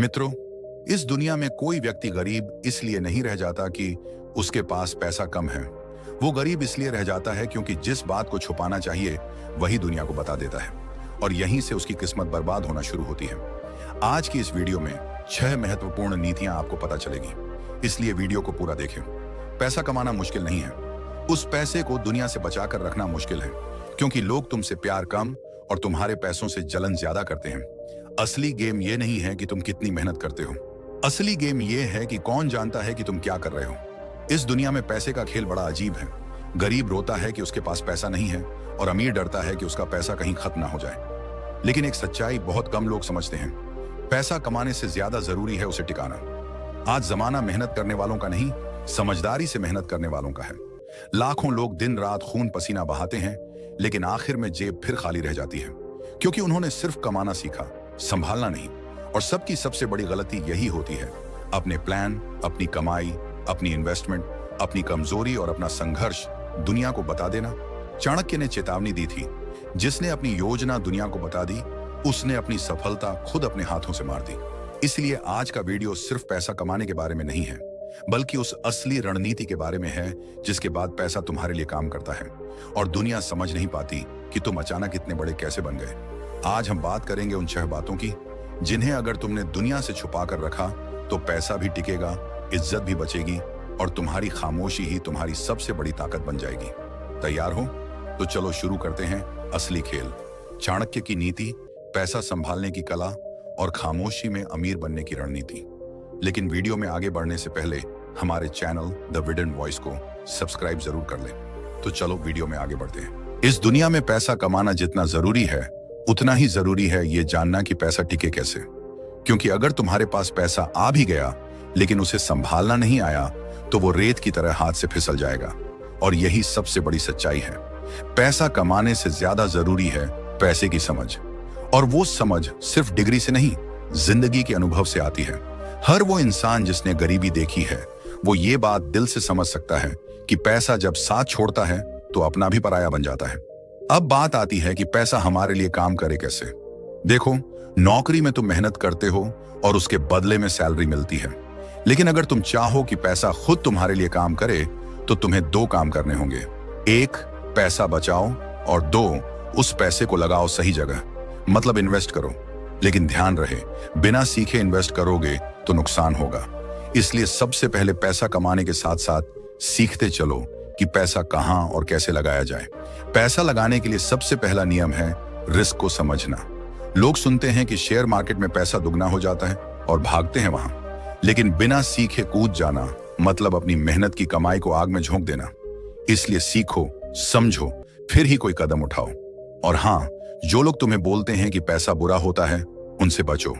मित्रों, इस दुनिया में कोई व्यक्ति गरीब इसलिए नहीं रह जाता कि उसके पास पैसा कम है। वो गरीब इसलिए रह जाता है क्योंकि जिस बात को छुपाना चाहिए वही दुनिया को बता देता है और यहीं से उसकी किस्मत बर्बाद होना शुरू होती है। आज की इस वीडियो में 6 महत्वपूर्ण नीतियां आपको पता चलेगी, इसलिए वीडियो को पूरा देखें। पैसा कमाना मुश्किल नहीं है, उस पैसे को दुनिया से बचाकर रखना मुश्किल है, क्योंकि लोग तुमसे प्यार कम और तुम्हारे पैसों से जलन ज्यादा करते हैं। असली गेम ये नहीं है कि तुम कितनी मेहनत करते हो, असली गेम ये है कि कौन जानता है कि तुम क्या कर रहे हो। इस दुनिया में पैसे का खेल बड़ा अजीब है। गरीब रोता है कि उसके पास पैसा नहीं है और अमीर डरता है कि उसका पैसा कहीं खत्म ना हो जाए। लेकिन एक सच्चाई बहुत कम लोग समझते हैं, पैसा कमाने से ज्यादा जरूरी है उसे टिकाना। आज जमाना मेहनत करने वालों का नहीं, समझदारी से मेहनत करने वालों का है। लाखों लोग दिन रात खून पसीना बहाते हैं, लेकिन आखिर में जेब फिर खाली रह जाती है, क्योंकि उन्होंने सिर्फ कमाना सीखा, संभालना नहीं। और सबकी सबसे बड़ी गलती यही होती है, अपने प्लान, अपनी कमाई, अपनी इन्वेस्टमेंट, अपनी कमजोरी और अपना संघर्ष दुनिया को बता देना। चाणक्य ने चेतावनी दी थी, जिसने अपनी योजना दुनिया को बता दी, उसने अपनी सफलता खुद अपने हाथों से मार दी। इसलिए आज का वीडियो सिर्फ पैसा कमाने के बारे में नहीं है, बल्कि उस असली रणनीति के बारे में है जिसके बाद पैसा तुम्हारे लिए काम करता है और दुनिया समझ नहीं पाती कि तुम अचानक इतने बड़े कैसे बन गए। आज हम बात करेंगे उन 6 बातों की, जिन्हें अगर तुमने दुनिया से छुपा कर रखा तो पैसा भी टिकेगा, इज्जत भी बचेगी और तुम्हारी खामोशी ही तुम्हारी सबसे बड़ी ताकत बन जाएगी। तैयार हो? तो चलो शुरू करते हैं असली खेल। चाणक्य की नीति, पैसा संभालने की कला और खामोशी में अमीर बनने की रणनीति। लेकिन वीडियो में आगे बढ़ने से पहले हमारे चैनल द विडन वॉइस को सब्सक्राइब जरूर कर लें। तो चलो वीडियो में आगे बढ़ते हैं। इस दुनिया में पैसा कमाना जितना जरूरी है, उतना ही जरूरी है ये जानना कि पैसा टिके कैसे। क्योंकि अगर तुम्हारे पास पैसा आ भी गया लेकिन उसे संभालना नहीं आया तो वो रेत की तरह हाथ से फिसल जाएगा। और यही सबसे बड़ी सच्चाई है, पैसा कमाने से ज्यादा जरूरी है पैसे की समझ। और वो समझ सिर्फ डिग्री से नहीं, जिंदगी के अनुभव से आती है। हर वो इंसान जिसने गरीबी देखी है, वो ये बात दिल से समझ सकता है कि पैसा जब साथ छोड़ता है तो अपना भी पराया बन जाता है। अब बात आती है कि पैसा हमारे लिए काम करे कैसे। देखो, नौकरी में तुम मेहनत करते हो और उसके बदले में सैलरी मिलती है। लेकिन अगर तुम चाहो कि पैसा खुद तुम्हारे लिए काम करे तो तुम्हें 2 काम करने होंगे। 1, पैसा बचाओ और 2, उस पैसे को लगाओ सही जगह, मतलब इन्वेस्ट करो। लेकिन ध्यान रहे, बिना सीखे इन्वेस्ट करोगे तो नुकसान होगा। इसलिए सबसे पहले पैसा कमाने के साथ साथ सीखते चलो कि पैसा कहां और कैसे लगाया जाए। पैसा लगाने के लिए सबसे पहला नियम है रिस्क को समझना। लोग सुनते हैं कि शेयर मार्केट में पैसा दुगना हो जाता है और भागते हैं वहां, लेकिन बिना सीखे कूद जाना मतलब अपनी मेहनत की कमाई को आग में झोंक देना। इसलिए सीखो, समझो, फिर ही कोई कदम उठाओ। और हां, जो लोग तुम्हें बोलते हैं कि पैसा बुरा होता है, उनसे बचो,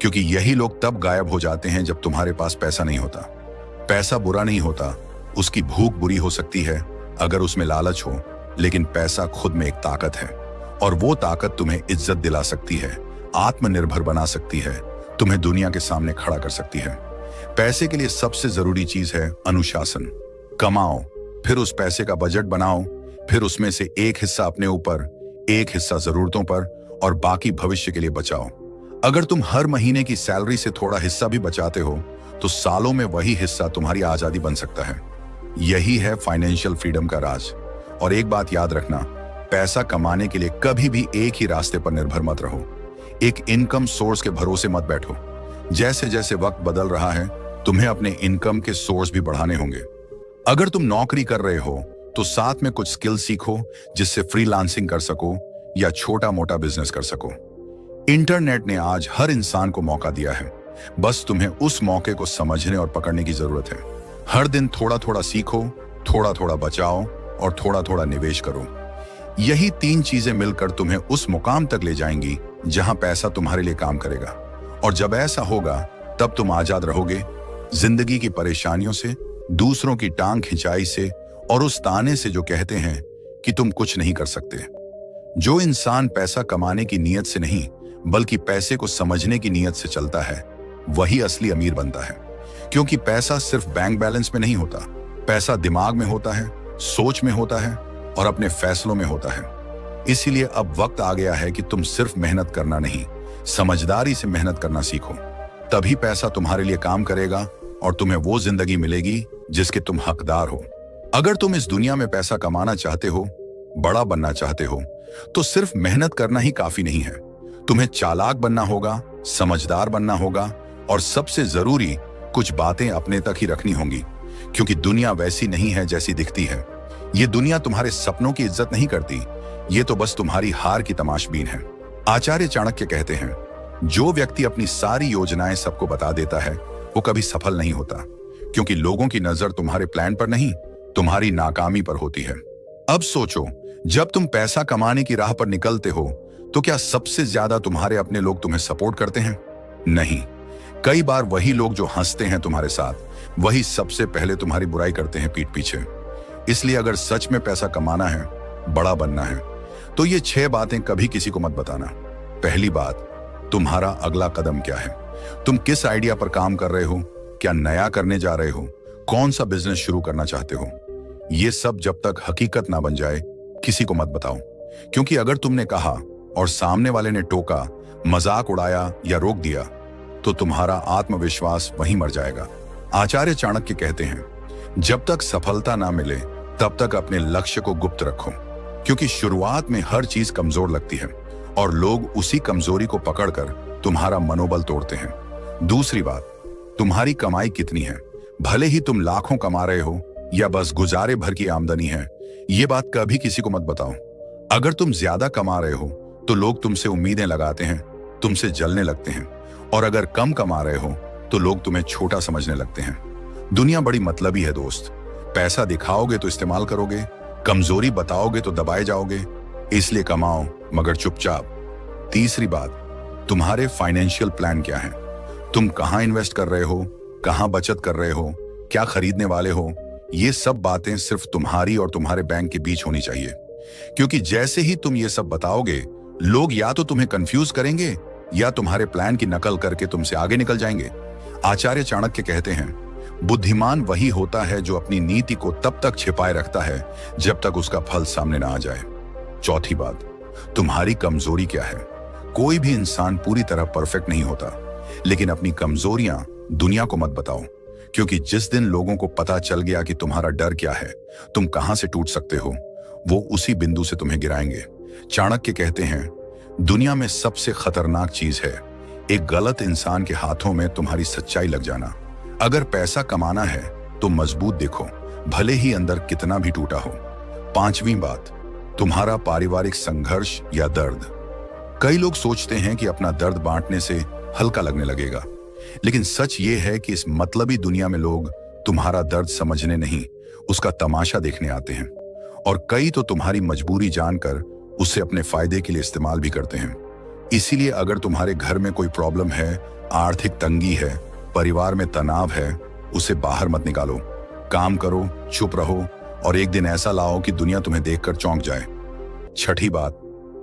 क्योंकि यही लोग तब गायब हो जाते हैं जब तुम्हारे पास पैसा नहीं होता। पैसा बुरा नहीं होता, उसकी भूख बुरी हो सकती है अगर उसमें लालच हो, लेकिन पैसा खुद में एक ताकत है और वो ताकत तुम्हें इज्जत दिला सकती है, आत्मनिर्भर बना सकती है, तुम्हें दुनिया के सामने खड़ा कर सकती है। पैसे के लिए सबसे जरूरी चीज है अनुशासन। कमाओ, फिर उस पैसे का बजट बनाओ, फिर उसमें से एक हिस्सा अपने ऊपर, एक हिस्सा जरूरतों पर और बाकी भविष्य के लिए बचाओ। अगर तुम हर महीने की सैलरी से थोड़ा हिस्सा भी बचाते हो तो सालों में वही हिस्सा तुम्हारी आजादी बन सकता है। यही है फाइनेंशियल फ्रीडम का राज। और एक बात याद रखना, पैसा कमाने के लिए कभी भी एक ही रास्ते पर निर्भर मत रहो। एक इनकम सोर्स के भरोसे मत बैठो। जैसे जैसे वक्त बदल रहा है, तुम्हें अपने इनकम के सोर्स भी बढ़ाने होंगे। अगर तुम नौकरी कर रहे हो तो साथ में कुछ स्किल सीखो, जिससे फ्रीलांसिंग कर सको या छोटा मोटा बिजनेस कर सको। इंटरनेट ने आज हर इंसान को मौका दिया है, बस तुम्हें उस मौके को समझने और पकड़ने की जरूरत है। हर दिन थोड़ा थोड़ा सीखो, थोड़ा थोड़ा बचाओ और थोड़ा थोड़ा निवेश करो। यही 3 चीजें मिलकर तुम्हें उस मुकाम तक ले जाएंगी जहां पैसा तुम्हारे लिए काम करेगा। और जब ऐसा होगा तब तुम आजाद रहोगे, जिंदगी की परेशानियों से, दूसरों की टांग खिंचाई से और उस ताने से जो कहते हैं कि तुम कुछ नहीं कर सकते। जो इंसान पैसा कमाने की नीयत से नहीं, बल्कि पैसे को समझने की नीयत से चलता है, वही असली अमीर बनता है। क्योंकि पैसा सिर्फ बैंक बैलेंस में नहीं होता, पैसा दिमाग में होता है, सोच में होता है और अपने फैसलों में होता है। इसीलिए अब वक्त आ गया है कि तुम सिर्फ मेहनत करना नहीं, समझदारी से मेहनत करना सीखो। तभी पैसा तुम्हारे लिए काम करेगा और तुम्हें वो जिंदगी मिलेगी जिसके तुम हकदार हो। अगर तुम इस दुनिया में पैसा कमाना चाहते हो, बड़ा बनना चाहते हो, तो सिर्फ मेहनत करना ही काफी नहीं है। तुम्हें चालाक बनना होगा, समझदार बनना होगा और सबसे जरूरी कुछ बातें अपने तक ही रखनी होंगी, क्योंकि दुनिया वैसी नहीं है जैसी दिखती है। ये दुनिया तुम्हारे सपनों की इज्जत नहीं करती, ये तो बस तुम्हारी हार की तमाशबीन है। आचार्य चाणक्य कहते हैं, जो व्यक्ति अपनी सारी योजनाएं सबको बता देता है वो कभी सफल नहीं होता, क्योंकि लोगों की नजर तुम्हारे प्लान पर नहीं, तुम्हारी नाकामी पर होती है। अब सोचो, जब तुम पैसा कमाने की राह पर निकलते हो तो क्या सबसे ज्यादा तुम्हारे अपने लोग तुम्हें सपोर्ट करते हैं? नहीं, कई बार वही लोग जो हंसते हैं तुम्हारे साथ, वही सबसे पहले तुम्हारी बुराई करते हैं पीठ पीछे। इसलिए अगर सच में पैसा कमाना है, बड़ा बनना है, तो ये 6 बातें कभी किसी को मत बताना। पहली बात, तुम्हारा अगला कदम क्या है? तुम किस आइडिया पर काम कर रहे हो? क्या नया करने जा रहे हो? कौन सा बिजनेस शुरू करना चाहते हो? ये सब जब तक हकीकत ना बन जाए किसी को मत बताओ, क्योंकि अगर तुमने कहा और सामने वाले ने टोका, मजाक उड़ाया या रोक दिया तो तुम्हारा आत्मविश्वास वहीं मर जाएगा। आचार्य चाणक्य कहते हैं, जब तक सफलता ना मिले तब तक अपने लक्ष्य को गुप्त रखो, क्योंकि शुरुआत में हर चीज कमजोर लगती है और लोग उसी कमजोरी को पकड़कर तुम्हारा मनोबल तोड़ते हैं। दूसरी बात, तुम्हारी कमाई कितनी है? भले ही तुम लाखों कमा रहे हो या बस गुजारे भर की आमदनी है, ये बात कभी किसी को मत बताओ। अगर तुम ज्यादा कमा रहे हो तो लोग तुमसे उम्मीदें लगाते हैं, तुमसे जलने लगते हैं, और अगर कम कमा रहे हो तो लोग तुम्हें छोटा समझने लगते हैं। दुनिया बड़ी मतलबी है दोस्त। पैसा दिखाओगे तो इस्तेमाल करोगे, कमजोरी बताओगे तो दबाए जाओगे, इसलिए कमाओ मगर चुपचाप। तीसरी बात, तुम्हारे फाइनेंशियल प्लान क्या है? तुम कहां इन्वेस्ट कर रहे हो, कहां बचत कर रहे हो, क्या खरीदने वाले हो? ये सब बातें सिर्फ तुम्हारी और तुम्हारे बैंक के बीच होनी चाहिए, क्योंकि जैसे ही तुम ये सब बताओगे, लोग या तो तुम्हें कंफ्यूज करेंगे या तुम्हारे प्लान की नकल करके तुमसे आगे निकल जाएंगे। आचार्य चाणक्य कहते हैं, बुद्धिमान वही होता है जो अपनी नीति को तब तक छिपाए रखता है जब तक उसका फल सामने ना आ जाए। चौथी बात, तुम्हारी कमजोरी क्या है? कोई भी इंसान पूरी तरह परफेक्ट नहीं होता, लेकिन अपनी कमजोरियां दुनिया को मत बताओ, क्योंकि जिस दिन लोगों को पता चल गया कि तुम्हारा डर क्या है, तुम कहां से टूट सकते हो, वो उसी बिंदु से तुम्हें गिराएंगे। चाणक्य कहते हैं, दुनिया में सबसे खतरनाक चीज है एक गलत इंसान के हाथों में तुम्हारी सच्चाई लग जाना। अगर पैसा कमाना है तो मजबूत दिखो, भले ही अंदर कितना भी टूटा हो। पांचवी बात, तुम्हारा पारिवारिक संघर्ष या दर्द। कई लोग सोचते हैं कि अपना दर्द बांटने से हल्का लगने लगेगा, लेकिन सच ये है कि इस मतलबी दुनिया में लोग तुम्हारा दर्द समझने नहीं, उसका तमाशा देखने आते हैं, और कई तो तुम्हारी मजबूरी जानकर उसे अपने फायदे के लिए इस्तेमाल भी करते हैं। इसीलिए अगर तुम्हारे घर में कोई प्रॉब्लम है, आर्थिक तंगी है, परिवार में तनाव है, उसे बाहर मत निकालो। काम करो, चुप रहो, और एक दिन ऐसा लाओ कि दुनिया तुम्हें देखकर चौंक जाए। छठी बात,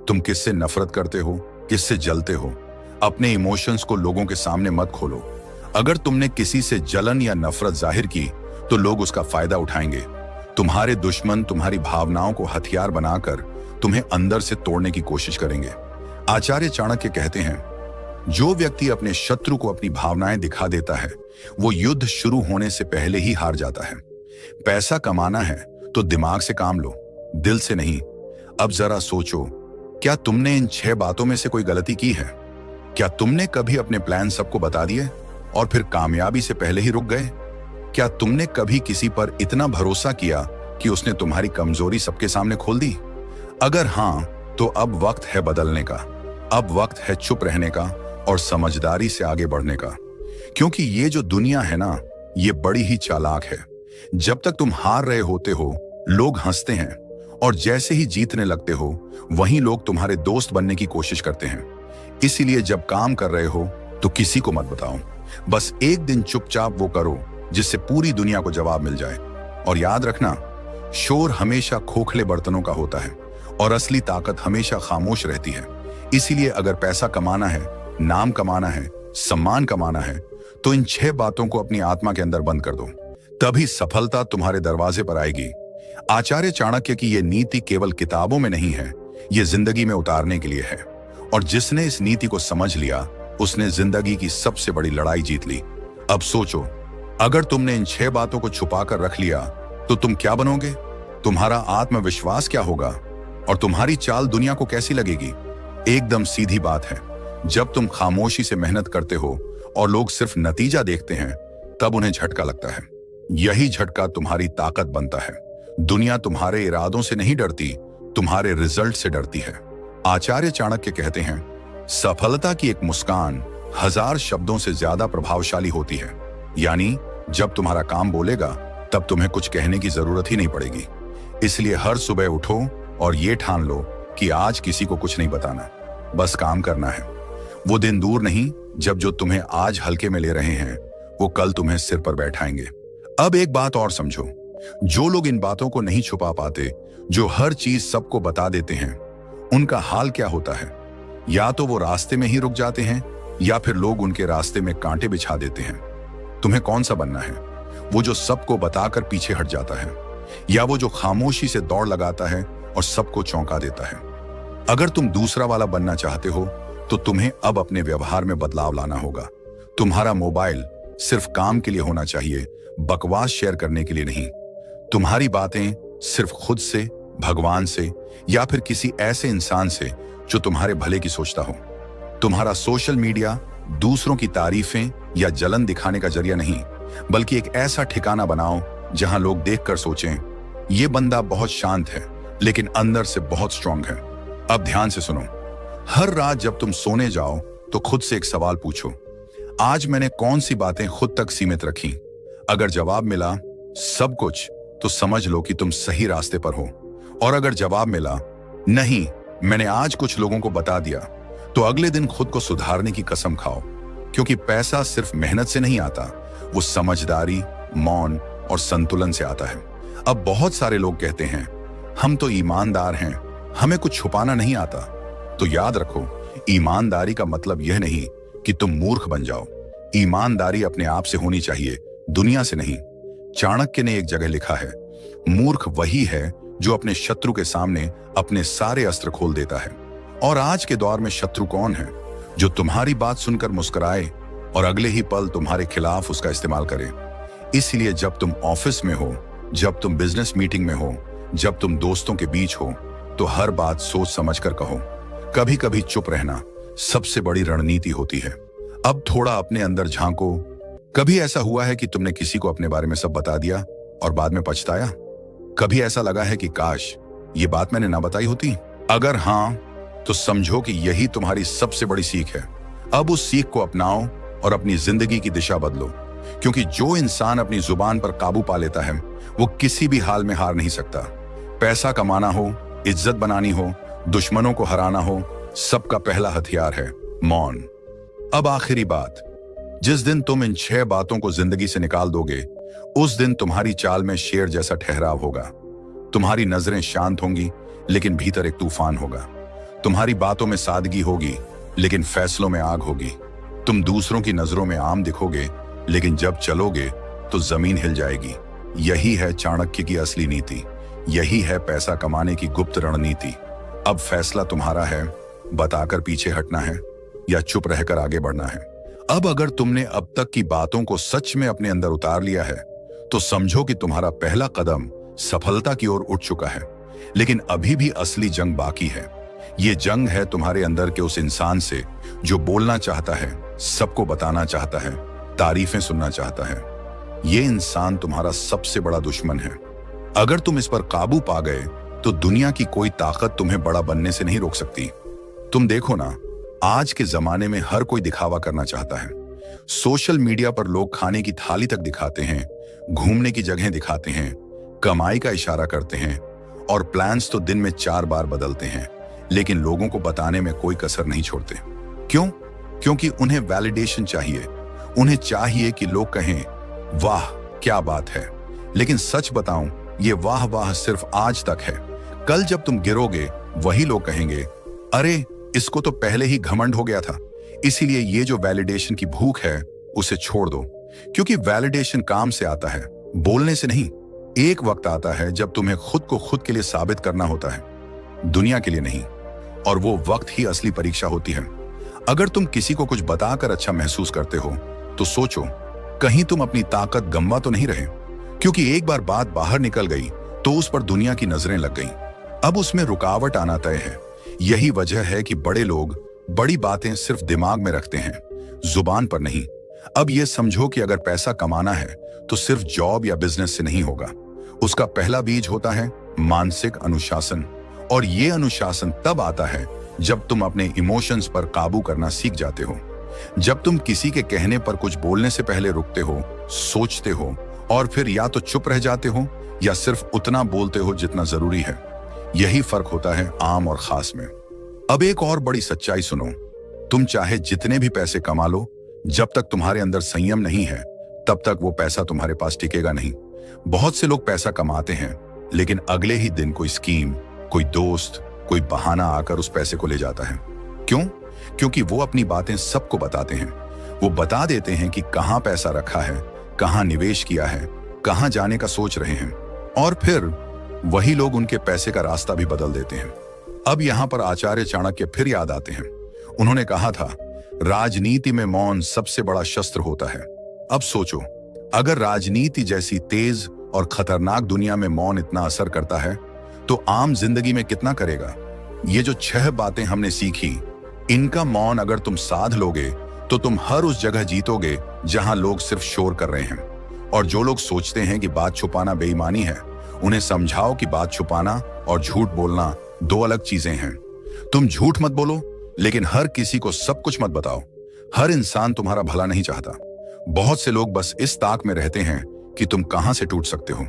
तुम किससे नफरत करते हो, किससे जलते हो? अपने इमोशंस को लोगों के सामने मत खोलो। अगर तुमने किसी से जलन या नफरत जाहिर की तो लोग उसका फायदा उठाएंगे। तुम्हारे दुश्मन तुम्हारी भावनाओं को हथियार बनाकर तुम्हें अंदर से तोड़ने की कोशिश करेंगे। आचार्य चाणक्य कहते हैं, जो व्यक्ति अपने शत्रु को अपनी भावनाएं दिखा देता है, वो युद्ध शुरू होने से पहले ही हार जाता है। पैसा कमाना है तो दिमाग से काम लो, दिल से नहीं। अब जरा सोचो, क्या तुमने इन 6 बातों में से कोई गलती की है? क्या तुमने कभी अपने प्लान सबको बता दिए और फिर कामयाबी से पहले ही रुक गए? क्या तुमने कभी किसी पर इतना भरोसा किया कि उसने तुम्हारी कमजोरी सबके सामने खोल दी? अगर हां, तो अब वक्त है बदलने का। अब वक्त है चुप रहने का और समझदारी से आगे बढ़ने का, क्योंकि ये जो दुनिया है ना, ये बड़ी ही चालाक है। जब तक तुम हार रहे होते हो, लोग हंसते हैं, और जैसे ही जीतने लगते हो, वहीं लोग तुम्हारे दोस्त बनने की कोशिश करते हैं। इसीलिए जब काम कर रहे हो तो किसी को मत बताओ, बस एक दिन चुपचाप वो करो जिससे पूरी दुनिया को जवाब मिल जाए। और याद रखना, शोर हमेशा खोखले बर्तनों का होता है और असली ताकत हमेशा खामोश रहती है। इसीलिए अगर पैसा कमाना है, नाम कमाना है, सम्मान कमाना है, तो इन 6 बातों को अपनी आत्मा के अंदर बंद कर दो, तभी सफलता तुम्हारे दरवाजे पर आएगी। आचार्य चाणक्य की यह नीति केवल किताबों में नहीं है, ये जिंदगी में उतारने के लिए है। और जिसने इस नीति को समझ लिया, उसने जिंदगी की सबसे बड़ी लड़ाई जीत ली। अब सोचो, अगर तुमने इन 6 बातों को छुपाकर रख लिया तो तुम क्या बनोगे? तुम्हारा आत्मविश्वास क्या होगा? और तुम्हारी चाल दुनिया को कैसी लगेगी? एकदम सीधी बात है, जब तुम खामोशी से मेहनत करते हो और लोग सिर्फ नतीजा देखते हैं, तब उन्हें झटका लगता है। यही झटका तुम्हारी ताकत बनता है। दुनिया तुम्हारे इरादों से नहीं डरती, तुम्हारे रिजल्ट से डरती है। आचार्य चाणक्य कहते हैं, सफलता की एक मुस्कान 1000 शब्दों से ज्यादा प्रभावशाली होती है। यानी जब तुम्हारा काम बोलेगा, तब तुम्हें कुछ कहने की जरूरत ही नहीं पड़ेगी। इसलिए हर सुबह उठो और ये ठान लो कि आज किसी को कुछ नहीं बताना, बस काम करना है। वो दिन दूर नहीं जब जो तुम्हें आज हल्के में ले रहे हैं, वो कल तुम्हें सिर पर बैठाएंगे। अब एक बात और समझो, जो लोग इन बातों को नहीं छुपा पाते, जो हर चीज सबको बता देते हैं, उनका हाल क्या होता है? या तो वो रास्ते में ही रुक जाते हैं, या फिर लोग उनके रास्ते में कांटे बिछा देते हैं। तुम्हें कौन सा बनना है? वो जो सबको बताकर पीछे हट जाता है, या वो जो खामोशी से दौड़ लगाता है और सबको चौंका देता है? अगर तुम दूसरा वाला बनना चाहते हो तो तुम्हें अब अपने व्यवहार में बदलाव लाना होगा। तुम्हारा मोबाइल सिर्फ काम के लिए होना चाहिए, बकवास शेयर करने के लिए नहीं। तुम्हारी बातें सिर्फ खुद से, भगवान से, या फिर किसी ऐसे इंसान से जो तुम्हारे भले की सोचता हो। तुम्हारा सोशल मीडिया दूसरों की तारीफें या जलन दिखाने का जरिया नहीं, बल्कि एक ऐसा ठिकाना बनाओ जहां लोग देखकर सोचें, ये बंदा बहुत शांत है लेकिन अंदर से बहुत स्ट्रांग है। अब ध्यान से सुनो, हर रात जब तुम सोने जाओ तो खुद से एक सवाल पूछो, आज मैंने कौन सी बातें खुद तक सीमित रखी? अगर जवाब मिला सब कुछ, तो समझ लो कि तुम सही रास्ते पर हो। और अगर जवाब मिला नहीं, मैंने आज कुछ लोगों को बता दिया, तो अगले दिन खुद को सुधारने की कसम खाओ। क्योंकि पैसा सिर्फ मेहनत से नहीं आता, वो समझदारी, मौन और संतुलन से आता है। अब बहुत सारे लोग कहते हैं, हम तो ईमानदार हैं, हमें कुछ छुपाना नहीं आता। तो याद रखो, ईमानदारी का मतलब यह नहीं कि तुम मूर्ख बन जाओ। ईमानदारी अपने आप से होनी चाहिए, दुनिया से नहीं। चाणक्य ने एक जगह लिखा है, मूर्ख वही है जो अपने शत्रु के सामने अपने सारे अस्त्र खोल देता है। और आज के दौर में शत्रु कौन है? जो तुम्हारी बात सुनकर मुस्कुराए और अगले ही पल तुम्हारे खिलाफ उसका इस्तेमाल करे। इसलिए जब तुम ऑफिस में हो, जब तुम बिजनेस मीटिंग में हो, जब तुम दोस्तों के बीच हो, तो हर बात सोच समझ कर कहो। कभी कभी चुप रहना सबसे बड़ी रणनीति होती है। अब थोड़ा अपने अंदर झांको। कभी ऐसा हुआ है कि तुमने किसी को अपने बारे में सब बता दिया और बाद में पछताया? कभी ऐसा लगा है कि काश ये बात मैंने ना बताई होती? अगर हाँ, तो समझो कि यही तुम्हारी सबसे बड़ी सीख है। अब उस सीख को अपनाओ और अपनी जिंदगी की दिशा बदलो। क्योंकि जो इंसान अपनी जुबान पर काबू पा लेता है, वो किसी भी हाल में हार नहीं सकता। पैसा कमाना हो, इज्जत बनानी हो, दुश्मनों को हराना हो, सबका पहला हथियार है मौन। अब आखिरी बात, जिस दिन तुम इन 6 बातों को जिंदगी से निकाल दोगे, उस दिन तुम्हारी चाल में शेर जैसा ठहराव होगा। तुम्हारी नजरें शांत होंगी, लेकिन भीतर एक तूफान होगा। तुम्हारी बातों में सादगी होगी, लेकिन फैसलों में आग होगी। तुम दूसरों की नजरों में आम दिखोगे, लेकिन जब चलोगे तो जमीन हिल जाएगी। यही है चाणक्य की असली नीति। यही है पैसा कमाने की गुप्त रणनीति। अब फैसला तुम्हारा है, बताकर पीछे हटना है या चुप रहकर आगे बढ़ना है। अब अगर तुमने अब तक की बातों को सच में अपने अंदर उतार लिया है, तो समझो कि तुम्हारा पहला कदम सफलता की ओर उठ चुका है। लेकिन अभी भी असली जंग बाकी है। ये जंग है तुम्हारे अंदर के उस इंसान से जो बोलना चाहता है, सबको बताना चाहता है, तारीफें सुनना चाहता है। ये इंसान तुम्हारा सबसे बड़ा दुश्मन है। अगर तुम इस पर काबू पा गए, तो दुनिया की कोई ताकत तुम्हें बड़ा बनने से नहीं रोक सकती। तुम देखो ना, आज के जमाने में हर कोई दिखावा करना चाहता है। सोशल मीडिया पर लोग खाने की थाली तक दिखाते हैं, घूमने की जगह दिखाते हैं, कमाई का इशारा करते हैं और प्लान्स तो दिन में 4 बार बदलते हैं, लेकिन लोगों को बताने में कोई कसर नहीं छोड़ते। क्यों? क्योंकि उन्हें वैलिडेशन चाहिए। उन्हें चाहिए कि लोग कहें, वाह क्या बात है। लेकिन सच बताऊं, ये वाह वाह सिर्फ आज तक है। कल जब तुम गिरोगे, वही लोग कहेंगे, अरे इसको तो पहले ही घमंड हो गया था। इसीलिए ये जो वैलिडेशन की भूख है, उसे छोड़ दो। क्योंकि वैलिडेशन काम से आता है, बोलने से नहीं। एक वक्त आता है जब तुम्हें खुद को खुद के लिए साबित करना होता है, दुनिया के लिए नहीं। और वो वक्त ही असली परीक्षा होती है। अगर तुम किसी को कुछ बताकर अच्छा महसूस करते हो तो सोचो कहीं तुम अपनी ताकत गंवा तो नहीं रहे, क्योंकि एक बार बात बाहर निकल गई तो उस पर दुनिया की नजरें लग गईं। अब उसमें रुकावट आना तय है। यही वजह है कि बड़े लोग बड़ी बातें सिर्फ दिमाग में रखते हैं, जुबान पर नहीं। अब यह समझो कि अगर पैसा कमाना है तो सिर्फ जॉब या बिजनेस से नहीं होगा। उसका पहला बीज होता है मानसिक अनुशासन, और यह अनुशासन तब आता है जब तुम अपने इमोशंस पर काबू करना सीख जाते हो। जब तुम किसी के कहने पर कुछ बोलने से पहले रुकते हो, सोचते हो और फिर या तो चुप रह जाते हो या सिर्फ उतना बोलते हो जितना जरूरी है। यही फर्क होता है आम और खास में। अब एक और बड़ी सच्चाई सुनो, तुम चाहे जितने भी पैसे कमा लो, जब तक तुम्हारे अंदर संयम नहीं है तब तक वो पैसा तुम्हारे पास टिकेगा नहीं। बहुत से लोग पैसा कमाते हैं लेकिन अगले ही दिन कोई स्कीम, कोई दोस्त, कोई बहाना आकर उस पैसे को ले जाता है। क्यों? क्योंकि वो अपनी बातें सबको बताते हैं। वो बता देते हैं कि कहां पैसा रखा है, कहां निवेश किया है, कहां जाने का सोच रहे हैं, और फिर वही लोग उनके पैसे का रास्ता भी बदल देते हैं। अब यहां पर आचार्य चाणक्य फिर याद आते हैं। उन्होंने कहा था, राजनीति में मौन सबसे बड़ा शस्त्र होता है। अब सोचो, अगर राजनीति जैसी तेज और खतरनाक दुनिया में मौन इतना असर करता है तो आम जिंदगी में कितना करेगा। ये जो 6 बातें हमने सीखी, इनका मौन अगर तुम साध लोगे तो तुम हर उस जगह जीतोगे जहां लोग सिर्फ शोर कर रहे हैं। और जो लोग सोचते हैं कि बात छुपाना बेईमानी है, उन्हें समझाओ कि बात छुपाना और झूठ बोलना 2 अलग चीजें हैं। तुम झूठ मत बोलो, लेकिन हर किसी को सब कुछ मत बताओ। हर इंसान तुम्हारा भला नहीं चाहता। बहुत से लोग बस इस ताक में रहते हैं कि तुम कहां से टूट सकते हो,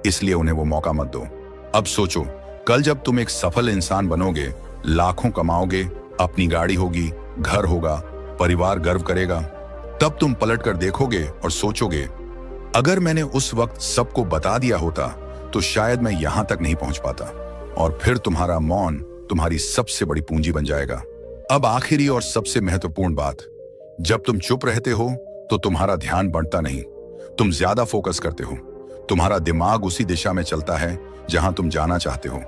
इसलिए उन्हें वो मौका मत दो। अब सोचो, कल जब तुम एक सफल इंसान बनोगे, लाखों कमाओगे, अपनी गाड़ी होगी, घर होगा, परिवार गर्व करेगा, तब तुम पलटकर देखोगे और सोचोगे, अगर मैंने उस वक्त सबको बता दिया होता तो शायद मैं यहां तक नहीं पहुंच पाता। और फिर तुम्हारा मौन तुम्हारी सबसे बड़ी पूंजी बन जाएगा। अब आखिरी और सबसे महत्वपूर्ण बात, जब तुम चुप रहते हो तो तुम्हारा ध्यान बढ़ता नहीं, तुम ज्यादा फोकस करते हो। तुम्हारा दिमाग उसी दिशा में चलता है जहां तुम जाना चाहते हो,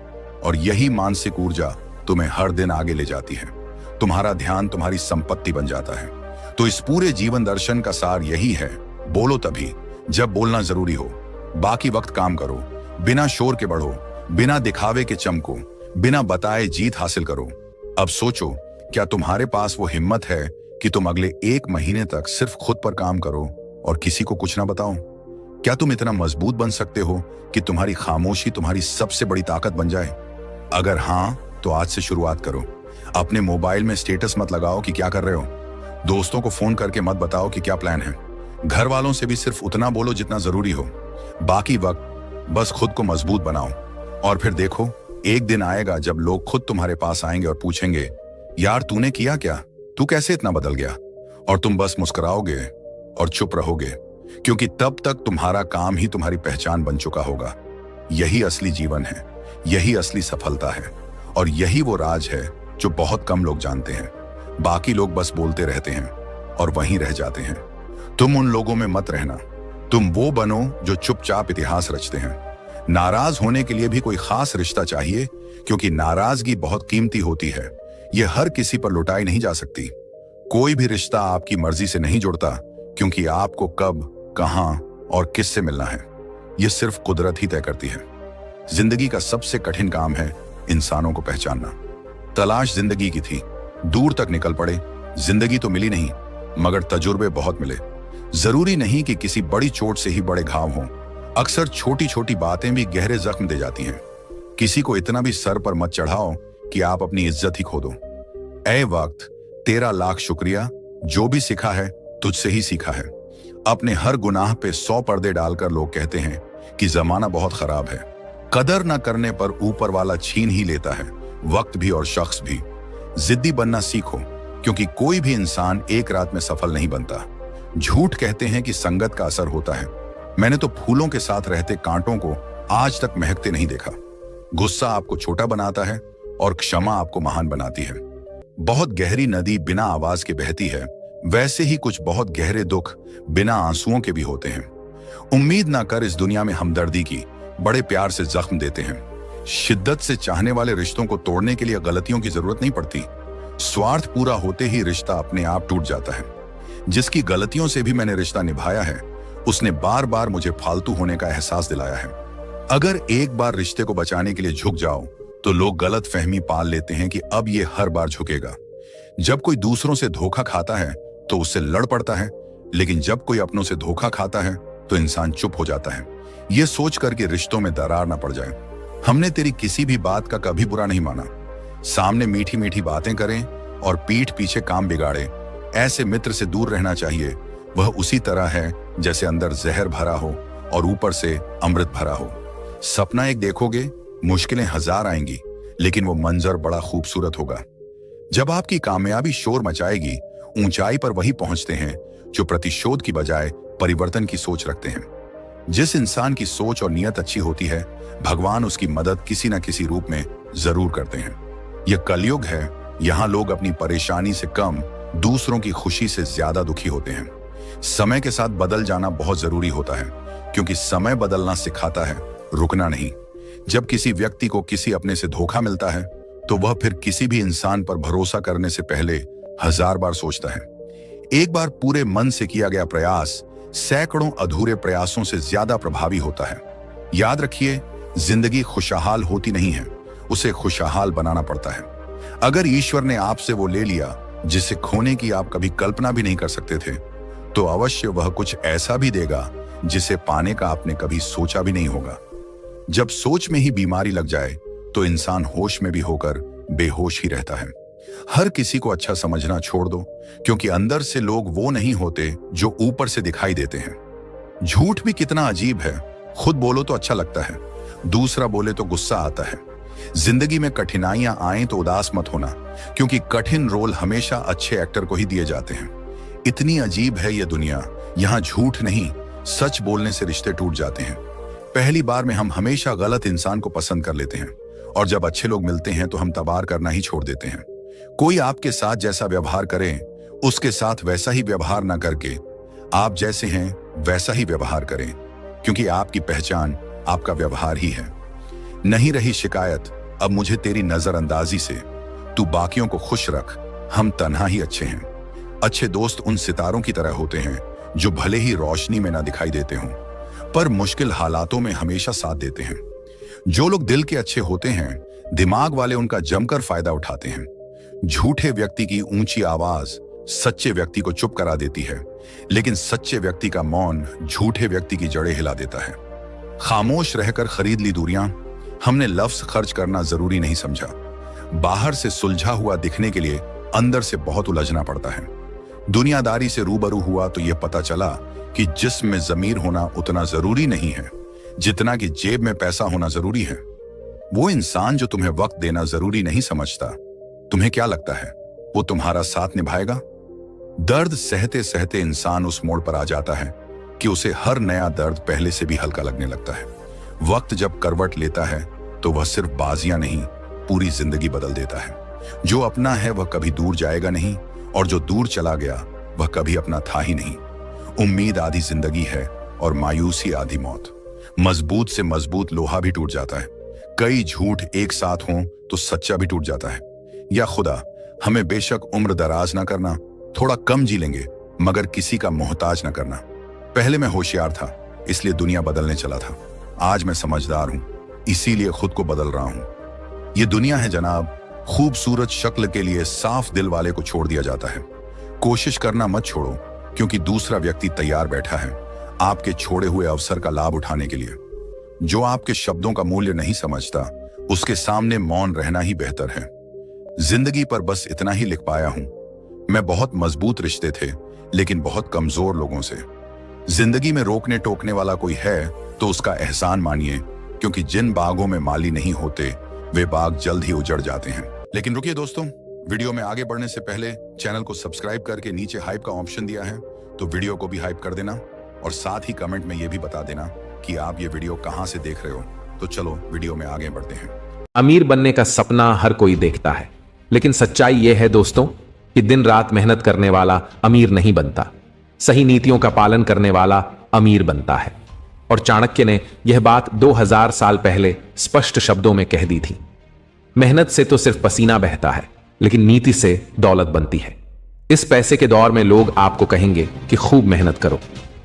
और यही मानसिक ऊर्जा तुम्हें हर दिन आगे ले जाती है। तुम्हारा ध्यान तुम्हारी संपत्ति बन जाता है। तो इस पूरे जीवन दर्शन का सार यही है, बोलो तभी जब बोलना जरूरी हो, बाकी वक्त काम करो, बिना शोर के बढ़ो, बिना दिखावे के चमको, बिना बताए जीत हासिल करो। अब सोचो, क्या तुम्हारे पास वो हिम्मत है कि तुम अगले 1 महीने तक सिर्फ खुद पर काम करो और किसी को कुछ ना बताओ? क्या तुम इतना मजबूत बन सकते हो कि तुम्हारी खामोशी तुम्हारी सबसे बड़ी ताकत बन जाए? अगर हां, तो आज से शुरुआत करो। अपने मोबाइल में स्टेटस मत लगाओ कि क्या कर रहे हो, दोस्तों को फोन करके मत बताओ कि क्या प्लान है, घर वालों से भी सिर्फ उतना बोलो जितना जरूरी हो, बाकी वक्त बस खुद को मजबूत बनाओ। और फिर देखो, एक दिन आएगा जब लोग खुद तुम्हारे पास आएंगे और पूछेंगे, यार तूने किया क्या, तू कैसे इतना बदल गया? और तुम बस मुस्कुराओगे और चुप रहोगे, क्योंकि तब तक तुम्हारा काम ही तुम्हारी पहचान बन चुका होगा। यही असली जीवन है, यही असली सफलता है, और यही वो राज है जो बहुत कम लोग जानते हैं। बाकी लोग बस बोलते रहते हैं और वहीं रह जाते हैं। तुम उन लोगों में मत रहना, तुम वो बनो जो चुपचाप इतिहास रचते हैं। नाराज होने के लिए भी कोई खास रिश्ता चाहिए, क्योंकि नाराजगी बहुत कीमती होती है। यह हर किसी पर लुटाई नहीं जा सकती। कोई भी रिश्ता आपकी मर्जी से नहीं जुड़ता, क्योंकि आपको कब, कहां और किससे मिलना है, यह सिर्फ कुदरत ही तय करती है। जिंदगी का सबसे कठिन काम है इंसानों को पहचानना। तलाश जिंदगी की थी, दूर तक निकल पड़े, जिंदगी तो मिली नहीं, मगर तजुर्बे बहुत मिले। जरूरी नहीं कि किसी बड़ी चोट से ही बड़े घाव हों, अक्सर छोटी छोटी बातें भी गहरे जख्म दे जाती हैं। किसी को इतना भी सर पर मत चढ़ाओ कि आप अपनी इज्जत ही खो दो। ऐ वक्त, तेरा लाख शुक्रिया, जो भी सीखा है तुझसे ही सीखा है। अपने हर गुनाह पे 100 पर्दे डालकर लोग कहते हैं कि जमाना बहुत खराब है। कदर न करने पर ऊपर वाला छीन ही लेता है, वक्त भी और शख्स भी। जिद्दी बनना सीखो, क्योंकि कोई भी इंसान एक रात में सफल नहीं बनता। झूठ कहते हैं कि संगत का असर होता है। मैंने तो फूलों के साथ रहते कांटों को आज तक महकते नहीं देखा। गुस्सा आपको छोटा बनाता है और क्षमा आपको महान बनाती है। बहुत गहरी नदी बिना आवाज के बहती है, वैसे ही कुछ बहुत गहरे दुख बिना आंसुओं के भी होते हैं। उम्मीद ना कर इस दुनिया में हमदर्दी की, बड़े प्यार से जख्म देते हैं। शिद्दत से चाहने वाले रिश्तों को तोड़ने के लिए गलतियों की जरूरत नहीं पड़ती, स्वार्थ पूरा होते ही रिश्ता अपने आप टूट जाता है। जिसकी गलतियों से भी मैंने रिश्ता निभाया है, उसने बार बार मुझे फालतू होने का एहसास दिलाया है। अगर एक बार रिश्ते को बचाने के लिए झुक जाओ तो लोग गलत फहमी पाल लेते हैं कि अब ये हर बार झुकेगा। जब कोई दूसरों से धोखा खाता है तो उससे लड़ पड़ता है, लेकिन जब कोई अपनों से धोखा खाता है तो इंसान चुप हो जाता है, ये सोचकर कि रिश्तों में दरार ना पड़ जाए। हमने तेरी किसी भी बात का कभी बुरा नहीं माना। सामने मीठी मीठी बातें करें और पीठ पीछे काम बिगाड़े, ऐसे मित्र से दूर रहना चाहिए। वह उसी तरह है जैसे अंदर जहर भरा हो और ऊपर से अमृत भरा हो। सपना एक देखोगे, मुश्किलें हजार आएंगी, लेकिन वो मंजर बड़ा खूबसूरत होगा। जब आपकी कामयाबी शोर मचाएगी, ऊंचाई पर वही पहुंचते हैं जो प्रतिशोध की बजाय परिवर्तन की सोच रखते हैं। जिस इंसान की सोच और नियत अच्छी होती है, भगवान उसकी मदद किसी न किसी रूप में जरूर करते हैं। यह कलयुग है, यहाँ लोग अपनी परेशानी से कम दूसरों की खुशी से ज्यादा दुखी होते हैं। समय के साथ बदल जाना बहुत जरूरी होता है, क्योंकि समय बदलना सिखाता है, रुकना नहीं। जब किसी व्यक्ति को किसी अपने से धोखा मिलता है तो वह फिर किसी भी इंसान पर भरोसा करने से पहले 1000 बार सोचता है। एक बार पूरे मन से किया गया प्रयास सैकड़ों अधूरे प्रयासों से ज्यादा प्रभावी होता है। याद रखिए, जिंदगी खुशहाल होती नहीं है, उसे खुशहाल बनाना पड़ता है। अगर ईश्वर ने आपसे वो ले लिया जिसे खोने की आप कभी कल्पना भी नहीं कर सकते थे, तो अवश्य वह कुछ ऐसा भी देगा जिसे पाने का आपने कभी सोचा भी नहीं होगा। जब सोच में ही बीमारी लग जाए तो इंसान होश में भी होकर बेहोश ही रहता है। हर किसी को अच्छा समझना छोड़ दो, क्योंकि अंदर से लोग वो नहीं होते जो ऊपर से दिखाई देते हैं। झूठ भी कितना अजीब है, खुद बोलो तो अच्छा लगता है, दूसरा बोले तो गुस्सा आता है। जिंदगी में कठिनाइयां आए तो उदास मत होना, क्योंकि कठिन रोल हमेशा अच्छे एक्टर को ही दिए जाते हैं। इतनी अजीब है ये दुनिया, यहाँ झूठ नहीं, सच बोलने से रिश्ते टूट जाते हैं। पहली बार में हम हमेशा गलत इंसान को पसंद कर लेते हैं, और जब अच्छे लोग मिलते हैं तो हम तबार करना ही छोड़ देते हैं। कोई आपके साथ जैसा व्यवहार करे, उसके साथ वैसा ही व्यवहार ना करके आप जैसे हैं वैसा ही व्यवहार करें, क्योंकि आपकी पहचान आपका व्यवहार ही है। नहीं रही शिकायत अब मुझे तेरी नजरअंदाजी से, तू बाकियों को खुश रख, हम तन्हा ही अच्छे हैं। अच्छे दोस्त उन सितारों की तरह होते हैं जो भले ही रोशनी में ना दिखाई देते हों, पर मुश्किल हालातों में हमेशा साथ देते हैं। जो लोग दिल के अच्छे होते हैं, दिमाग वाले उनका जमकर फायदा उठाते हैं। झूठे व्यक्ति की ऊंची आवाज सच्चे व्यक्ति को चुप करा देती है, लेकिन सच्चे व्यक्ति का मौन झूठे व्यक्ति की जड़ें हिला देता है। खामोश रहकर खरीद ली दूरियां, हमने लफ्ज खर्च करना जरूरी नहीं समझा। बाहर से सुलझा हुआ दिखने के लिए अंदर से बहुत उलझना पड़ता है। दुनियादारी से रूबरू हुआ तो यह पता चला कि जिस्म में जमीर होना उतना जरूरी नहीं है जितना कि जेब में पैसा होना जरूरी है। वो इंसान जो तुम्हें वक्त देना जरूरी नहीं समझता, तुम्हें क्या लगता है वो तुम्हारा साथ निभाएगा? दर्द सहते सहते इंसान उस मोड़ पर आ जाता है कि उसे हर नया दर्द पहले से भी हल्का लगने लगता है। वक्त जब करवट लेता है तो वह सिर्फ बाजियां नहीं, पूरी जिंदगी बदल देता है। जो अपना है वह कभी दूर जाएगा नहीं, और जो दूर चला गया वह कभी अपना था ही नहीं। उम्मीद आधी जिंदगी है और मायूसी आधी मौत। मजबूत से मजबूत लोहा भी टूट जाता है। कई झूठ एक साथ हों तो सच्चा भी टूट जाता है। या खुदा हमें बेशक उम्र दराज ना करना, थोड़ा कम जी लेंगे, मगर किसी का मोहताज ना करना। पहले मैं होशियार था, इसलिए दुनिया बदलने चला था। आज मैं समझदार हूं, इसीलिए खुद को बदल रहा हूं। ये दुनिया है जनाब, खूबसूरत शक्ल के लिए साफ दिल वाले को छोड़ दिया जाता है। कोशिश करना मत छोड़ो, क्योंकि दूसरा व्यक्ति तैयार बैठा है आपके छोड़े हुए अवसर का लाभ उठाने के लिए। जो आपके शब्दों का मूल्य नहीं समझता, उसके सामने मौन रहना ही बेहतर है। जिंदगी पर बस इतना ही लिख पाया हूं, मैं बहुत मजबूत रिश्ते थे लेकिन बहुत कमजोर लोगों से। जिंदगी में रोकने टोकने वाला कोई है तो उसका एहसान मानिए, क्योंकि जिन बागों में माली नहीं होते वे बाग जल्द ही उजड़ जाते हैं। लेकिन रुकिए दोस्तों, वीडियो में आगे बढ़ने से पहले चैनल को सब्सक्राइब करके नीचे हाइप का ऑप्शन दिया है तो वीडियो को भी हाइप कर देना, और साथ ही कमेंट में यह भी बता देना कि आप ये वीडियो कहां से देख रहे हो। तो चलो वीडियो में आगे बढ़ते हैं। अमीर बनने का सपना हर कोई देखता है, लेकिन सच्चाई यह है दोस्तों कि दिन रात मेहनत करने वाला अमीर नहीं बनता, सही नीतियों का पालन करने वाला अमीर बनता है। और चाणक्य ने यह बात 2000 साल पहले स्पष्ट शब्दों में कह दी थी। मेहनत से तो सिर्फ पसीना बहता है, लेकिन नीति से दौलत बनती है। इस पैसे के दौर में लोग आपको कहेंगे कि खूब मेहनत करो,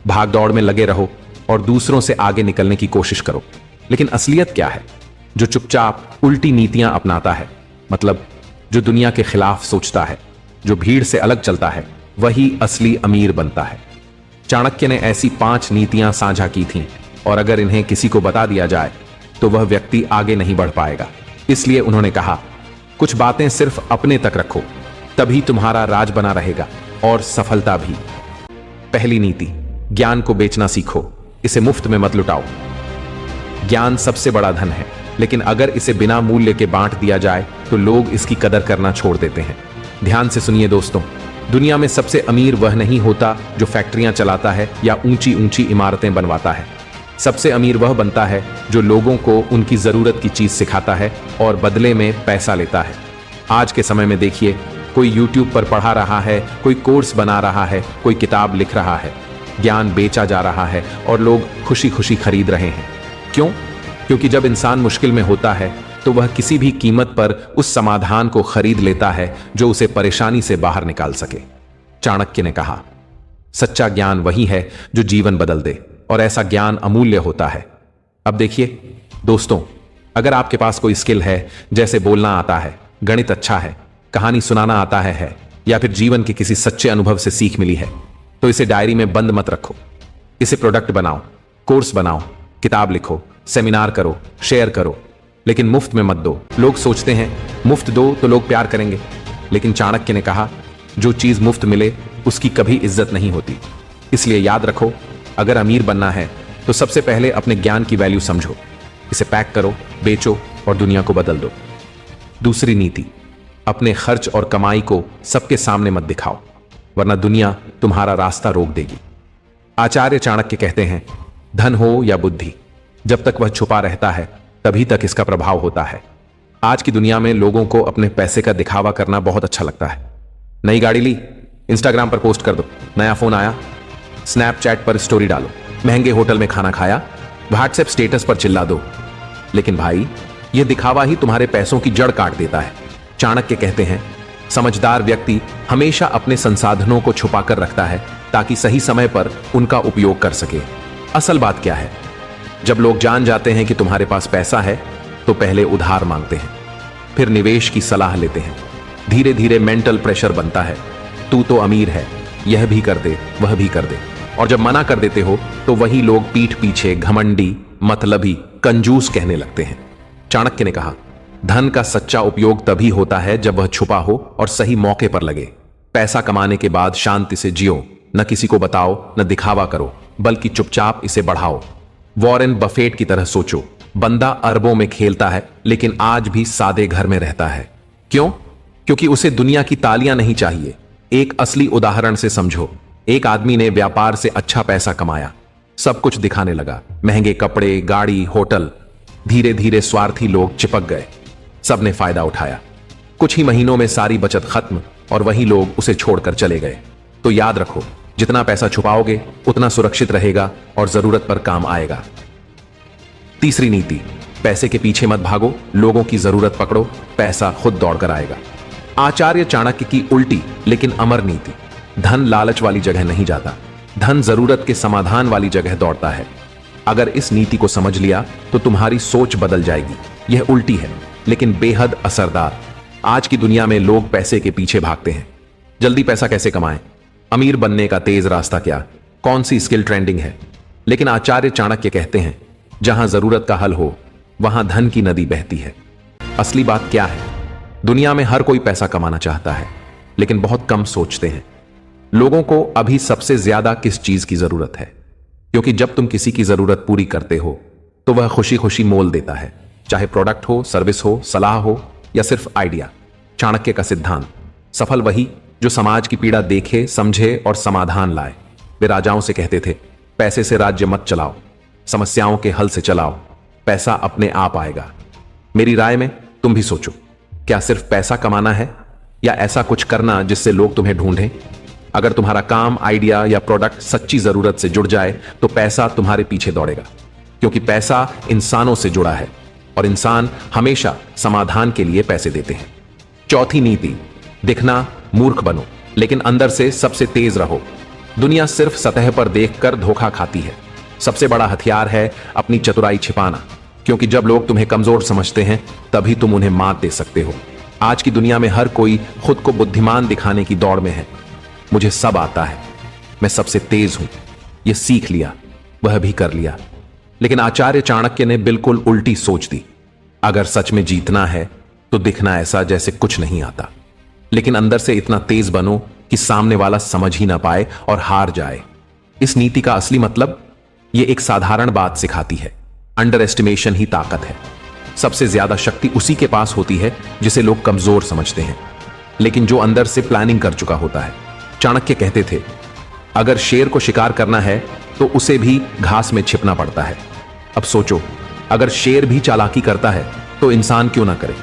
भाग दौड़ में लगे रहो और दूसरों से आगे निकलने की कोशिश करो। लेकिन असलियत क्या है? जो चुपचाप उल्टी नीतियां अपनाता है, मतलब जो दुनिया के खिलाफ सोचता है, जो भीड़ से अलग चलता है, वही असली अमीर बनता है। चाणक्य ने ऐसी 5 नीतियां साझा की थीं और अगर इन्हें किसी को बता दिया जाए तो वह व्यक्ति आगे नहीं बढ़ पाएगा। इसलिए उन्होंने कहा, कुछ बातें सिर्फ अपने तक रखो, तभी तुम्हारा राज बना रहेगा और सफलता भी। पहली नीति, ज्ञान को बेचना सीखो, इसे मुफ्त में मत लुटाओ। ज्ञान सबसे बड़ा धन है, लेकिन अगर इसे बिना मूल्य के बांट दिया जाए तो लोग इसकी कदर करना छोड़ देते हैं। ध्यान से सुनिए दोस्तों, दुनिया में सबसे अमीर वह नहीं होता जो फैक्ट्रियां चलाता है या ऊंची ऊंची इमारतें बनवाता है। सबसे अमीर वह बनता है जो लोगों को उनकी जरूरत की चीज सिखाता है और बदले में पैसा लेता है। आज के समय में देखिए, कोई YouTube पर पढ़ा रहा है, कोई कोर्स बना रहा है, कोई किताब लिख रहा है, ज्ञान बेचा जा रहा है और लोग खुशी खुशी खरीद रहे हैं। क्यों? क्योंकि जब इंसान मुश्किल में होता है तो वह किसी भी कीमत पर उस समाधान को खरीद लेता है जो उसे परेशानी से बाहर निकाल सके। चाणक्य ने कहा, सच्चा ज्ञान वही है जो जीवन बदल दे और ऐसा ज्ञान अमूल्य होता है। अब देखिए दोस्तों, अगर आपके पास कोई स्किल है, जैसे बोलना आता है, गणित अच्छा है, कहानी सुनाना आता है या फिर जीवन के किसी सच्चे अनुभव से सीख मिली है, तो इसे डायरी में बंद मत रखो। इसे प्रोडक्ट बनाओ, कोर्स बनाओ, किताब लिखो, सेमिनार करो, शेयर करो, लेकिन मुफ्त में मत दो। लोग सोचते हैं मुफ्त दो तो लोग प्यार करेंगे, लेकिन चाणक्य ने कहा, जो चीज मुफ्त मिले उसकी कभी इज्जत नहीं होती। इसलिए याद रखो, अगर अमीर बनना है तो सबसे पहले अपने ज्ञान की वैल्यू समझो, इसे पैक करो, बेचो और दुनिया को बदल दो। दूसरी नीति, अपने खर्च और कमाई को सबके सामने मत दिखाओ, वरना दुनिया तुम्हारा रास्ता रोक देगी। आचार्य चाणक्य कहते हैं, धन हो या बुद्धि, जब तक वह छुपा रहता है तभी तक इसका प्रभाव होता है। आज की दुनिया में लोगों को अपने पैसे का दिखावा करना बहुत अच्छा लगता है। नई गाड़ी ली, इंस्टाग्राम पर पोस्ट कर दो, नया फोन आया, स्नैपचैट पर स्टोरी डालो, महंगे होटल में खाना खाया, व्हाट्सएप स्टेटस पर चिल्ला दो। लेकिन भाई, यह दिखावा ही तुम्हारे पैसों की जड़ काट देता है। चाणक्य कहते हैं, समझदार व्यक्ति हमेशा अपने संसाधनों को छुपाकर रखता है ताकि सही समय पर उनका उपयोग कर सके। असल बात क्या है? जब लोग जान जाते हैं कि तुम्हारे पास पैसा है तो पहले उधार मांगते हैं, फिर निवेश की सलाह लेते हैं। धीरे धीरे मेंटल प्रेशर बनता है, तू तो अमीर है, यह भी कर दे, वह भी कर दे। और जब मना कर देते हो तो वही लोग पीठ पीछे घमंडी, मतलबी, कंजूस कहने लगते हैं। चाणक्य ने कहा, धन का सच्चा उपयोग तभी होता है जब वह छुपा हो और सही मौके पर लगे। पैसा कमाने के बाद शांति से जियो, न किसी को बताओ, न दिखावा करो, बल्कि चुपचाप इसे बढ़ाओ। वॉरेन बफेट की तरह सोचो, बंदा अरबों में खेलता है लेकिन आज भी सादे घर में रहता है। क्यों? क्योंकि उसे दुनिया की तालियां नहीं चाहिए। एक असली उदाहरण से समझो, एक आदमी ने व्यापार से अच्छा पैसा कमाया, सब कुछ दिखाने लगा, महंगे कपड़े, गाड़ी, होटल। धीरे धीरे स्वार्थी लोग चिपक गए, सबने फायदा उठाया। कुछ ही महीनों में सारी बचत खत्म और वही लोग उसे छोड़कर चले गए। तो याद रखो, जितना पैसा छुपाओगे उतना सुरक्षित रहेगा और जरूरत पर काम आएगा। तीसरी नीति, पैसे के पीछे मत भागो, लोगों की जरूरत पकड़ो, पैसा खुद दौड़कर आएगा। आचार्य चाणक्य की उल्टी लेकिन अमर नीति, धन लालच वाली जगह नहीं जाता, धन जरूरत के समाधान वाली जगह दौड़ता है। अगर इस नीति को समझ लिया तो तुम्हारी सोच बदल जाएगी। यह उल्टी है लेकिन बेहद असरदार। आज की दुनिया में लोग पैसे के पीछे भागते हैं। जल्दी पैसा कैसे कमाएं, अमीर बनने का तेज रास्ता क्या, कौन सी स्किल ट्रेंडिंग है। लेकिन आचार्य चाणक्य कहते हैं, जहां जरूरत का हल हो वहां धन की नदी बहती है। असली बात क्या है? दुनिया में हर कोई पैसा कमाना चाहता है, लेकिन बहुत कम सोचते हैं लोगों को अभी सबसे ज्यादा किस चीज की जरूरत है। क्योंकि जब तुम किसी की जरूरत पूरी करते हो तो वह खुशी खुशी मोल देता है, चाहे प्रोडक्ट हो, सर्विस हो, सलाह हो या सिर्फ आइडिया। चाणक्य का सिद्धांत, सफल वही जो समाज की पीड़ा देखे, समझे और समाधान लाए। वे राजाओं से कहते थे, पैसे से राज्य मत चलाओ, समस्याओं के हल से चलाओ, पैसा अपने आप आएगा। मेरी राय में तुम भी सोचो, क्या सिर्फ पैसा कमाना है या ऐसा कुछ करना जिससे लोग तुम्हें ढूंढें? अगर तुम्हारा काम, आइडिया या प्रोडक्ट सच्ची जरूरत से जुड़ जाए तो पैसा तुम्हारे पीछे दौड़ेगा, क्योंकि पैसा इंसानों से जुड़ा है और इंसान हमेशा समाधान के लिए पैसे देते हैं। चौथी नीति, दिखना मूर्ख बनो लेकिन अंदर से सबसे तेज रहो। दुनिया सिर्फ सतह पर देखकर धोखा खाती है। सबसे बड़ा हथियार है अपनी चतुराई छिपाना, क्योंकि जब लोग तुम्हें कमजोर समझते हैं तभी तुम उन्हें मात दे सकते हो। आज की दुनिया में हर कोई खुद को बुद्धिमान दिखाने की दौड़ में है। मुझे सब आता है, मैं सबसे तेज हूं, यह सीख लिया, वह भी कर लिया। लेकिन आचार्य चाणक्य ने बिल्कुल उल्टी सोच दी। अगर सच में जीतना है तो दिखना ऐसा जैसे कुछ नहीं आता, लेकिन अंदर से इतना तेज बनो कि सामने वाला समझ ही ना पाए और हार जाए। इस नीति का असली मतलब यह एक साधारण बात सिखाती है, अंडर एस्टिमेशन ही ताकत है। सबसे ज्यादा शक्ति उसी के पास होती है जिसे लोग कमजोर समझते हैं, लेकिन जो अंदर से प्लानिंग कर चुका होता है। चाणक्य कहते थे, अगर शेर को शिकार करना है तो उसे भी घास में छिपना पड़ता है। अब सोचो, अगर शेर भी चालाकी करता है तो इंसान क्यों ना करे।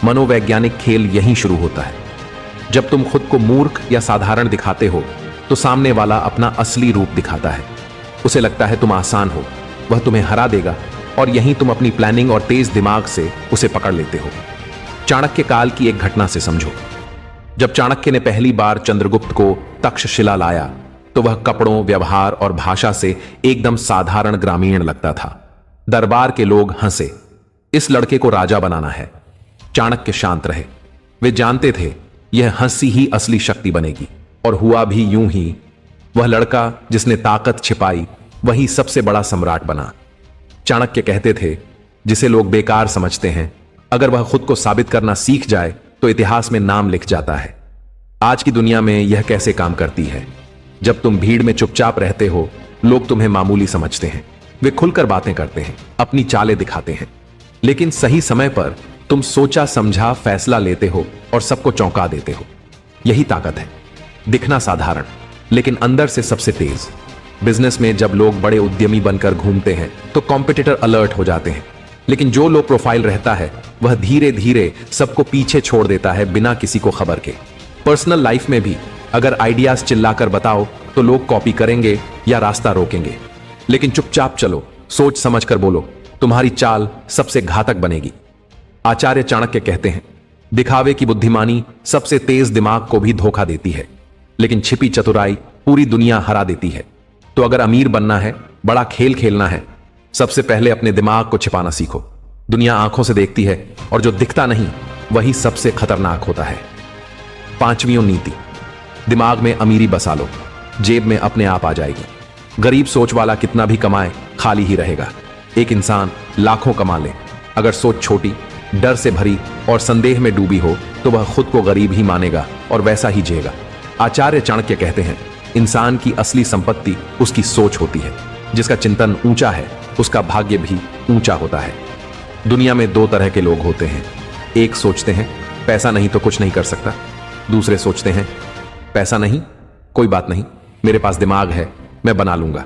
मनोवैज्ञानिक खेल यहीं शुरू होता है। जब तुम खुद को मूर्ख या साधारण दिखाते हो तो सामने वाला अपना असली रूप दिखाता है। उसे लगता है तुम आसान हो, वह तुम्हें हरा देगा, और यहीं तुम अपनी प्लानिंग और तेज दिमाग से उसे पकड़ लेते हो। चाणक्य काल की एक घटना से समझो। जब चाणक्य ने पहली बार चंद्रगुप्त को तक्षशिला लाया तो वह कपड़ों, व्यवहार और भाषा से एकदम साधारण ग्रामीण लगता था। दरबार के लोग हंसे, इस लड़के को राजा बनाना है। चाणक्य शांत रहे। वे जानते थे यह हंसी ही असली शक्ति बनेगी, और हुआ भी यूं ही। वह लड़का जिसने ताकत छिपाई वही सबसे बड़ा सम्राट बना। चाणक्य कहते थे, जिसे लोग बेकार समझते हैं, अगर वह खुद को साबित करना सीख जाए तो इतिहास में नाम लिख जाता है। आज की दुनिया में यह कैसे काम करती है? जब तुम भीड़ में चुपचाप रहते हो, लोग तुम्हें मामूली समझते हैं। वे खुलकर बातें करते हैं, अपनी चालें दिखाते हैं, लेकिन सही समय पर तुम सोचा समझा फैसला लेते हो और सबको चौंका देते हो। यही ताकत है, दिखना साधारण लेकिन अंदर से सबसे तेज। बिजनेस में जब लोग बड़े उद्यमी बनकर घूमते हैं तो कॉम्पिटिटर अलर्ट हो जाते हैं, लेकिन जो लो प्रोफाइल रहता है वह धीरे धीरे सबको पीछे छोड़ देता है बिना किसी को खबर के। पर्सनल लाइफ में भी अगर आइडियाज चिल्लाकर बताओ तो लोग कॉपी करेंगे या रास्ता रोकेंगे, लेकिन चुपचाप चलो, सोच समझ कर बोलो, तुम्हारी चाल सबसे घातक बनेगी। आचार्य चाणक्य कहते हैं, दिखावे की बुद्धिमानी सबसे तेज दिमाग को भी धोखा देती है, लेकिन छिपी चतुराई पूरी दुनिया हरा देती है। तो अगर अमीर बनना है, बड़ा खेल खेलना है, सबसे पहले अपने दिमाग को छिपाना सीखो। दुनिया आंखों से देखती है और जो दिखता नहीं वही सबसे खतरनाक होता है। पांचवी नीति, दिमाग में अमीरी बसा लो, जेब में अपने आप आ जाएगी। गरीब सोच वाला कितना भी कमाए खाली ही रहेगा। एक इंसान लाखों कमा ले, अगर सोच छोटी, डर से भरी और संदेह में डूबी हो तो वह खुद को गरीब ही मानेगा और वैसा ही जिएगा। आचार्य चाणक्य कहते हैं, इंसान की असली संपत्ति उसकी सोच होती है। जिसका चिंतन ऊंचा है उसका भाग्य भी ऊंचा होता है। दुनिया में दो तरह के लोग होते हैं। एक सोचते हैं पैसा नहीं तो कुछ नहीं कर सकता, दूसरे सोचते हैं पैसा नहीं, कोई बात नहीं, मेरे पास दिमाग है, मैं बना लूंगा।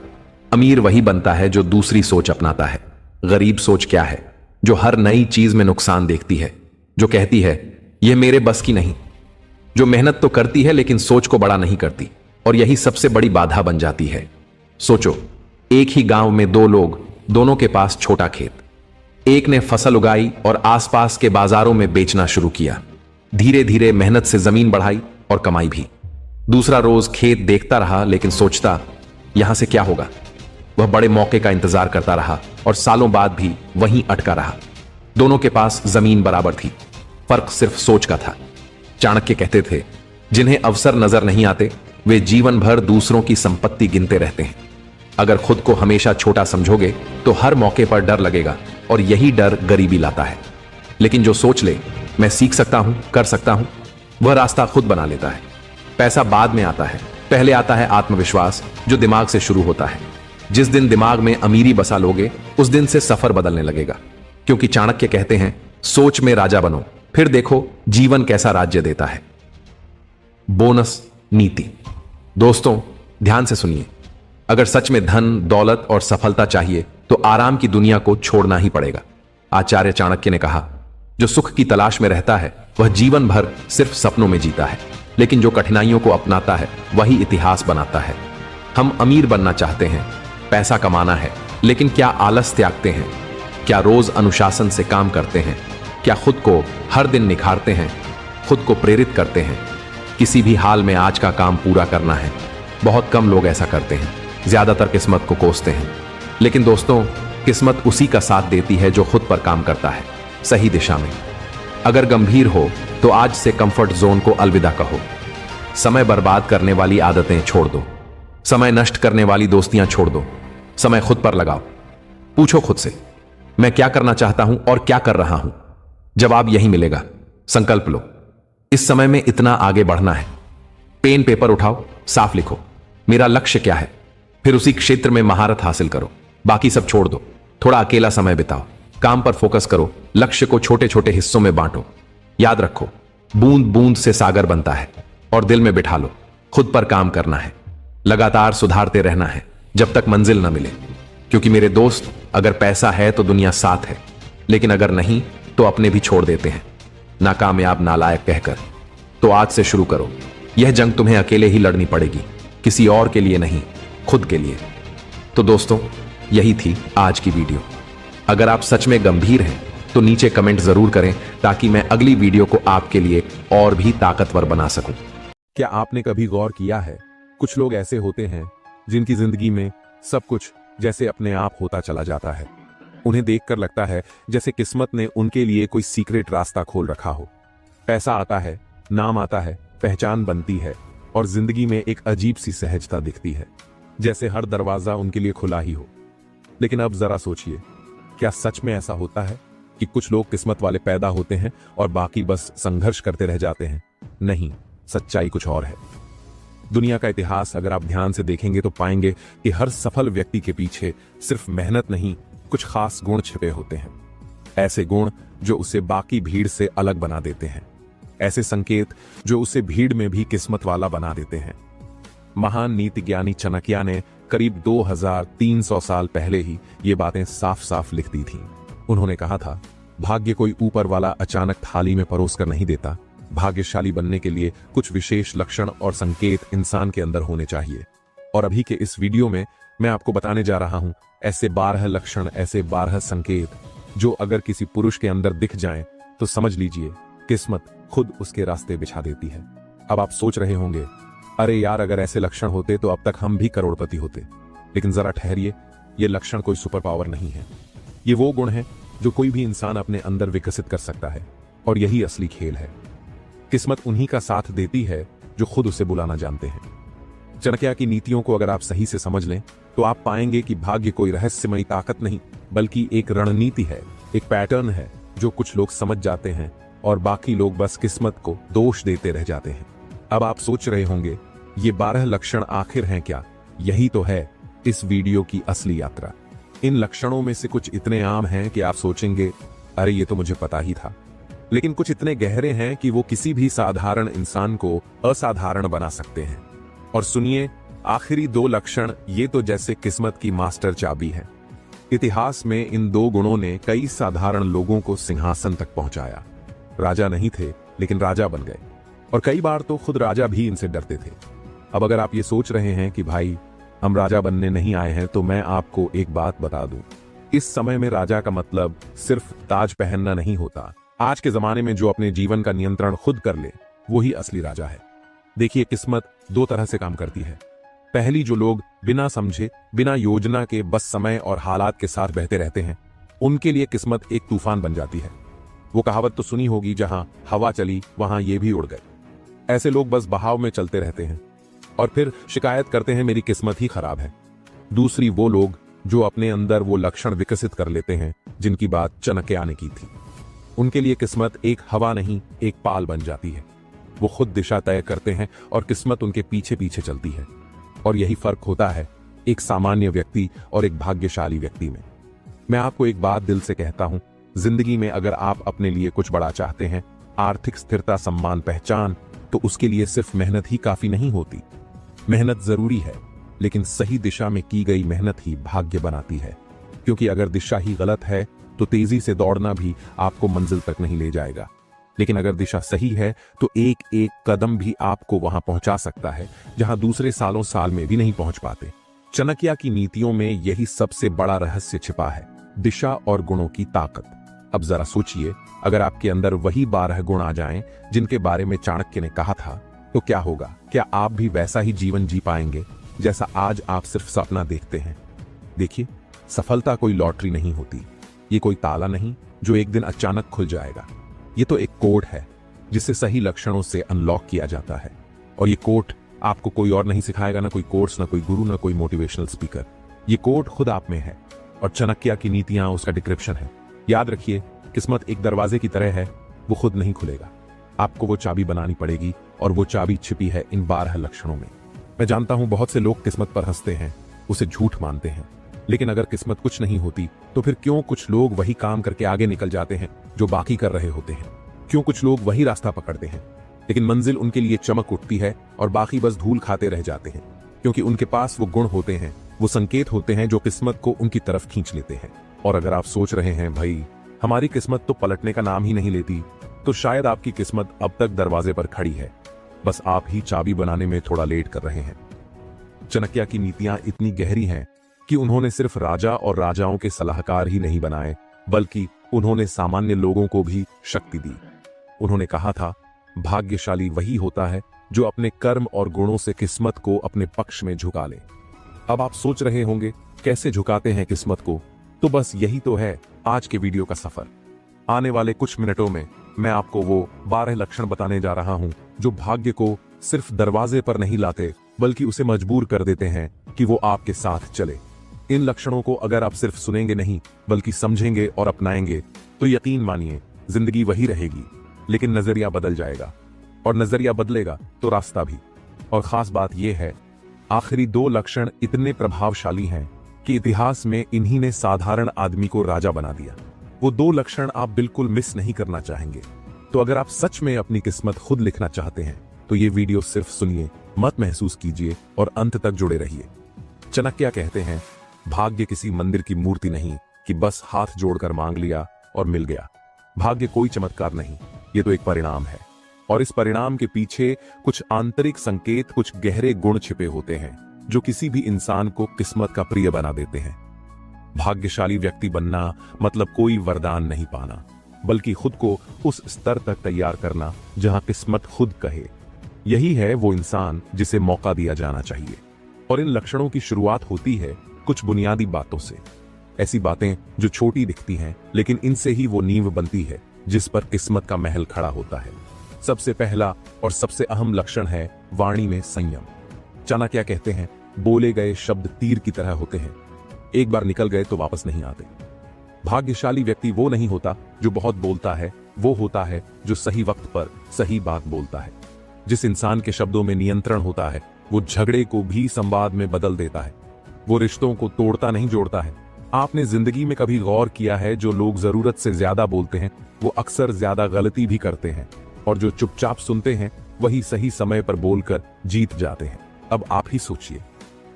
अमीर वही बनता है जो दूसरी सोच अपनाता है। गरीब सोच क्या है? जो हर नई चीज में नुकसान देखती है, जो कहती है यह मेरे बस की नहीं, जो मेहनत तो करती है लेकिन सोच को बड़ा नहीं करती, और यही सबसे बड़ी बाधा बन जाती है। सोचो, एक ही गांव में दो लोग, दोनों के पास छोटा खेत। एक ने फसल उगाई और आसपास के बाजारों में बेचना शुरू किया। धीरे धीरे मेहनत से जमीन बढ़ाई और कमाई भी। दूसरा रोज खेत देखता रहा लेकिन सोचता यहां से क्या होगा। वह बड़े मौके का इंतजार करता रहा और सालों बाद भी वहीं अटका रहा। दोनों के पास जमीन बराबर थी, फर्क सिर्फ सोच का था। चाणक्य कहते थे, जिन्हें अवसर नजर नहीं आते वे जीवन भर दूसरों की संपत्ति गिनते रहते हैं। अगर खुद को हमेशा छोटा समझोगे तो हर मौके पर डर लगेगा, और यही डर गरीबी लाता है। लेकिन जो सोच ले मैं सीख सकता हूं, कर सकता हूं, वह रास्ता खुद बना लेता है। पैसा बाद में आता है, पहले आता है आत्मविश्वास, जो दिमाग से शुरू होता है। जिस दिन दिमाग में अमीरी बसा लोगे उस दिन से सफर बदलने लगेगा, क्योंकि चाणक्य कहते हैं, सोच में राजा बनो, फिर देखो जीवन कैसा राज्य देता है। बोनस नीति। दोस्तों ध्यान से सुनिए, अगर सच में धन, दौलत और सफलता चाहिए तो आराम की दुनिया को छोड़ना ही पड़ेगा। आचार्य चाणक्य ने कहा, जो सुख की तलाश में रहता है वह जीवन भर सिर्फ सपनों में जीता है, लेकिन जो कठिनाइयों को अपनाता है वही इतिहास बनाता है। हम अमीर बनना चाहते हैं, पैसा कमाना है, लेकिन क्या आलस त्यागते हैं? क्या रोज अनुशासन से काम करते हैं? क्या खुद को हर दिन निखारते हैं? खुद को प्रेरित करते हैं। किसी भी हाल में आज का काम पूरा करना है। बहुत कम लोग ऐसा करते हैं, ज्यादातर किस्मत को कोसते हैं। लेकिन दोस्तों, किस्मत उसी का साथ देती है जो खुद पर काम करता है, सही दिशा में। अगर गंभीर हो तो आज से कंफर्ट जोन को अलविदा कहो। समय बर्बाद करने वाली आदतें छोड़ दो। समय नष्ट करने वाली दोस्तियां छोड़ दो। समय खुद पर लगाओ। पूछो खुद से, मैं क्या करना चाहता हूं और क्या कर रहा हूं? जवाब यही मिलेगा। संकल्प लो, इस समय में इतना आगे बढ़ना है। पेन पेपर उठाओ, साफ लिखो, मेरा लक्ष्य क्या है। फिर उसी क्षेत्र में महारत हासिल करो। बाकी सब छोड़ दो। थोड़ा अकेला समय बिताओ, काम पर फोकस करो, लक्ष्य को छोटे छोटे हिस्सों में बांटो। याद रखो, बूंद बूंद से सागर बनता है। और दिल में बिठा लो, खुद पर काम करना है, लगातार सुधारते रहना है जब तक मंजिल न मिले। क्योंकि मेरे दोस्त, अगर पैसा है तो दुनिया साथ है, लेकिन अगर नहीं तो अपने भी छोड़ देते हैं, नाकामयाब नालायक कहकर। तो आज से शुरू करो। यह जंग तुम्हें अकेले ही लड़नी पड़ेगी, किसी और के लिए नहीं, खुद के लिए। तो दोस्तों, यही थी आज की वीडियो। अगर आप सच में गंभीर हैं तो नीचे कमेंट जरूर करें, ताकि मैं अगली वीडियो को आपके लिए और भी ताकतवर बना सकूं। क्या आपने कभी गौर किया है, कुछ लोग ऐसे होते हैं जिनकी जिंदगी में सब कुछ जैसे अपने आप होता चला जाता है। उन्हें देखकर लगता है जैसे किस्मत ने उनके लिए कोई सीक्रेट रास्ता खोल रखा हो। पैसा आता है, नाम आता है, पहचान बनती है और जिंदगी में एक अजीब सी सहजता दिखती है, जैसे हर दरवाजा उनके लिए खुला ही हो। लेकिन अब जरा सोचिए, क्या सच में ऐसा होता है कि कुछ लोग किस्मत वाले पैदा होते हैं और बाकी बस संघर्ष करते रह जाते हैं? नहीं, सच्चाई कुछ और है। दुनिया का इतिहास अगर आप ध्यान से देखेंगे तो पाएंगे कि हर सफल व्यक्ति के पीछे सिर्फ मेहनत नहीं, कुछ खास गुण छिपे होते हैं। ऐसे गुण जो उसे बाकी भीड़ से अलग बना देते हैं, ऐसे संकेत जो उसे भीड़ में भी किस्मत वाला बना देते हैं। महान नीति ज्ञानी चाणक्य ने करीब 2300 साल पहले ही ये बातें साफ साफ लिख दी थीं। उन्होंने कहा था, भाग्य कोई ऊपर वाला अचानक थाली में परोस कर नहीं देता। भाग्यशाली बनने के लिए कुछ विशेष लक्षण और संकेत इंसान के अंदर होने चाहिए। और अभी के इस वीडियो में मैं आपको बताने जा रहा हूं ऐसे 12 लक्षण, ऐसे 12 संकेत जो अगर किसी पुरुष के अंदर दिख जाएं तो समझ लीजिए किस्मत खुद उसके रास्ते बिछा देती है। अब आप सोच रहे होंगे, अरे यार, अगर ऐसे लक्षण होते तो अब तक हम भी करोड़पति होते। लेकिन जरा ठहरिए, ये लक्षण कोई सुपर पावर नहीं है। ये वो गुण है जो कोई भी इंसान अपने अंदर विकसित कर सकता है, और यही असली खेल है। किस्मत उन्हीं का साथ देती है जो खुद उसे बुलाना जानते हैं। चाणक्य की नीतियों को अगर आप सही से समझ लें तो आप पाएंगे कि भाग्य कोई रहस्यमयी ताकत नहीं, बल्कि एक रणनीति है, एक पैटर्न है जो कुछ लोग समझ जाते हैं और बाकी लोग बस किस्मत को दोष देते रह जाते हैं। अब आप सोच रहे होंगे, ये 12 लक्षण आखिर हैं क्या? यही तो है इस वीडियो की असली यात्रा। इन लक्षणों में से कुछ इतने आम हैं कि आप सोचेंगे, अरे ये तो मुझे पता ही था। लेकिन कुछ इतने गहरे हैं कि वो किसी भी साधारण इंसान को असाधारण बना सकते हैं। और सुनिए, आखिरी 2 लक्षण, ये तो जैसे किस्मत की मास्टर चाबी है। इतिहास में इन 2 गुणों ने कई साधारण लोगों को सिंहासन तक पहुंचाया। राजा नहीं थे, लेकिन राजा बन गए, और कई बार तो खुद राजा भी इनसे डरते थे। अब अगर आप ये सोच रहे हैं कि भाई हम राजा बनने नहीं आए हैं, तो मैं आपको एक बात बता दूं, इस समय में राजा का मतलब सिर्फ ताज पहनना नहीं होता। आज के जमाने में जो अपने जीवन का नियंत्रण खुद कर ले, वही असली राजा है। देखिए, किस्मत 2 तरह से काम करती है। पहली, जो लोग बिना समझे, बिना योजना के बस समय और हालात के साथ बहते रहते हैं, उनके लिए किस्मत एक तूफान बन जाती है। वो कहावत तो सुनी होगी, जहां हवा चली वहां ये भी उड़ गए। ऐसे लोग बस बहाव में चलते रहते हैं और फिर शिकायत करते हैं, मेरी किस्मत ही खराब है। दूसरी, वो लोग जो अपने अंदर वो लक्षण विकसित कर लेते हैं जिनकी बात चाणक्य ने की थी। उनके लिए किस्मत एक हवा नहीं, एक पाल बन जाती है। वो खुद दिशा तय करते हैं और किस्मत उनके पीछे पीछे चलती है। और यही फर्क होता है एक सामान्य व्यक्ति और एक भाग्यशाली व्यक्ति में। मैं आपको एक बात दिल से कहता हूं, जिंदगी में अगर आप अपने लिए कुछ बड़ा चाहते हैं, आर्थिक स्थिरता, सम्मान, पहचान, तो उसके लिए सिर्फ मेहनत ही काफी नहीं होती। मेहनत जरूरी है, लेकिन सही दिशा में की गई मेहनत ही भाग्य बनाती है। क्योंकि अगर दिशा ही गलत है तो तेजी से दौड़ना भी आपको मंजिल तक नहीं ले जाएगा। लेकिन अगर दिशा सही है तो एक एक कदम भी आपको वहां पहुंचा सकता है जहां दूसरे सालों साल में भी नहीं पहुंच पाते। चाणक्य की नीतियों में यही सबसे बड़ा रहस्य छिपा है, दिशा और गुणों की ताकत। अब जरा सोचिए, अगर आपके अंदर वही 12 गुण आ जाएं जिनके बारे में चाणक्य ने कहा था, तो क्या होगा? क्या आप भी वैसा ही जीवन जी पाएंगे जैसा आज आप सिर्फ सपना देखते हैं? देखिए, सफलता कोई लॉटरी नहीं होती, ये कोई ताला नहीं जो एक दिन अचानक खुल जाएगा। ये तो एक कोड है जिसे सही लक्षणों से अनलॉक किया जाता है। और ये कोड आपको कोई और नहीं सिखाएगा, ना कोई कोर्स, ना कोई गुरु, ना कोई मोटिवेशनल स्पीकर। ये कोड खुद आप में है और चाणक्य की नीतियां उसका डिक्रिप्शन है। याद रखिए, किस्मत एक दरवाजे की तरह है, वो खुद नहीं खुलेगा, आपको वो चाबी बनानी पड़ेगी और वो चाबी छिपी है इन 12 लक्षणों में। मैं जानता हूं बहुत से लोग किस्मत पर हंसते हैं, उसे झूठ मानते हैं, लेकिन अगर किस्मत कुछ नहीं होती तो फिर क्यों कुछ लोग वही काम करके आगे निकल जाते हैं जो बाकी कर रहे होते हैं? क्यों कुछ लोग वही रास्ता पकड़ते हैं लेकिन मंजिल उनके लिए चमक उठती है और बाकी बस धूल खाते रह जाते हैं? क्योंकि उनके पास वो गुण होते हैं, वो संकेत होते हैं जो किस्मत को उनकी तरफ खींच लेते हैं। और अगर आप सोच रहे हैं भाई हमारी किस्मत तो पलटने का नाम ही नहीं लेती, तो शायद आपकी किस्मत अब तक दरवाजे पर खड़ी है, बस आप ही चाबी बनाने में थोड़ा लेट कर रहे हैं। चाणक्य की नीतियां इतनी गहरी हैं कि उन्होंने सिर्फ राजा और राजाओं के सलाहकार ही नहीं बनाए, बल्कि उन्होंने सामान्य लोगों को भी शक्ति दी। उन्होंने कहा था, भाग्यशाली वही होता है जो अपने कर्म और गुणों से किस्मत को अपने पक्ष में झुका ले। अब आप सोच रहे होंगे कैसे झुकाते हैं किस्मत को? तो बस यही तो है आज के वीडियो का सफर। आने वाले कुछ मिनटों में मैं आपको वो 12 लक्षण बताने जा रहा हूं जो भाग्य को सिर्फ दरवाजे पर नहीं लाते, बल्कि उसे मजबूर कर देते हैं कि वो आपके साथ चले। इन लक्षणों को अगर आप सिर्फ सुनेंगे नहीं बल्कि समझेंगे और अपनाएंगे, तो यकीन मानिए जिंदगी वही रहेगी, लेकिन नजरिया बदल जाएगा, और नजरिया बदलेगा तो रास्ता भी। और खास बात यह है, आखिरी 2 लक्षण इतने प्रभावशाली हैं कि इतिहास में इन्हीं ने साधारण आदमी को राजा बना दिया। वो 2 लक्षण आप बिल्कुल मिस नहीं करना चाहेंगे। तो अगर आप सच में अपनी किस्मत खुद लिखना चाहते हैं तो ये वीडियो सिर्फ सुनिए, मत महसूस कीजिए और अंत तक जुड़े रहिए। चाणक्य कहते हैं, भाग्य किसी मंदिर की मूर्ति नहीं कि बस हाथ जोड़कर मांग लिया और मिल गया। भाग्य कोई चमत्कार नहीं, ये तो एक परिणाम है, और इस परिणाम के पीछे कुछ आंतरिक संकेत, कुछ गहरे गुण छिपे होते हैं जो किसी भी इंसान को किस्मत का प्रिय बना देते हैं। भाग्यशाली व्यक्ति बनना मतलब कोई वरदान नहीं पाना, बल्कि खुद को उस स्तर तक तैयार करना जहां किस्मत खुद कहे यही है वो इंसान जिसे मौका दिया जाना चाहिए। और इन लक्षणों की शुरुआत होती है कुछ बुनियादी बातों से, ऐसी बातें जो छोटी दिखती हैं, लेकिन इनसे ही वो नींव बनती है जिस पर किस्मत का महल खड़ा होता है। सबसे पहला और सबसे अहम लक्षण है वाणी में संयम। चाणक्य कहते हैं, बोले गए शब्द तीर की तरह होते हैं, एक बार निकल गए तो वापस नहीं आते। भाग्यशाली व्यक्ति वो नहीं होता जो बहुत बोलता है, वो होता है जो सही वक्त पर सही बात बोलता है। जिस इंसान के शब्दों में नियंत्रण होता है, वो झगड़े को भी संवाद में बदल देता है। वो रिश्तों को तोड़ता नहीं, जोड़ता है। आपने जिंदगी में कभी गौर किया है, जो लोग जरूरत से ज्यादा बोलते हैं वो अक्सर ज्यादा गलती भी करते हैं, और जो चुपचाप सुनते हैं वही सही समय पर बोलकर जीत जाते हैं। अब आप ही सोचिए,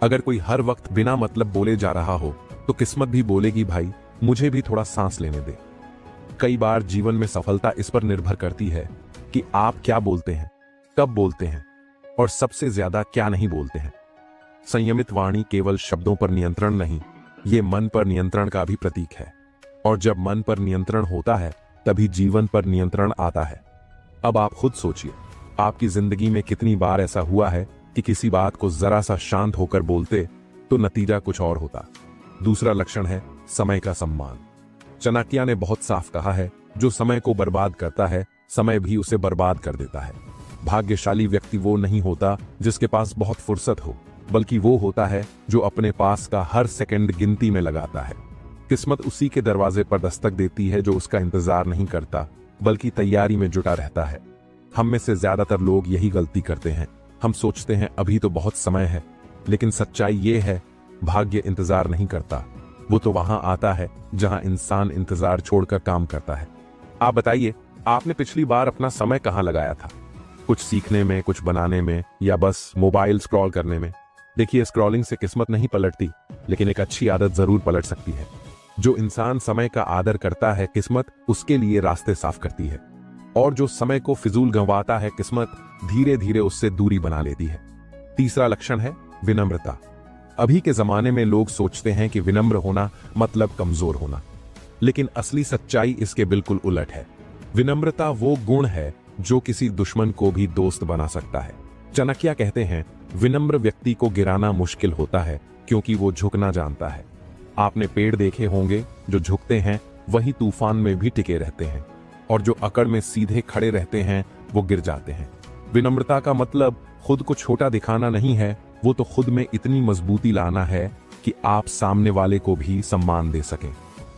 अगर कोई हर वक्त बिना मतलब बोले जा रहा हो तो किस्मत भी बोलेगी, भाई मुझे भी थोड़ा सांस लेने दे। कई बार जीवन में सफलता इस पर निर्भर करती है कि आप क्या बोलते हैं, कब बोलते हैं, और सबसे ज्यादा क्या नहीं बोलते हैं। संयमित वाणी केवल शब्दों पर नियंत्रण नहीं, ये मन पर नियंत्रण का भी प्रतीक है। और जब मन पर नियंत्रण होता है तभी जीवन पर नियंत्रण आता है। अब आप खुद सोचिए, आपकी जिंदगी में कितनी बार ऐसा हुआ है कि किसी बात को जरा सा शांत होकर बोलते तो नतीजा कुछ और होता। दूसरा लक्षण है समय का सम्मान। चाणक्य ने बहुत साफ कहा है, जो समय को बर्बाद करता है समय भी उसे बर्बाद कर देता है। भाग्यशाली व्यक्ति वो नहीं होता जिसके पास बहुत फुर्सत हो, बल्कि वो होता है जो अपने पास का हर सेकंड गिनती में लगाता है। किस्मत उसी के दरवाजे पर दस्तक देती है जो उसका इंतजार नहीं करता, बल्कि तैयारी में जुटा रहता है। हम में से ज्यादातर लोग यही गलती करते हैं, हम सोचते हैं अभी तो बहुत समय है, लेकिन सच्चाई ये है, भाग्य इंतजार नहीं करता, वो तो वहां आता है जहां इंसान इंतजार छोड़कर काम करता है। आप बताइए, आपने पिछली बार अपना समय कहां लगाया था? कुछ सीखने में, कुछ बनाने में, या बस मोबाइल स्क्रॉल करने में? देखिए, स्क्रॉलिंग से किस्मत नहीं पलटती, लेकिन एक अच्छी आदत जरूर पलट सकती है। जो इंसान समय का आदर करता है, किस्मत उसके लिए रास्ते साफ करती है, और जो समय को फिजूल गंवाता है, किस्मत धीरे धीरे उससे दूरी बना लेती है। तीसरा लक्षण है विनम्रता। अभी के जमाने में लोग सोचते हैं कि विनम्र होना मतलब कमजोर होना, लेकिन असली सच्चाई इसके बिल्कुल उलट है। विनम्रता वो गुण है जो किसी दुश्मन को भी दोस्त बना सकता है। चाणक्य कहते हैं, विनम्र व्यक्ति को गिराना मुश्किल होता है क्योंकि वो झुकना जानता है। आपने पेड़ देखे होंगे, जो झुकते हैं वही तूफान में भी टिके रहते हैं, और जो अकड़ में सीधे खड़े रहते हैं वो गिर जाते हैं। विनम्रता का मतलब खुद को छोटा दिखाना नहीं है, वो तो खुद में इतनी मजबूती लाना है कि आप सामने वाले को भी सम्मान दे सकें।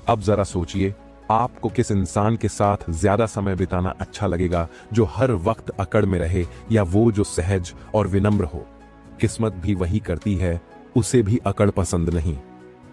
अब जरा सोचिए, आपको किस इंसान के साथ ज्यादा समय बिताना अच्छा लगेगा, जो हर वक्त अकड़ में रहे या वो जो सहज और विनम्र हो? किस्मत भी वही करती है, उसे भी अकड़ पसंद नहीं।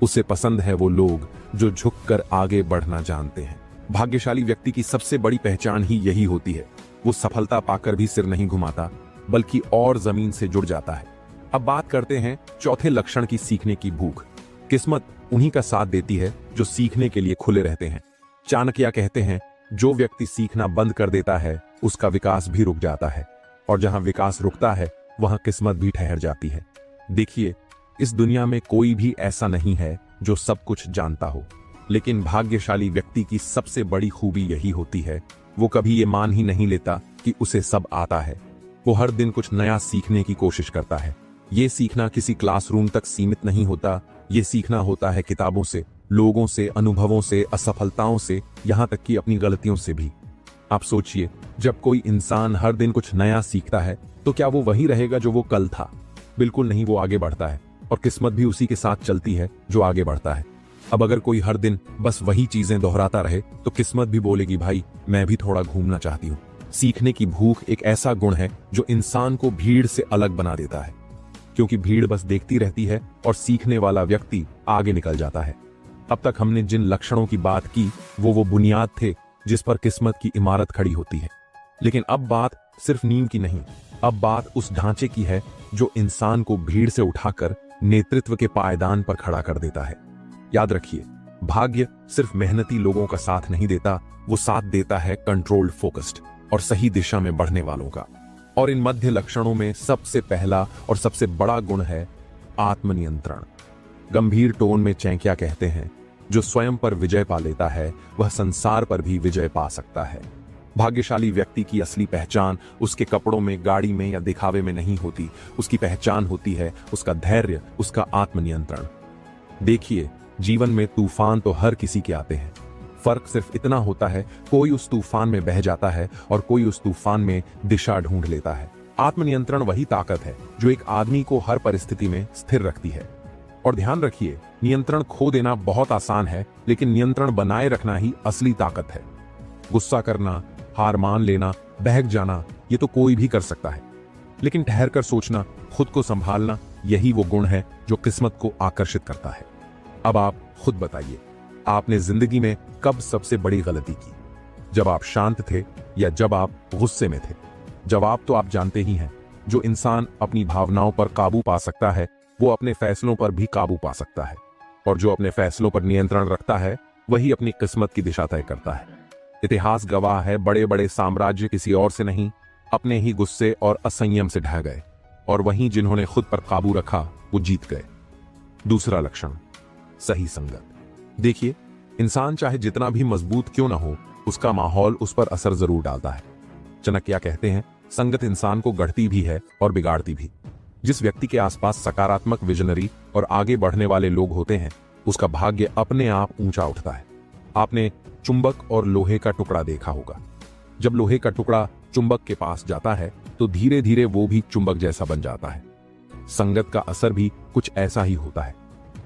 उसे पसंद है वो लोग जो झुककर आगे बढ़ना जानते हैं। भाग्यशाली व्यक्ति की सबसे बड़ी पहचान ही यही होती है। वो सफलता पाकर भी सिर नहीं घुमाता, बल्कि और जमीन से जुड़ जाता है। अब बात करते हैं चौथे लक्षण की, सीखने की भूख। किस्मत उन्हीं का साथ देती है जो सीखने के लिए खुले रहते हैं। चाणक्य कहते हैं, जो व्यक्ति सीखना बंद कर देता है उसका विकास भी रुक जाता है, और जहां विकास रुकता है वहां किस्मत भी ठहर जाती है। देखिए, इस दुनिया में कोई भी ऐसा नहीं है जो सब कुछ जानता हो, लेकिन भाग्यशाली व्यक्ति की सबसे बड़ी खूबी यही होती है, वो कभी ये मान ही नहीं लेता कि उसे सब आता है। वो हर दिन कुछ नया सीखने की कोशिश करता है। ये सीखना किसी क्लासरूम तक सीमित नहीं होता, ये सीखना होता है किताबों से, लोगों से, अनुभवों से, असफलताओं से, यहां तक कि अपनी गलतियों से भी। आप सोचिए, जब कोई इंसान हर दिन कुछ नया सीखता है तो क्या वो वही रहेगा जो वो कल था? बिल्कुल नहीं, वो आगे बढ़ता है, और किस्मत भी उसी के साथ चलती है जो आगे बढ़ता है। अब अगर कोई हर दिन बस वही चीजें दोहराता रहे तो किस्मत भी बोलेगी, भाई मैं भी थोड़ा घूमना चाहती हूँ। सीखने की भूख एक ऐसा गुण है जो इंसान को भीड़ से अलग बना देता है, क्योंकि भीड़ बस देखती रहती है और सीखने वाला व्यक्ति आगे निकल जाता है। अब तक हमने जिन लक्षणों की बात की वो बुनियाद थे जिस पर किस्मत की इमारत खड़ी होती है। लेकिन अब बात सिर्फ नींव की नहीं, अब बात उस ढांचे की है जो इंसान को भीड़ से उठाकर नेतृत्व के पायदान पर खड़ा कर देता है। याद रखिए, भाग्य सिर्फ मेहनती लोगों का साथ नहीं देता, वो साथ देता है कंट्रोल्ड, फोकस्ड और सही दिशा में बढ़ने वालों का। और इन मध्य लक्षणों में सबसे पहला और सबसे बड़ा गुण है आत्मनियंत्रण। गंभीर टोन में चाणक्य कहते हैं, जो स्वयं पर विजय पा लेता है वह संसार पर भी विजय पा सकता है। भाग्यशाली व्यक्ति की असली पहचान उसके कपड़ों में, गाड़ी में या दिखावे में नहीं होती। उसकी पहचान होती है उसका धैर्य, उसका आत्मनियंत्रण। देखिए, जीवन में तूफान तो हर किसी के आते हैं, फर्क सिर्फ इतना होता है, कोई उस तूफान में बह जाता है और कोई उस तूफान में दिशा ढूंढ लेता है। आत्मनियंत्रण वही ताकत है जो एक आदमी को हर परिस्थिति में स्थिर रखती है। और ध्यान रखिए, नियंत्रण खो देना बहुत आसान है, लेकिन नियंत्रण बनाए रखना ही असली ताकत है। गुस्सा करना, हार मान लेना, बहक जाना, ये तो कोई भी कर सकता है, लेकिन ठहर कर सोचना, खुद को संभालना, यही वो गुण है जो किस्मत को आकर्षित करता है। अब आप खुद बताइए, आपने जिंदगी में कब सबसे बड़ी गलती की? जब आप शांत थे या जब आप गुस्से में थे? जवाब तो आप जानते ही हैं। जो इंसान अपनी भावनाओं पर काबू पा सकता है वो अपने फैसलों पर भी काबू पा सकता है, और जो अपने फैसलों पर नियंत्रण रखता है वही अपनी किस्मत की दिशा तय करता है। इतिहास गवाह है, बड़े बड़े साम्राज्य किसी और से नहीं, अपने ही गुस्से और असंयम से ढह गए, और वहीं जिन्होंने खुद पर काबू रखा वो जीत गए। दूसरा लक्षण, सही संगत। देखिए, इंसान चाहे जितना भी मजबूत क्यों ना हो, उसका माहौल उस पर असर जरूर डालता है। चाणक्य कहते हैं, संगत इंसान को गढ़ती भी है और बिगाड़ती भी। जिस व्यक्ति के आसपास सकारात्मक, विजनरी और आगे बढ़ने वाले लोग होते हैं, उसका भाग्य अपने आप ऊंचा उठता है। आपने चुंबक और लोहे का टुकड़ा देखा होगा। जब लोहे का टुकड़ा चुंबक के पास जाता है तो धीरे धीरे वो भी चुंबक जैसा बन जाता है। संगत का असर भी कुछ ऐसा ही होता है।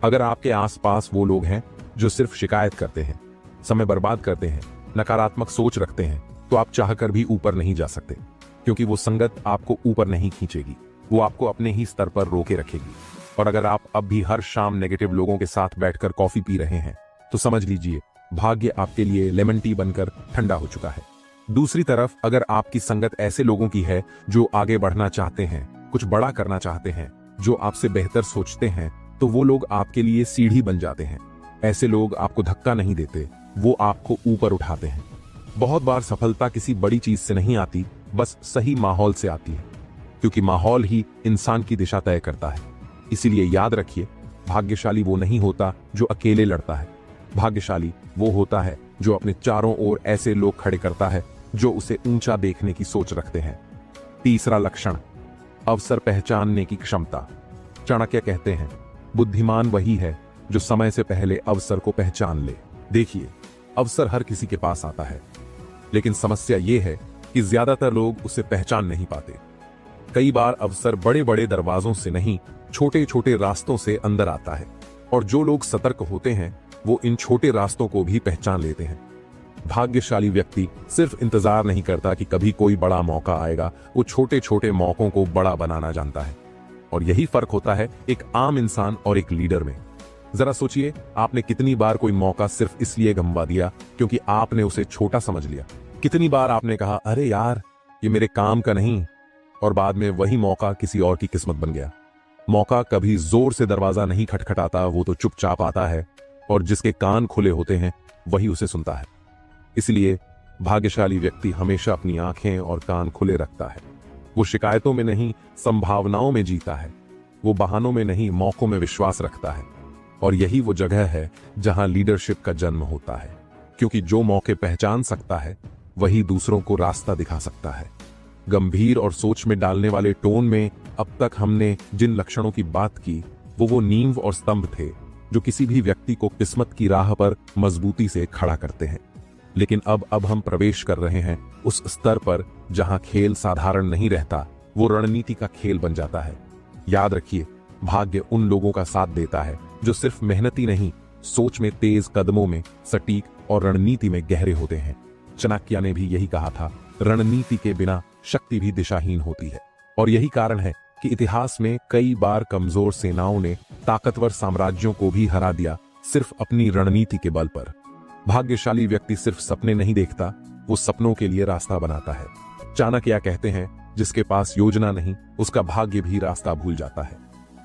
अगर आपके आसपास वो लोग हैं जो सिर्फ शिकायत करते हैं, समय बर्बाद करते हैं, नकारात्मक सोच रखते हैं, तो आप चाहकर भी ऊपर नहीं जा सकते, क्योंकि वो संगत आपको ऊपर नहीं खींचेगी, वो आपको अपने ही स्तर पर रोके रखेगी। और अगर आप अब भी हर शाम नेगेटिव लोगों के साथ बैठकर कॉफी पी रहे हैं तो समझ लीजिए, भाग्य आपके लिए लेमन टी बनकर ठंडा हो चुका है। दूसरी तरफ अगर आपकी संगत ऐसे लोगों की है जो आगे बढ़ना चाहते हैं, कुछ बड़ा करना चाहते हैं, जो आपसे बेहतर सोचते हैं, तो वो लोग आपके लिए सीढ़ी बन जाते हैं। ऐसे लोग आपको धक्का नहीं देते, वो आपको ऊपर उठाते हैं। बहुत बार सफलता किसी बड़ी चीज से नहीं आती, बस सही माहौल से आती है, क्योंकि माहौल ही इंसान की दिशा तय करता है। इसीलिए याद रखिए, भाग्यशाली वो नहीं होता जो अकेले लड़ता है, भाग्यशाली वो होता है जो अपने चारों ओर ऐसे लोग खड़े करता है जो उसे ऊंचा देखने की सोच रखते हैं। तीसरा लक्षण, अवसर पहचानने की क्षमता। चाणक्य कहते हैं, बुद्धिमान वही है जो समय से पहले अवसर को पहचान ले। देखिए, अवसर हर किसी के पास आता है, लेकिन समस्या यह है कि ज्यादातर लोग उसे पहचान नहीं पाते। कई बार अवसर बड़े बड़े दरवाजों से नहीं, छोटे छोटे रास्तों से अंदर आता है, और जो लोग सतर्क होते हैं वो इन छोटे रास्तों को भी पहचान लेते हैं। भाग्यशाली व्यक्ति सिर्फ इंतजार नहीं करता कि कभी कोई बड़ा मौका आएगा, वो छोटे छोटे मौकों को बड़ा बनाना जानता है। और यही फर्क होता है एक आम इंसान और एक लीडर में। जरा सोचिए, आपने कितनी बार कोई मौका सिर्फ इसलिए गंवा दिया क्योंकि आपने उसे छोटा समझ लिया। कितनी बार आपने कहा, अरे यार ये मेरे काम का नहीं, और बाद में वही मौका किसी और की किस्मत बन गया। मौका कभी जोर से दरवाजा नहीं खटखटाता, वो तो चुपचाप आता है, और जिसके कान खुले होते हैं वही उसे सुनता है। इसलिए भाग्यशाली व्यक्ति हमेशा अपनी आंखें और कान खुले रखता है। वो शिकायतों में नहीं, संभावनाओं में जीता है। वो बहानों में नहीं, मौकों में विश्वास रखता है। और यही वो जगह है जहां लीडरशिप का जन्म होता है, क्योंकि जो मौके पहचान सकता है वही दूसरों को रास्ता दिखा सकता है। गंभीर और सोच में डालने वाले टोन में अब तक हमने जिन लक्षणों की बात की वो नींव और स्तंभ थे जो किसी भी व्यक्ति को किस्मत की राह पर मजबूती से खड़ा करते हैं। लेकिन अब हम प्रवेश कर रहे हैं उस स्तर पर जहां खेल साधारण नहीं रहता, वो रणनीति का खेल बन जाता है। याद रखिए, भाग्य उन लोगों का साथ देता है जो सिर्फ मेहनती नहीं, सोच में तेज, कदमों में सटीक और रणनीति में गहरे होते हैं। चाणक्य ने भी यही कहा था, रणनीति के बिना शक्ति भी दिशाहीन होती है। और यही कारण है कि इतिहास में कई बार कमजोर सेनाओं ने ताकतवर साम्राज्यों को भी हरा दिया, सिर्फ अपनी रणनीति के बल पर। भाग्यशाली व्यक्ति सिर्फ सपने नहीं देखता, वो सपनों के लिए रास्ता बनाता है। चाणक्य कहते हैं, जिसके पास योजना नहीं उसका भाग्य भी रास्ता भूल जाता है।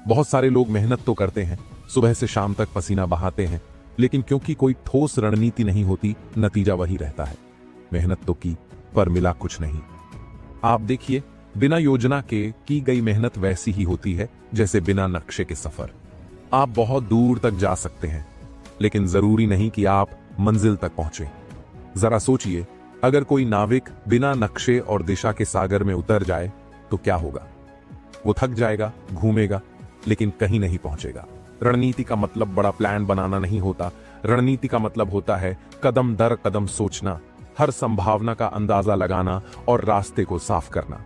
बहुत सारे लोग मेहनत तो करते हैं, सुबह से शाम तक पसीना बहाते हैं, लेकिन क्योंकि कोई ठोस रणनीति नहीं होती, नतीजा वही रहता है। मेहनत तो की पर मिला कुछ नहीं। आप देखिए, बिना योजना के की गई मेहनत वैसी ही होती है जैसे बिना नक्शे के सफर। आप बहुत दूर तक जा सकते हैं, लेकिन जरूरी नहीं कि आप मंजिल तक पहुंचे। जरा सोचिए, अगर कोई नाविक बिना नक्शे और दिशा के सागर में उतर जाए तो क्या होगा? वो थक जाएगा, घूमेगा, लेकिन कहीं नहीं पहुंचेगा। रणनीति का मतलब बड़ा प्लान बनाना नहीं होता। रणनीति का मतलब होता है कदम दर कदम सोचना, हर संभावना का अंदाजा लगाना और रास्ते को साफ करना।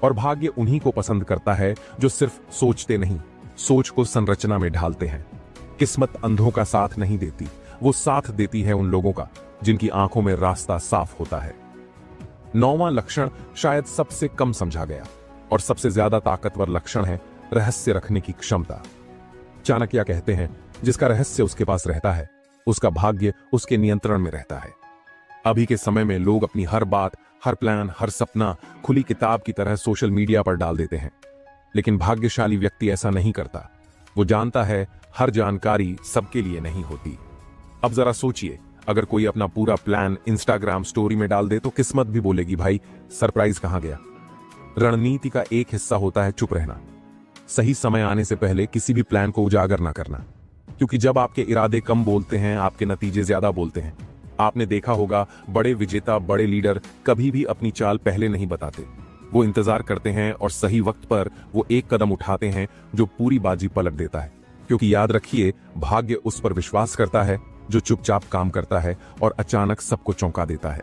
और भाग्य उन्हीं को पसंद करता है जो सिर्फ सोचते नहीं, सोच को संरचना में ढालते हैं। किस्मत अंधों का साथ नहीं देती, वो साथ देती है उन लोगों का जिनकी आंखों में रास्ता साफ होता है। 9वां लक्षण शायद सबसे कम समझा गया और सबसे ज्यादा ताकतवर लक्षण है रहस्य रखने की क्षमता। चाणक्य कहते हैं, जिसका रहस्य उसके पास रहता है उसका भाग्य उसके नियंत्रण में रहता है। अभी के समय में लोग अपनी हर बात, हर प्लान, हर सपना खुली किताब की तरह सोशल मीडिया पर डाल देते हैं, लेकिन भाग्यशाली व्यक्ति ऐसा नहीं करता। वो जानता है हर जानकारी सबके लिए नहीं होती। अब जरा सोचिए, अगर कोई अपना पूरा प्लान इंस्टाग्राम स्टोरी में डाल दे तो किस्मत भी बोलेगी, भाई सरप्राइज कहां गया। रणनीति का एक हिस्सा होता है चुप रहना, सही समय आने से पहले किसी भी प्लान को उजागर ना करना, क्योंकि जब आपके इरादे कम बोलते हैं, आपके नतीजे ज्यादा बोलते हैं। आपने देखा होगा, बड़े विजेता, बड़े लीडर कभी भी अपनी चाल पहले नहीं बताते। वो इंतजार करते हैं और सही वक्त पर वो एक कदम उठाते हैं जो पूरी बाजी पलट देता है। क्योंकि याद रखिए, भाग्य उस पर विश्वास करता है जो चुपचाप काम करता है और अचानक सबको चौंका देता है।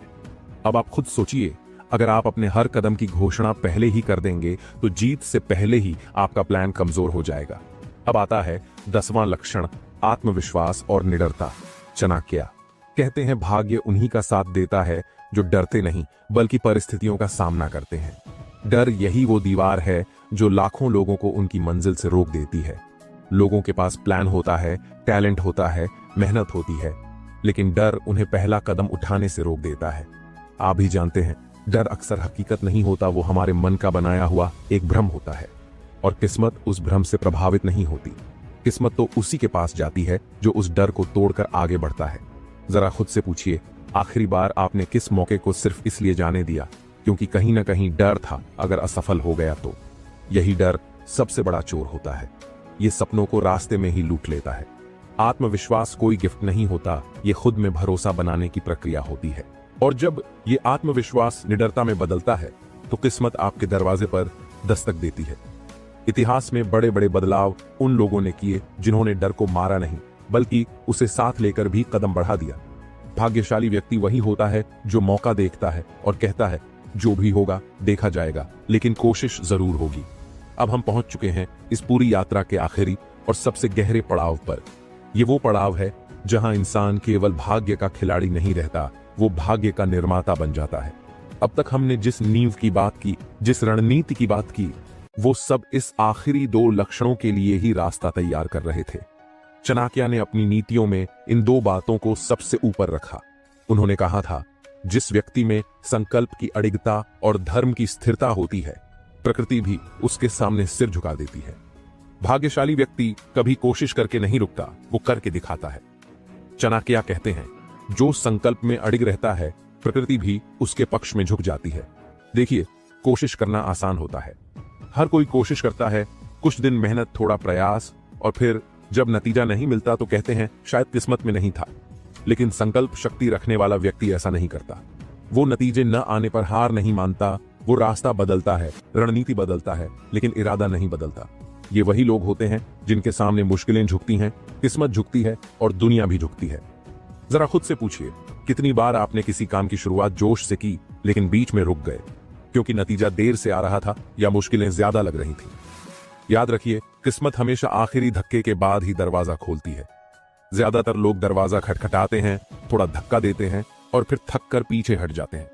अब आप खुद सोचिए, अगर आप अपने हर कदम की घोषणा पहले ही कर देंगे तो जीत से पहले ही आपका प्लान कमजोर हो जाएगा। अब आता है 10वां लक्षण, आत्मविश्वास और निडरता। चाणक्य कहते हैं, भाग्य उन्हीं का साथ देता है जो डरते नहीं बल्कि परिस्थितियों का सामना करते हैं। डर यही वो दीवार है जो लाखों लोगों को उनकी मंजिल से रोक देती है। लोगों के पास प्लान होता है, टैलेंट होता है, मेहनत होती है, लेकिन डर उन्हें पहला कदम उठाने से रोक देता है। आप भी जानते हैं, डर अक्सर हकीकत नहीं होता, वो हमारे मन का बनाया हुआ एक भ्रम होता है। और किस्मत उस भ्रम से प्रभावित नहीं होती। किस्मत तो उसी के पास जाती है जो उस डर को तोड़कर आगे बढ़ता है। जरा खुद से पूछिए, आखिरी बार आपने किस मौके को सिर्फ इसलिए जाने दिया क्योंकि कहीं ना कहीं डर था अगर असफल हो गया तो? यही डर सबसे बड़ा चोर होता है। ये सपनों को रास्ते में ही लूट लेता है। आत्मविश्वास कोई गिफ्ट नहीं होता, ये खुद में भरोसा बनाने की प्रक्रिया होती है। और जब ये आत्मविश्वास निडरता में बदलता है तो किस्मत आपके दरवाजे पर दस्तक देती है। इतिहास में बड़े बड़े बदलाव उन लोगों ने किए जिन्होंने डर को मारा नहीं, बल्कि उसे साथ लेकर भी कदम बढ़ा दिया। भाग्यशाली व्यक्ति वही होता है जो मौका देखता है और कहता है जो भी होगा देखा जाएगा, लेकिन कोशिश जरूर होगी। अब हम पहुंच चुके हैं इस पूरी यात्रा के आखिरी और सबसे गहरे पड़ाव पर। ये वो पड़ाव है जहां इंसान केवल भाग्य का खिलाड़ी नहीं रहता, वो भाग्य का निर्माता बन जाता है। अब तक हमने जिस नींव की बात की, जिस रणनीति की बात की, वो सब इस आखिरी 2 लक्षणों के लिए ही रास्ता तैयार कर रहे थे। चाणक्य ने अपनी नीतियों में इन 2 बातों को सबसे ऊपर रखा। उन्होंने कहा था, जिस व्यक्ति में संकल्प की अडिगता और धर्म की स्थिरता होती है, प्रकृति भी उसके सामने सिर झुका देती है। भाग्यशाली व्यक्ति कभी कोशिश करके नहीं रुकता, वो करके दिखाता है। चाणक्य कहते हैं, जो संकल्प में अडिग रहता है, प्रकृति भी उसके पक्ष में झुक जाती है। देखिए, कोशिश करना आसान होता है, हर कोई कोशिश करता है, कुछ दिन मेहनत, थोड़ा प्रयास, और फिर जब नतीजा नहीं मिलता तो कहते हैं शायद किस्मत में नहीं था। लेकिन संकल्प शक्ति रखने वाला व्यक्ति ऐसा नहीं करता। वो नतीजे न आने पर हार नहीं मानता, वो रास्ता बदलता है, रणनीति बदलता है, लेकिन इरादा नहीं बदलता। ये वही लोग होते हैं जिनके सामने मुश्किलें झुकती हैं, किस्मत झुकती है और दुनिया भी झुकती है। जरा खुद से पूछिए, कितनी बार आपने किसी काम की शुरुआत जोश से की लेकिन बीच में रुक गए क्योंकि नतीजा देर से आ रहा था या मुश्किलें ज्यादा लग रही थी। याद रखिए, किस्मत हमेशा आखिरी धक्के के बाद ही दरवाजा खोलती है। ज्यादातर लोग दरवाजा खटखटाते हैं, थोड़ा धक्का देते हैं और फिर थक कर पीछे हट जाते हैं।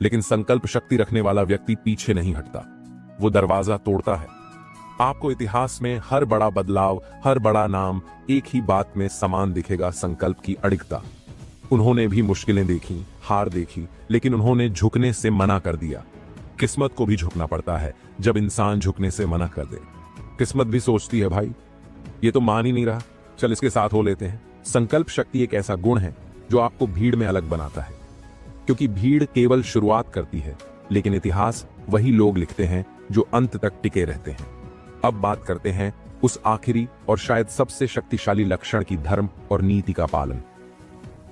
लेकिन संकल्प शक्ति रखने वाला व्यक्ति पीछे नहीं हटता, वो दरवाजा तोड़ता है। आपको इतिहास में हर बड़ा बदलाव, हर बड़ा नाम एक ही बात में समान दिखेगा, संकल्प की अडिगता। उन्होंने भी मुश्किलें देखी, हार देखी, लेकिन उन्होंने झुकने से मना कर दिया। किस्मत को भी झुकना पड़ता है जब इंसान झुकने से मना कर दे। किस्मत भी सोचती है, भाई ये तो मान ही नहीं रहा, चल इसके साथ हो लेते हैं। संकल्प शक्ति एक ऐसा गुण है जो आपको भीड़ में अलग बनाता है, क्योंकि भीड़ केवल शुरुआत करती है, लेकिन इतिहास वही लोग लिखते हैं जो अंत तक टिके रहते हैं। अब बात करते हैं उस आखिरी और शायद सबसे शक्तिशाली लक्षण की, धर्म और नीति का पालन।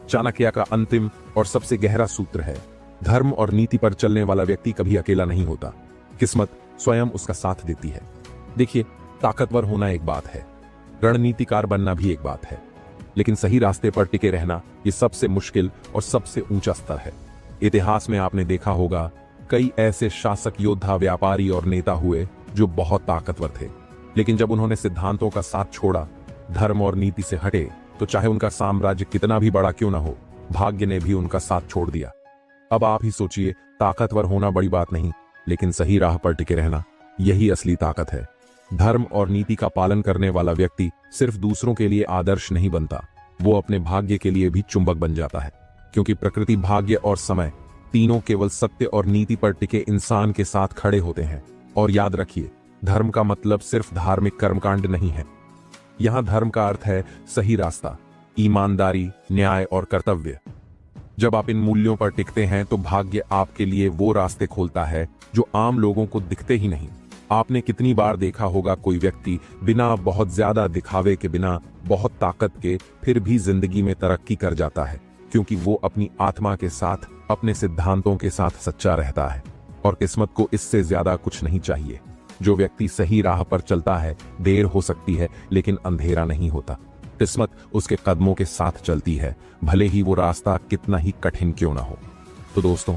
चाणक्य का अंतिम और सबसे गहरा सूत्र है, धर्म और नीति पर चलने वाला व्यक्ति कभी अकेला नहीं होता, किस्मत स्वयं उसका साथ देती है। देखिए, ताकतवर होना एक बात है, रणनीतिकार बनना भी एक बात है, लेकिन सही रास्ते पर टिके रहना ये सबसे मुश्किल और सबसे ऊंचा स्तर है। इतिहास में आपने देखा होगा, कई ऐसे शासक, योद्धा, व्यापारी और नेता हुए जो बहुत ताकतवर थे, लेकिन जब उन्होंने सिद्धांतों का साथ छोड़ा, धर्म और नीति से हटे, तो चाहे उनका साम्राज्य कितना भी बड़ा क्यों ना हो, भाग्य ने भी उनका साथ छोड़ दिया। अब आप ही सोचिए, ताकतवर होना बड़ी बात नहीं, लेकिन सही राह पर टिके रहना, यही असली ताकत है। धर्म और नीति का पालन करने वाला व्यक्ति सिर्फ दूसरों के लिए आदर्श नहीं बनता, वो अपने भाग्य के लिए भी चुंबक बन जाता है, क्योंकि प्रकृति, भाग्य और समय तीनों केवल सत्य और नीति पर टिके इंसान के साथ खड़े होते हैं। और याद रखिए, धर्म का मतलब सिर्फ धार्मिक कर्मकांड नहीं है। यहां धर्म का अर्थ है सही रास्ता, ईमानदारी, न्याय और कर्तव्य। जब आप इन मूल्यों पर टिकते हैं तो भाग्य आपके लिए वो रास्ते खोलता है जो आम लोगों को दिखते ही नहीं। आपने कितनी बार देखा होगा, कोई व्यक्ति बिना बहुत ज्यादा दिखावे के, बिना बहुत ताकत के, फिर भी जिंदगी में तरक्की कर जाता है, क्योंकि वो अपनी आत्मा के साथ, अपने सिद्धांतों के साथ सच्चा रहता है। और किस्मत को इससे ज्यादा कुछ नहीं चाहिए। जो व्यक्ति सही राह पर चलता है, देर हो सकती है लेकिन अंधेरा नहीं होता। किस्मत उसके कदमों के साथ चलती है, भले ही वो रास्ता कितना ही कठिन क्यों ना हो। तो दोस्तों,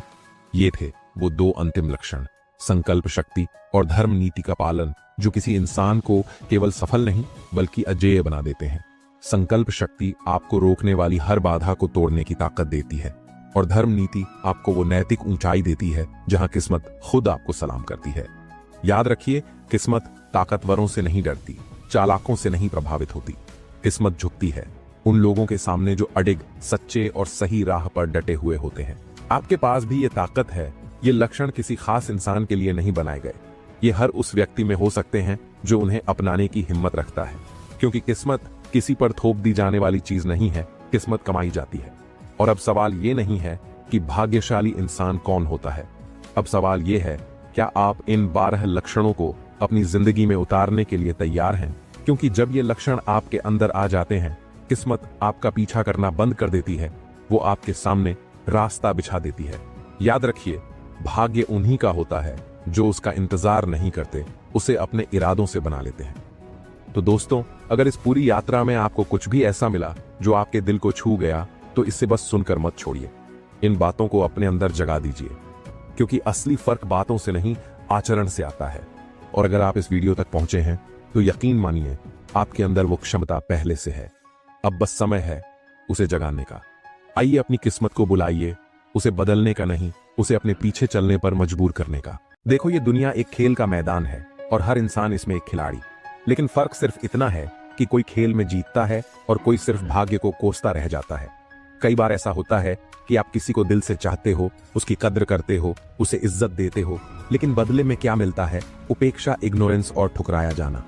ये थे वो 2 अंतिम लक्षण, संकल्प शक्ति और धर्म नीति का पालन, जो किसी इंसान को केवल सफल नहीं बल्कि अजेय बना देते हैं। संकल्प शक्ति आपको रोकने वाली हर बाधा को तोड़ने की ताकत देती है, और धर्म नीति आपको वो नैतिक ऊंचाई देती है जहां किस्मत खुद आपको सलाम करती है। याद रखिए, किस्मत ताकतवरों से नहीं डरती, चालाकों से नहीं प्रभावित होती। किस्मत झुकती है उन लोगों के सामने जो अडिग, सच्चे और सही राह पर डटे हुए होते हैं। आपके पास भी ये ताकत है। ये लक्षण किसी खास इंसान के लिए नहीं बनाए गए, ये हर उस व्यक्ति में हो सकते हैं जो उन्हें अपनाने की हिम्मत रखता है, क्योंकि किस्मत किसी पर थोप दी जाने वाली चीज नहीं है, किस्मत कमाई जाती है। और अब सवाल ये नहीं है कि भाग्यशाली इंसान कौन होता है, अब सवाल ये है, क्या आप इन 12 लक्षणों को अपनी जिंदगी में उतारने के लिए तैयार हैं? क्योंकि जब ये लक्षण आपके अंदर आ जाते हैं किस्मत आपका पीछा करना बंद कर देती है, वो आपके सामने रास्ता बिछा देती है। याद रखिए, भाग्य उन्हीं का होता है जो उसका इंतजार नहीं करते, उसे अपने इरादों से बना लेते हैं। तो दोस्तों, अगर इस पूरी यात्रा में आपको कुछ भी ऐसा मिला जो आपके दिल को छू गया, तो इसे बस सुनकर मत छोड़िए। इन बातों को अपने अंदर जगा दीजिए, क्योंकि असली फर्क बातों से नहीं, आचरण से आता है। और अगर आप इस वीडियो तक पहुंचे हैं तो यकीन मानिए, आपके अंदर वो क्षमता पहले से है। अब बस समय है उसे जगाने का। आइए अपनी किस्मत को बुलाइए, उसे बदलने का नहीं, उसे अपने पीछे चलने पर मजबूर करने का। देखो, ये दुनिया एक खेल का मैदान है और हर इंसान इसमें एक खिलाड़ी। लेकिन फर्क सिर्फ इतना है कि कोई खेल में जीतता है और कोई सिर्फ भाग्य को कोसता रह जाता है। कई बार ऐसा होता है कि आप किसी को दिल से चाहते हो, उसकी कद्र करते हो, उसे इज्जत देते हो, लेकिन बदले में क्या मिलता है? उपेक्षा, इग्नोरेंस और ठुकराया जाना।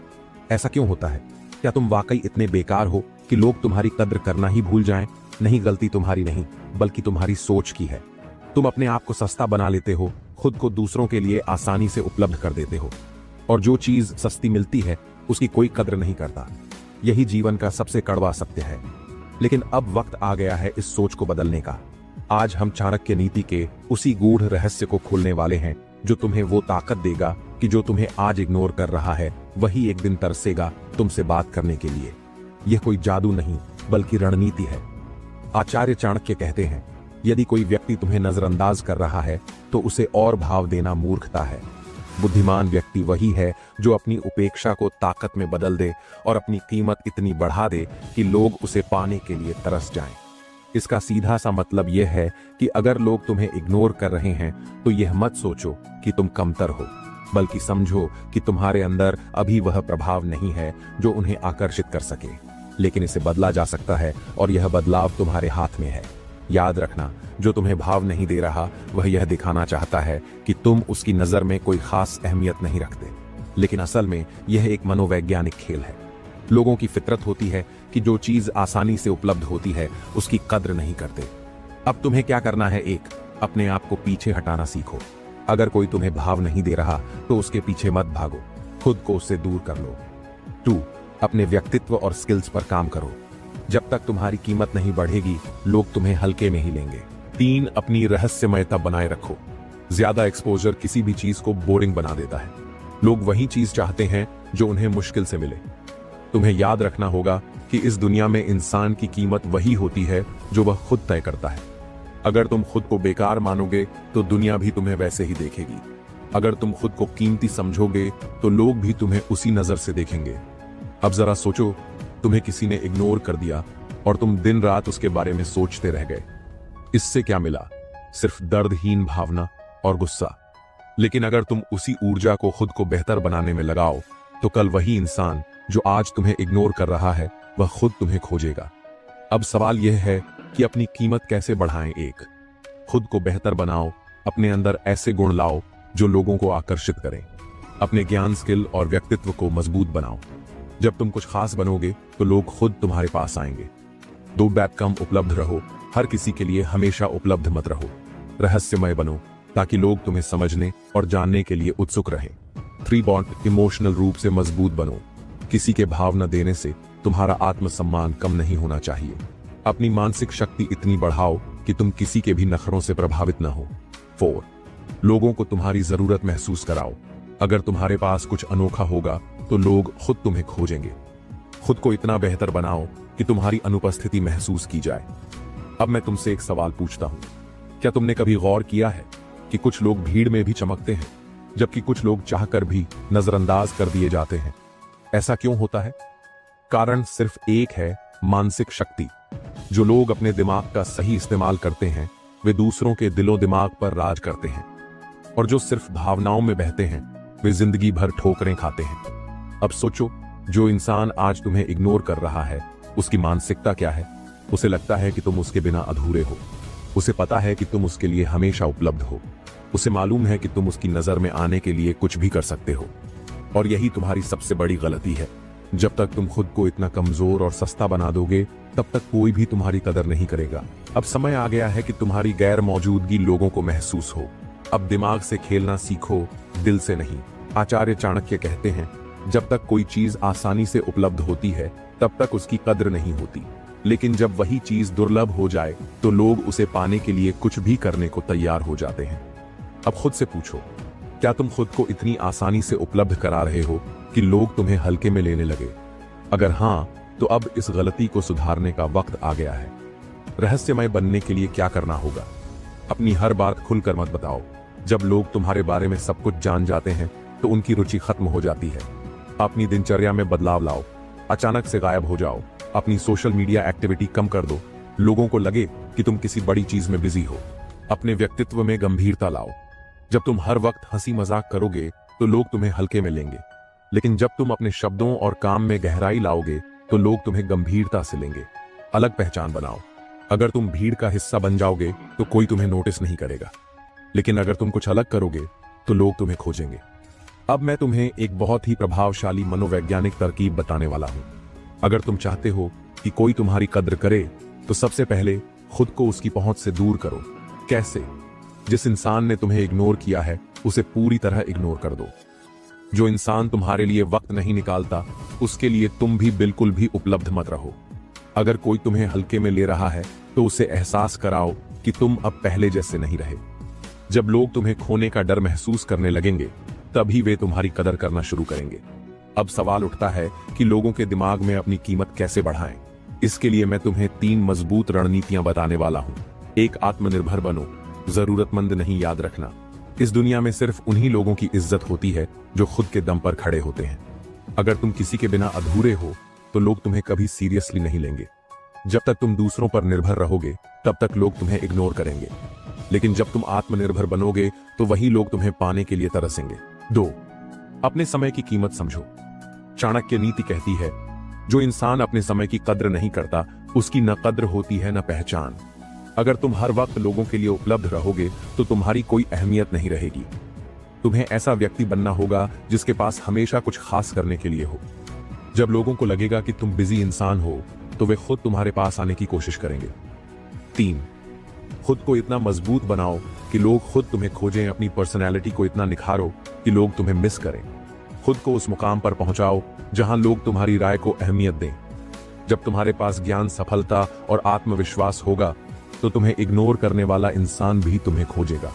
ऐसा क्यों होता है? क्या तुम वाकई इतने बेकार हो कि लोग तुम्हारी कद्र करना ही भूल जाएं? नहीं, गलती तुम्हारी नहीं, बल्कि तुम्हारी सोच की है। तुम अपने आप को सस्ता बना लेते हो, खुद को दूसरों के लिए आसानी से उपलब्ध कर देते हो, और जो चीज सस्ती मिलती है उसकी कोई कद्र नहीं करता। यही जीवन का सबसे कड़वा सत्य है। लेकिन अब वक्त आ गया है इस सोच को बदलने का। आज हम चाणक्य नीति के उसी गूढ़ रहस्य को खोलने वाले हैं जो तुम्हें वो ताकत देगा कि जो तुम्हें आज इग्नोर कर रहा है, वही एक दिन तरसेगा तुमसे बात करने के लिए। यह कोई जादू नहीं, बल्कि रणनीति है। आचार्य चाणक्य कहते हैं, यदि कोई व्यक्ति तुम्हें नजरअंदाज कर रहा है तो उसे और भाव देना मूर्खता है। बुद्धिमान व्यक्ति वही है जो अपनी उपेक्षा को ताकत में बदल दे और अपनी कीमत इतनी बढ़ा दे कि लोग उसे पाने के लिए तरस जाएं। इसका सीधा सा मतलब यह है कि अगर लोग तुम्हें इग्नोर कर रहे हैं तो यह मत सोचो कि तुम कमतर हो, बल्कि समझो कि तुम्हारे अंदर अभी वह प्रभाव नहीं है जो उन्हें आकर्षित कर सके। लेकिन इसे बदला जा सकता है और यह बदलाव तुम्हारे हाथ में है। याद रखना, जो तुम्हें भाव नहीं दे रहा वह यह दिखाना चाहता है कि तुम उसकी नजर में कोई खास अहमियत नहीं रखते। लेकिन असल में यह एक मनोवैज्ञानिक खेल है। लोगों की फितरत होती है कि जो चीज आसानी से उपलब्ध होती है उसकी कद्र नहीं करते। अब तुम्हें क्या करना है? एक, अपने आप को पीछे हटाना सीखो। अगर कोई तुम्हें भाव नहीं दे रहा तो उसके पीछे मत भागो, खुद को उससे दूर कर लो। 2, अपने व्यक्तित्व और स्किल्स पर काम करो। जब तक तुम्हारी कीमत नहीं बढ़ेगी, लोग तुम्हें हल्के में ही लेंगे। 3, अपनी रहस्यमयता बनाए रखो। ज्यादा एक्सपोजर किसी भी चीज को बोरिंग बना देता है। लोग वही चीज चाहते हैं जो उन्हें मुश्किल से मिले। तुम्हें याद रखना होगा कि इस दुनिया में इंसान की कीमत वही होती है जो वह खुद तय करता है। अगर तुम खुद को बेकार मानोगे तो दुनिया भी तुम्हें वैसे ही देखेगी। अगर तुम खुद को कीमती समझोगे तो लोग भी तुम्हें उसी नजर से देखेंगे। अब जरा सोचो, तुम्हें किसी ने इग्नोर कर दिया और तुम दिन रात उसके बारे में सोचते रह गए। इससे क्या मिला? सिर्फ दर्दहीन भावना और गुस्सा। लेकिन अगर तुम उसी ऊर्जा को खुद को बेहतर बनाने में लगाओ तो कल वही इंसान जो आज तुम्हें इग्नोर कर रहा है वह खुद तुम्हें खोजेगा। अब सवाल यह है कि अपनी कीमत कैसे बढ़ाएं। 1, खुद को बेहतर बनाओ। अपने अंदर ऐसे गुण लाओ जो लोगों को आकर्षित करें। अपने ज्ञान, स्किल और व्यक्तित्व को मजबूत बनाओ। जब तुम कुछ खास बनोगे तो लोग खुद तुम्हारे पास आएंगे। 2, कम उपलब्ध रहो। हर किसी के लिए हमेशा उपलब्ध मत रहो। रहस्यमय बनो ताकि लोग तुम्हें समझने और जानने के लिए उत्सुक रहें। 3, इमोशनल रूप से मजबूत बनो। किसी के भाव न देने से तुम्हारा आत्मसम्मान कम नहीं होना चाहिए। अपनी मानसिक शक्ति इतनी बढ़ाओ कि तुम किसी के भी नखरों से प्रभावित न हो। 4, लोगों को तुम्हारी जरूरत महसूस कराओ। अगर तुम्हारे पास कुछ अनोखा होगा तो लोग खुद तुम्हें खोजेंगे। खुद को इतना बेहतर बनाओ कि तुम्हारी अनुपस्थिति महसूस की जाए। अब मैं तुमसे एक सवाल पूछता हूं, क्या तुमने कभी गौर किया है कि कुछ लोग भीड़ में भी चमकते हैं, जबकि कुछ लोग चाहकर भी नजरअंदाज कर दिए जाते हैं? ऐसा क्यों होता है? कारण सिर्फ एक है, मानसिक शक्ति। जो लोग अपने दिमाग का सही इस्तेमाल करते हैं वे दूसरों के दिलो दिमाग पर राज करते हैं, और जो सिर्फ भावनाओं में बहते हैं वे जिंदगी भर ठोकरें खाते हैं। अब सोचो, जो इंसान आज तुम्हें इग्नोर कर रहा है उसकी मानसिकता क्या है? उसे लगता है कि तुम उसके बिना अधूरे हो। उसे पता है कि तुम उसके लिए हमेशा उपलब्ध हो। उसे मालूम है कि तुम उसकी नजर में आने के लिए कुछ भी कर सकते हो। और यही तुम्हारी सबसे बड़ी गलती है। जब तक तुम खुद को इतना कमजोर और सस्ता बना दोगे तब तक कोई भी तुम्हारी कदर नहीं करेगा। अब समय आ गया है कि तुम्हारी गैर मौजूदगी लोगों को महसूस हो। अब दिमाग से खेलना सीखो, दिल से नहीं। आचार्य चाणक्य कहते हैं, जब तक कोई चीज आसानी से उपलब्ध होती है तब तक उसकी कद्र नहीं होती। लेकिन जब वही चीज दुर्लभ हो जाए तो लोग उसे पाने के लिए कुछ भी करने को तैयार हो जाते हैं। अब खुद से पूछो, क्या तुम खुद को इतनी आसानी से उपलब्ध करा रहे हो कि लोग तुम्हें हल्के में लेने लगे? अगर हां, तो अब इस गलती को सुधारने का वक्त आ गया है। रहस्यमय बनने के लिए क्या करना होगा? अपनी हर बात खुलकर मत बताओ। जब लोग तुम्हारे बारे में सब कुछ जान जाते हैं तो उनकी रुचि खत्म हो जाती है। अपनी दिनचर्या में बदलाव लाओ, अचानक से गायब हो जाओ, अपनी सोशल मीडिया एक्टिविटी कम कर दो, लोगों को लगे कि तुम किसी बड़ी चीज में बिजी हो। अपने व्यक्तित्व में गंभीरता लाओ। जब तुम हर वक्त हंसी मजाक करोगे तो लोग तुम्हें हल्के में लेंगे, लेकिन जब तुम अपने शब्दों और काम में गहराई लाओगे तो लोग तुम्हें गंभीरता से लेंगे। अलग पहचान बनाओ। अगर तुम भीड़ का हिस्सा बन जाओगे तो कोई तुम्हें नोटिस नहीं करेगा, लेकिन अगर तुम कुछ अलग करोगे तो लोग तुम्हें खोजेंगे। अब मैं तुम्हें एक बहुत ही प्रभावशाली मनोवैज्ञानिक तरकीब बताने वाला हूं। अगर तुम चाहते हो कि कोई तुम्हारी कद्र करे तो सबसे पहले खुद को उसकी पहुंच से दूर करो। कैसे? जिस इंसान ने तुम्हें इग्नोर किया है उसे पूरी तरह इग्नोर कर दो। जो इंसान तुम्हारे लिए वक्त नहीं निकालता उसके लिए तुम भी बिल्कुल भी उपलब्ध मत रहो। अगर कोई तुम्हें हल्के में ले रहा है तो उसे एहसास कराओ कि तुम अब पहले जैसे नहीं रहे। जब लोग तुम्हें खोने का डर महसूस करने लगेंगे तभी वे तुम्हारी कदर करना शुरू करेंगे। अब सवाल उठता है कि लोगों के दिमाग में अपनी कीमत कैसे बढ़ाएं। इसके लिए मैं तुम्हें 3 मजबूत रणनीतियां बताने वाला हूं। 1, आत्मनिर्भर बनो, जरूरतमंद नहीं, याद रखना। इस दुनिया में सिर्फ उन्हीं लोगों की इज्जत होती है जो खुद के दम पर खड़े होते हैं। अगर तुम किसी के बिना अधूरे हो तो लोग तुम्हें कभी सीरियसली नहीं लेंगे। जब तक तुम दूसरों पर निर्भर रहोगे तब तक लोग तुम्हें इग्नोर करेंगे, लेकिन जब तुम आत्मनिर्भर बनोगे तो वही लोग तुम्हें पाने के लिए तरसेंगे। 2, अपने समय की कीमत समझो। चाणक्य नीति कहती है, जो इंसान अपने समय की कद्र नहीं करता उसकी न कद्र होती है न पहचान। अगर तुम हर वक्त लोगों के लिए उपलब्ध रहोगे तो तुम्हारी कोई अहमियत नहीं रहेगी। तुम्हें ऐसा व्यक्ति बनना होगा जिसके पास हमेशा कुछ खास करने के लिए हो। जब लोगों को लगेगा कि तुम बिजी इंसान हो तो वे खुद तुम्हारे पास आने की कोशिश करेंगे। 3, खुद को इतना मजबूत बनाओ कि लोग खुद तुम्हें खोजें। अपनी पर्सनैलिटी को इतना निखारो कि लोग तुम्हें मिस करें। खुद को उस मुकाम पर पहुंचाओ जहां लोग तुम्हारी राय को अहमियत दें। जब तुम्हारे पास ज्ञान, सफलता और आत्मविश्वास होगा तो तुम्हें इग्नोर करने वाला इंसान भी तुम्हें खोजेगा।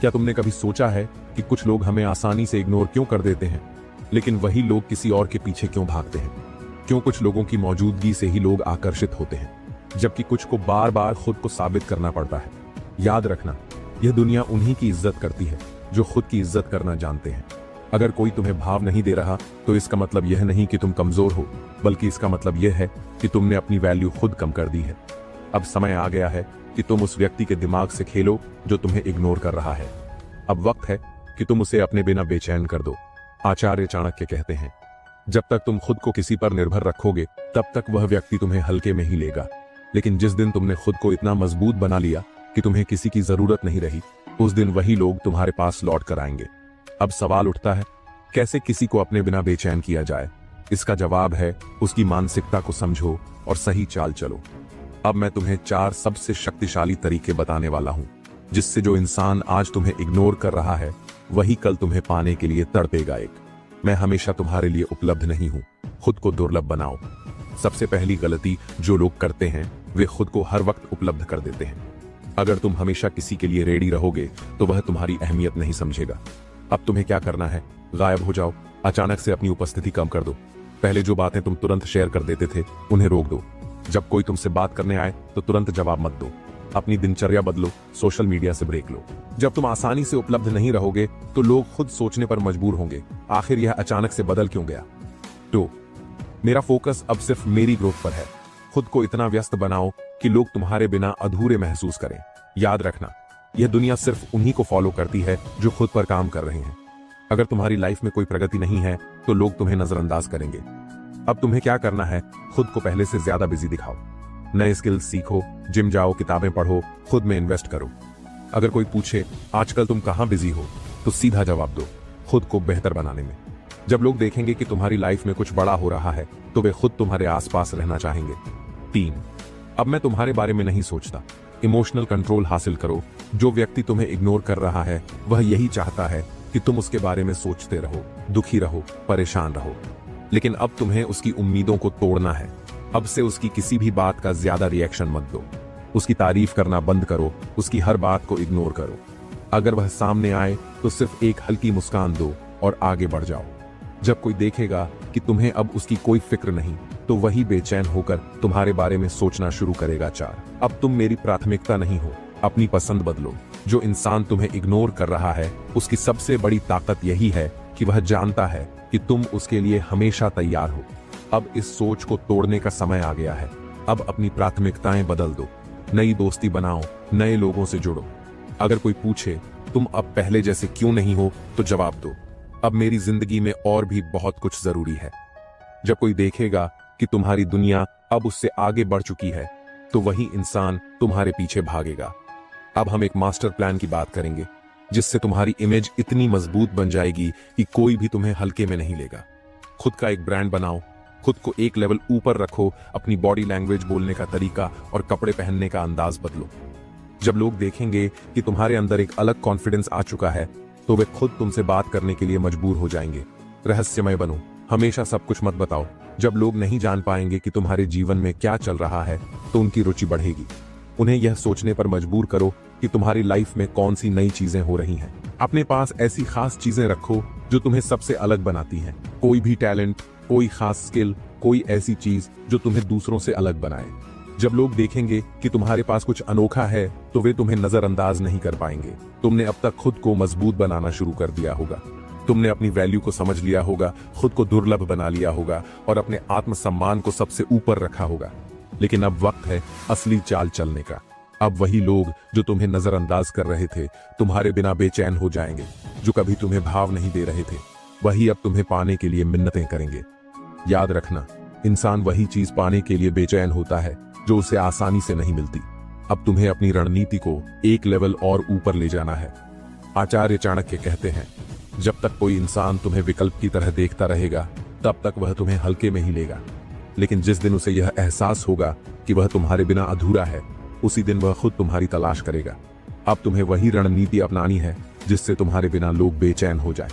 क्या तुमने कभी सोचा है कि कुछ लोग हमें आसानी से इग्नोर क्यों कर देते हैं, लेकिन वही लोग किसी और के पीछे क्यों भागते हैं? क्यों कुछ लोगों की मौजूदगी से ही लोग आकर्षित होते हैं, जबकि कुछ को बार बार खुद को साबित करना पड़ता है? याद रखना, यह दुनिया उन्हीं की इज्जत करती है जो खुद की इज्जत करना जानते हैं। अगर कोई तुम्हें भाव नहीं दे रहा तो इसका मतलब यह नहीं कि तुम कमजोर हो, बल्कि इसका मतलब यह है कि तुमने अपनी वैल्यू खुद कम कर दी है। अब समय आ गया है कि तुम उस व्यक्ति के दिमाग से खेलो जो तुम्हें इग्नोर कर रहा है। अब वक्त है कि तुम उसे अपने बिना बेचैन कर दो। आचार्य चाणक्य कहते हैं, जब तक तुम खुद को किसी पर निर्भर रखोगे तब तक वह व्यक्ति तुम्हें हल्के में ही लेगा, लेकिन जिस दिन तुमने खुद को इतना मजबूत बना लिया कि तुम्हें किसी की जरूरत नहीं रही, उस दिन वही लोग तुम्हारे पास लौट कर आएंगे। अब सवाल उठता है, कैसे किसी को अपने बिना बेचैन किया जाए? इसका जवाब है, उसकी मानसिकता को समझो और सही चाल चलो। अब मैं तुम्हें 4 सबसे शक्तिशाली तरीके बताने वाला हूं, जिससे जो इंसान आज तुम्हें इग्नोर कर रहा है वही कल तुम्हें पाने के लिए तड़पेगा। मैं हमेशा तुम्हारे लिए उपलब्ध नहीं हूं, खुद को दुर्लभ बनाओ। सबसे पहली गलती जो लोग करते हैं वे खुद को हर वक्त उपलब्ध कर देते हैं। अगर तुम हमेशा किसी के लिए रेडी रहोगे तो वह तुम्हारी अहमियत नहीं समझेगा। अब तुम्हें क्या करना है? गायब हो जाओ, अचानक से अपनी उपस्थिति कम कर दो। पहले जो बातें तुम तुरंत शेयर कर देते थे उन्हें रोक दो। जब कोई तुमसे बात करने आए तो तुरंत जवाब मत दो। अपनी दिनचर्या बदलो, सोशल मीडिया से ब्रेक लो। जब तुम आसानी से उपलब्ध नहीं रहोगे तो लोग खुद सोचने पर मजबूर होंगे, आखिर यह अचानक से बदल क्यों गया? 2, मेरा फोकस अब सिर्फ मेरी ग्रोथ पर है। खुद को इतना व्यस्त बनाओ कि लोग तुम्हारे बिना अधूरे महसूस करें। याद रखना, यह दुनिया सिर्फ उन्हीं को फॉलो करती है जो खुद पर काम कर रहे हैं। अगर तुम्हारी लाइफ में कोई प्रगति नहीं है तो लोग तुम्हें नजरअंदाज करेंगे। अब तुम्हें क्या करना है? खुद को पहले से ज्यादा बिजी दिखाओ। नए स्किल्स सीखो, जिम जाओ, किताबें पढ़ो, खुद में इन्वेस्ट करो। अगर कोई पूछे आजकल तुम कहां बिजी हो, तो सीधा जवाब दो, खुद को बेहतर बनाने में। जब लोग देखेंगे कि तुम्हारी लाइफ में कुछ बड़ा हो रहा है तो वे खुद तुम्हारे आसपास रहना चाहेंगे। 3, अब मैं तुम्हारे बारे में नहीं सोचता। इमोशनल कंट्रोल हासिल करो। जो व्यक्ति तुम्हें इग्नोर कर रहा है वह यही चाहता है कि तुम उसके बारे में सोचते रहो, दुखी रहो, परेशान रहो। लेकिन अब तुम्हें उसकी उम्मीदों को तोड़ना है। अब से उसकी किसी भी बात का ज्यादा रिएक्शन मत दो। उसकी तारीफ करना बंद करो, उसकी हर बात को इग्नोर करो। अगर वह सामने आए तो सिर्फ एक हल्की मुस्कान दो और आगे बढ़ जाओ। जब कोई देखेगा कि तुम्हें अब उसकी कोई फिक्र नहीं, तो वही बेचैन होकर तुम्हारे बारे में सोचना शुरू करेगा। 4, अब तुम मेरी प्राथमिकता नहीं हो, अपनी पसंद बदलो। जो इंसान तुम्हें इग्नोर कर रहा है, उसकी सबसे बड़ी ताकत यही है कि वह जानता है कि तुम उसके लिए हमेशा तैयार हो। अब इस सोच को तोड़ने का समय आ गया है। अब अपनी प्राथमिकताएं बदल दो, नई दोस्ती बनाओ, नए लोगों से जुड़ो। अगर कोई पूछे तुम अब पहले जैसे क्यों नहीं हो, तो जवाब दो, अब मेरी जिंदगी में और भी बहुत कुछ जरूरी है। जब कोई देखेगा कि तुम्हारी दुनिया अब उससे आगे बढ़ चुकी है, तो वही इंसान तुम्हारे पीछे भागेगा। अब हम एक मास्टर प्लान की बात करेंगे, जिससे तुम्हारी इमेज इतनी मजबूत बन जाएगी कि कोई भी तुम्हें हल्के में नहीं लेगा। खुद का एक ब्रांड बनाओ, खुद को एक लेवल ऊपर रखो, अपनी बॉडी लैंग्वेज, बोलने का तरीका और कपड़े पहनने का अंदाज बदलो। जब लोग देखेंगे कि तुम्हारे अंदर एक अलग कॉन्फिडेंस आ चुका है, तो वे खुद तुमसे बात करने के लिए मजबूर हो जाएंगे। रहस्यमय बनो, हमेशा सब कुछ मत बताओ। जब लोग नहीं जान पाएंगे कि तुम्हारे जीवन में क्या चल रहा है, तो उनकी रुचि बढ़ेगी। उन्हें यह सोचने पर मजबूर करो कि तुम्हारी लाइफ में कौन सी नई चीजें हो रही हैं। अपने पास ऐसी खास चीजें रखो जो तुम्हें सबसे अलग बनाती हैं। कोई भी टैलेंट, कोई खास स्किल, कोई ऐसी चीज जो तुम्हें दूसरों से अलग बनाए। जब लोग देखेंगे कि तुम्हारे पास कुछ अनोखा है, तो वे तुम्हें नजरअंदाज नहीं कर पाएंगे। तुमने अब तक खुद को मजबूत बनाना शुरू कर दिया होगा। तुमने अपनी वैल्यू को समझ लिया होगा, खुद को दुर्लभ बना लिया होगा और अपने आत्मसम्मान को सबसे ऊपर रखा होगा। लेकिन अब वक्त है असली चाल चलने का। अब वही लोग जो तुम्हें नजरअंदाज कर रहे थे, तुम्हारे बिना बेचैन हो जाएंगे। जो कभी तुम्हें भाव नहीं दे रहे थे, वही अब तुम्हें पाने के लिए मिन्नतें करेंगे। याद रखना, इंसान वही चीज पाने के लिए बेचैन होता है जो उसे आसानी से नहीं मिलती। अब तुम्हें अपनी रणनीति को एक लेवल और ऊपर ले जाना है। आचार्य चाणक्य कहते हैं, जब तक कोई इंसान तुम्हें विकल्प की तरह देखता रहेगा, तब तक वह तुम्हें हल्के में ही लेगा। लेकिन जिस दिन उसे यह एहसास होगा कि वह तुम्हारे बिना अधूरा है, उसी दिन वह खुद तुम्हारी तलाश करेगा। अब तुम्हें वही रणनीति अपनानी है जिससे तुम्हारे बिना लोग बेचैन हो जाए।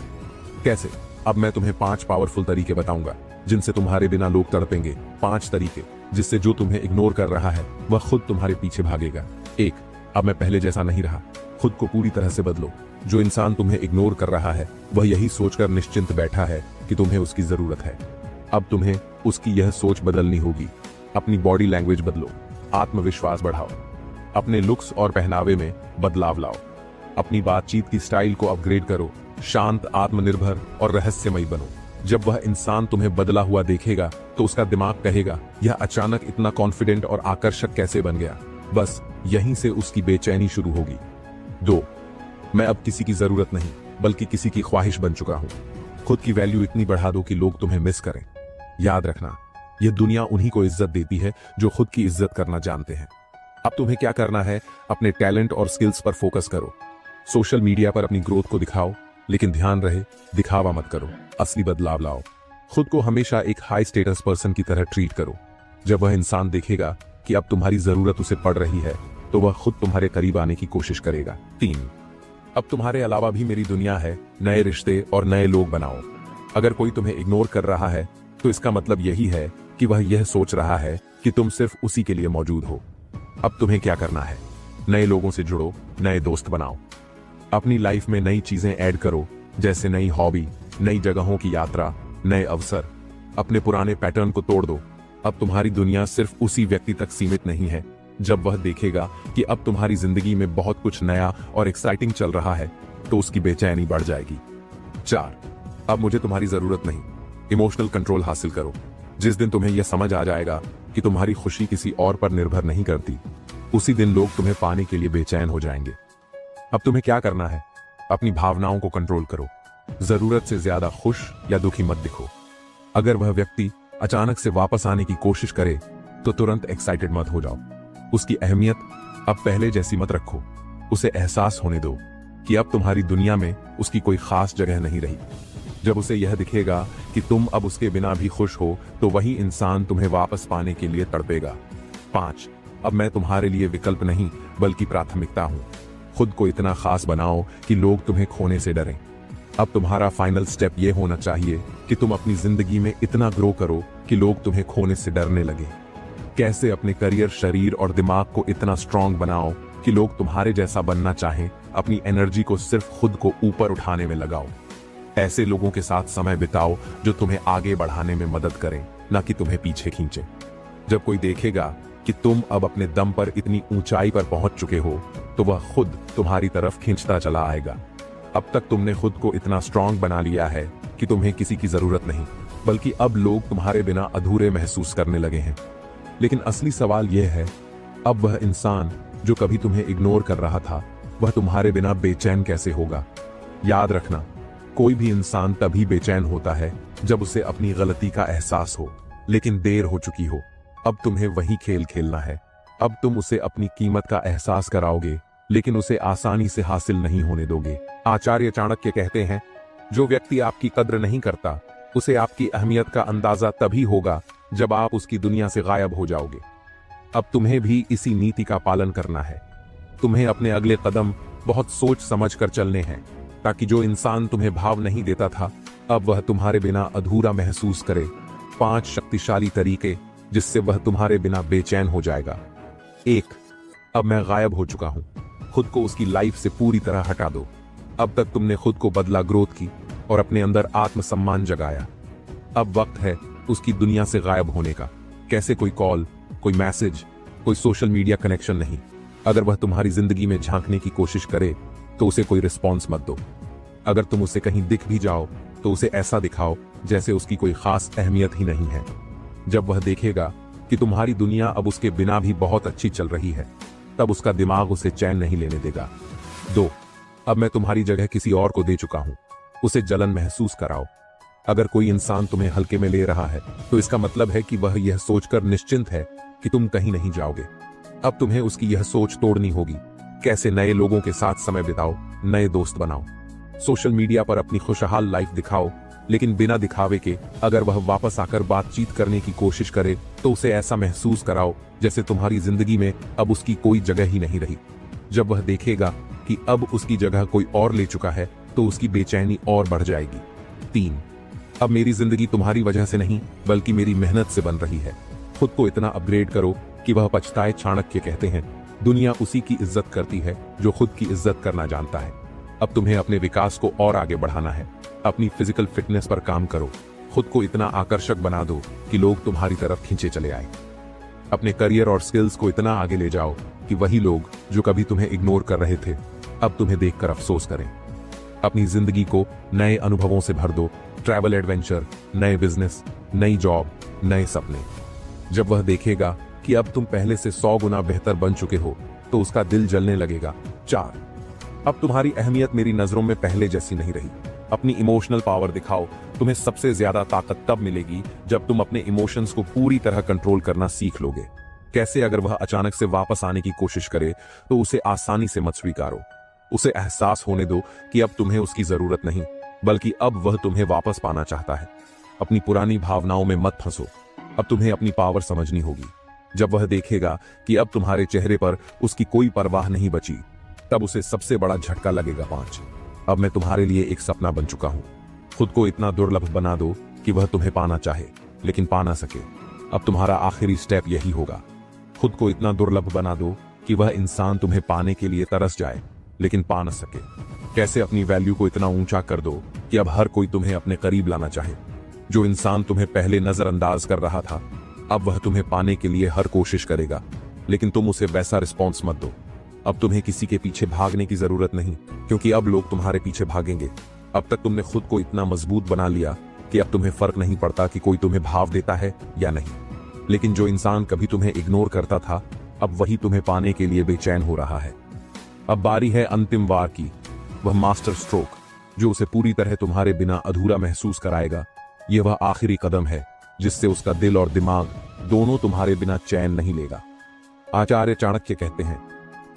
कैसे? अब मैं तुम्हें 5 पावरफुल तरीके बताऊंगा जिनसे तुम्हारे बिना लोग तड़पेंगे। 5 तरीके जिससे जो तुम्हें इग्नोर कर रहा है, वह खुद तुम्हारे पीछे भागेगा। 1, अब मैं पहले जैसा नहीं रहा। खुद को पूरी तरह से बदलो। जो इंसान तुम्हें इग्नोर कर रहा है, वह यही सोचकर निश्चिंत बैठा है कि तुम्हें उसकी जरूरत है। अब तुम्हें उसकी यह सोच बदलनी होगी। अपनी बॉडी लैंग्वेज बदलो, आत्मविश्वास बढ़ाओ, अपने लुक्स और पहनावे में बदलाव लाओ, अपनी बातचीत की स्टाइल को अपग्रेड करो, शांत, आत्मनिर्भर और रहस्यमयी बनो। जब वह इंसान तुम्हें बदला हुआ देखेगा, तो उसका दिमाग कहेगा, यह अचानक इतना कॉन्फिडेंट और आकर्षक कैसे बन गया। बस यहीं से उसकी बेचैनी शुरू होगी। 2, मैं अब किसी की जरूरत नहीं, बल्कि किसी की ख्वाहिश बन चुका हूं। खुद की वैल्यू इतनी बढ़ा दो कि लोग तुम्हें मिस करें। याद रखना, यह दुनिया उन्हीं को इज्जत देती है जो खुद की इज्जत करना जानते हैं। अब तुम्हें क्या करना है? अपने टैलेंट और स्किल्स पर फोकस करो। सोशल मीडिया पर अपनी ग्रोथ को दिखाओ, लेकिन ध्यान रहे, दिखावा मत करो, असली बदलाव लाओ। खुद को हमेशा एक हाई स्टेटस पर्सन की तरह ट्रीट करो। जब वह इंसान देखेगा कि अब तुम्हारी जरूरत उसे पड़ रही है, तो वह खुद तुम्हारे करीब आने की कोशिश करेगा। 3, अब तुम्हारे अलावा भी मेरी दुनिया है। नए रिश्ते और नए लोग बनाओ। अगर कोई तुम्हें इग्नोर कर रहा है, तो इसका मतलब यही है कि वह यह सोच रहा है कि तुम सिर्फ उसी के लिए मौजूद हो। अब तुम्हें क्या करना है? नए लोगों से जुड़ो, नए दोस्त बनाओ, अपनी लाइफ में नई चीजें ऐड करो, जैसे नई हॉबी, नई जगहों की यात्रा, नए अवसर। अपने पुराने पैटर्न को तोड़ दो। अब तुम्हारी दुनिया सिर्फ उसी व्यक्ति तक सीमित नहीं है। जब वह देखेगा कि अब तुम्हारी जिंदगी में बहुत कुछ नया और एक्साइटिंग चल रहा है, तो उसकी बेचैनी बढ़ जाएगी। 4, अब मुझे तुम्हारी जरूरत नहीं। इमोशनल कंट्रोल हासिल करो। जिस दिन तुम्हें यह समझ आ जाएगा कि तुम्हारी खुशी किसी और पर निर्भर नहीं करती, उसी दिन लोग तुम्हें पाने के लिए बेचैन हो जाएंगे। अब तुम्हें क्या करना है? अपनी भावनाओं को कंट्रोल करो। जरूरत से ज्यादा खुश या दुखी मत दिखो। अगर वह व्यक्ति अचानक से वापस आने की कोशिश करे, तो तुरंत एक्साइटेड मत हो जाओ। उसकी अहमियत अब पहले जैसी मत रखो। उसे एहसास होने दो कि अब तुम्हारी दुनिया में उसकी कोई खास जगह नहीं रही। जब उसे यह दिखेगा कि तुम अब उसके बिना भी खुश हो, तो वही इंसान तुम्हें वापस पाने के लिए तड़पेगा। 5, अब मैं तुम्हारे लिए विकल्प नहीं, बल्कि प्राथमिकता हूं। खुद को इतना खास बनाओ कि लोग तुम्हें खोने से डरें। अब तुम्हारा फाइनल स्टेप यह होना चाहिए कि तुम अपनी जिंदगी में इतना ग्रो करो कि लोग तुम्हें खोने से डरने लगे। कैसे अपने करियर, शरीर और दिमाग को इतना स्ट्रांग बनाओ कि लोग तुम्हारे जैसा बनना चाहें। अपनी एनर्जी को सिर्फ खुद को ऊपर उठाने में लगाओ। ऐसे लोगों के साथ समय बिताओ जो तुम्हें आगे बढ़ाने में मदद करें, ना कि तुम्हें पीछे खींचे। जब कोई देखेगा कि तुम अब अपने दम पर इतनी ऊंचाई पर पहुंच चुके हो, तो वह खुद तुम्हारी तरफ खींचता चला आएगा। अब तक तुमने खुद को इतना स्ट्रांग बना लिया है कि तुम्हें किसी की जरूरत नहीं, बल्कि अब लोग तुम्हारे बिना अधूरे महसूस करने लगे हैं। लेकिन असली सवाल यह है, अब वह इंसान जो कभी तुम्हें इग्नोर कर रहा था, वह तुम्हारे बिना बेचैन कैसे होगा? याद रखना, कोई भी इंसान तभी बेचैन होता है जब उसे अपनी गलती का एहसास हो, लेकिन देर हो चुकी हो। अब तुम्हें वही खेल खेलना है। अब तुम उसे अपनी कीमत का एहसास कराओगे, लेकिन उसे आसानी से हासिल नहीं होने दोगे। आचार्य चाणक्य कहते हैं, जो व्यक्ति आपकी कद्र नहीं करता, उसे आपकी अहमियत का अंदाजा तभी होगा जब आप उसकी दुनिया से गायब हो जाओगे। अब तुम्हें भी इसी नीति का पालन करना है। तुम्हें अपने अगले कदम बहुत सोच समझ कर चलने हैं, ताकि जो इंसान तुम्हें भाव नहीं देता था, अब वह तुम्हारे बिना अधूरा महसूस करे। 5 शक्तिशाली तरीके जिससे वह तुम्हारे बिना बेचैन हो जाएगा। 1, अब मैं गायब हो चुका हूं। खुद को उसकी लाइफ से पूरी तरह हटा दो। अब तक तुमने खुद को बदला, ग्रोथ की और अपने अंदर आत्मसम्मान जगाया। अब वक्त है उसकी दुनिया से गायब होने का। कैसे? कोई कॉल, कोई मैसेज, कोई सोशल मीडिया कनेक्शन नहीं। अगर वह तुम्हारी जिंदगी में झांकने की कोशिश करे तो उसे कोई रिस्पॉन्स मत दो। अगर तुम उसे कहीं दिख भी जाओ तो उसे ऐसा दिखाओ जैसे उसकी कोई खास अहमियत ही नहीं है। जब वह देखेगा कि तुम्हारी दुनिया अब उसके बिना भी बहुत अच्छी चल रही है, तब उसका दिमाग उसे चैन नहीं लेने देगा। 2, अब मैं तुम्हारी जगह किसी और को दे चुका हूं। उसे जलन महसूस कराओ। अगर कोई इंसान तुम्हें हल्के में ले रहा है, तो इसका मतलब है कि वह यह सोचकर निश्चिंत है कि तुम कहीं नहीं जाओगे। अब तुम्हें उसकी यह सोच तोड़नी होगी। कैसे? नए लोगों के साथ समय बिताओ, नए दोस्त बनाओ, सोशल मीडिया पर अपनी खुशहाल लाइफ दिखाओ, लेकिन बिना दिखावे के। अगर वह वापस आकर बातचीत करने की कोशिश करे तो उसे ऐसा महसूस कराओ जैसे तुम्हारी जिंदगी में अब उसकी कोई जगह ही नहीं रही। जब वह देखेगा कि अब उसकी जगह कोई और ले चुका है, तो उसकी बेचैनी और बढ़ जाएगी। 3, अब मेरी जिंदगी तुम्हारी वजह से नहीं, बल्कि मेरी मेहनत से बन रही है। खुद को इतना अपग्रेड करो कि वह पछताए। चाणक्य कहते हैं, दुनिया उसी की इज्जत करती है जो खुद की इज्जत करना जानता है। अब तुम्हें अपने विकास को और आगे बढ़ाना है। अपनी फिजिकल फिटनेस पर काम करो। खुद को इतना आकर्षक बना दो कि लोग तुम्हारी तरफ खींचे चले आए। अपने करियर और स्किल्स को इतना आगे ले जाओ कि वही लोग जो कभी तुम्हें इग्नोर कर रहे थे, अब तुम्हें देखकर अफसोस करें। अपनी जिंदगी को नए अनुभवों से भर दो। ट्रैवल, एडवेंचर, नए बिजनेस, नई जॉब, नए सपने। जब वह देखेगा कि अब तुम पहले से 100 गुना बेहतर बन चुके हो, तो उसका दिल जलने लगेगा। 4, अब तुम्हारी अहमियत मेरी नजरों में पहले जैसी नहीं रही। अपनी इमोशनल पावर दिखाओ। तुम्हें सबसे ज्यादा ताकत तब मिलेगी जब तुम अपने इमोशंस को पूरी तरह कंट्रोल करना सीख लोगे। कैसे? अगर वह अचानक से वापस आने की कोशिश करे तो उसे आसानी से मत स्वीकारो। उसे एहसास होने दो कि अब तुम्हें उसकी जरूरत नहीं, बल्कि अब वह तुम्हें वापस पाना चाहता है। अपनी पुरानी भावनाओं में मत फंसो। अब तुम्हें अपनी पावर समझनी होगी। जब वह देखेगा कि अब तुम्हारे चेहरे पर उसकी कोई परवाह नहीं बची, तब उसे सबसे बड़ा झटका लगेगा। 5, अब मैं तुम्हारे लिए एक सपना बन चुका हूं। खुद को इतना दुर्लभ बना दो कि वह तुम्हें पाना चाहे, लेकिन पा ना सके। अब तुम्हारा आखिरी स्टेप यही होगा। खुद को इतना दुर्लभ बना दो कि वह इंसान तुम्हें पाने के लिए तरस जाए, लेकिन पा ना सके। कैसे? अपनी वैल्यू को इतना ऊंचा कर दो कि अब हर कोई तुम्हें अपने करीब लाना चाहे। जो इंसान तुम्हें पहले नजरअंदाज कर रहा था, अब वह तुम्हें पाने के लिए हर कोशिश करेगा, लेकिन तुम उसे वैसा रिस्पॉन्स मत दो। अब तुम्हें किसी के पीछे भागने की जरूरत नहीं, क्योंकि अब लोग तुम्हारे पीछे भागेंगे। अब तक तुमने खुद को इतना मजबूत बना लिया कि अब तुम्हें फर्क नहीं पड़ता कि कोई तुम्हें भाव देता है या नहीं। लेकिन जो इंसान कभी तुम्हें इग्नोर करता था, अब वही तुम्हें पाने के लिए बेचैन हो रहा है। अब बारी है अंतिम वार की, वह मास्टर स्ट्रोक, जो उसे पूरी तरह तुम्हारे बिना अधूरा महसूस कराएगा। यह वह आखिरी कदम है जिससे उसका दिल और दिमाग दोनों तुम्हारे बिना चैन नहीं लेगा। आचार्य चाणक्य कहते हैं,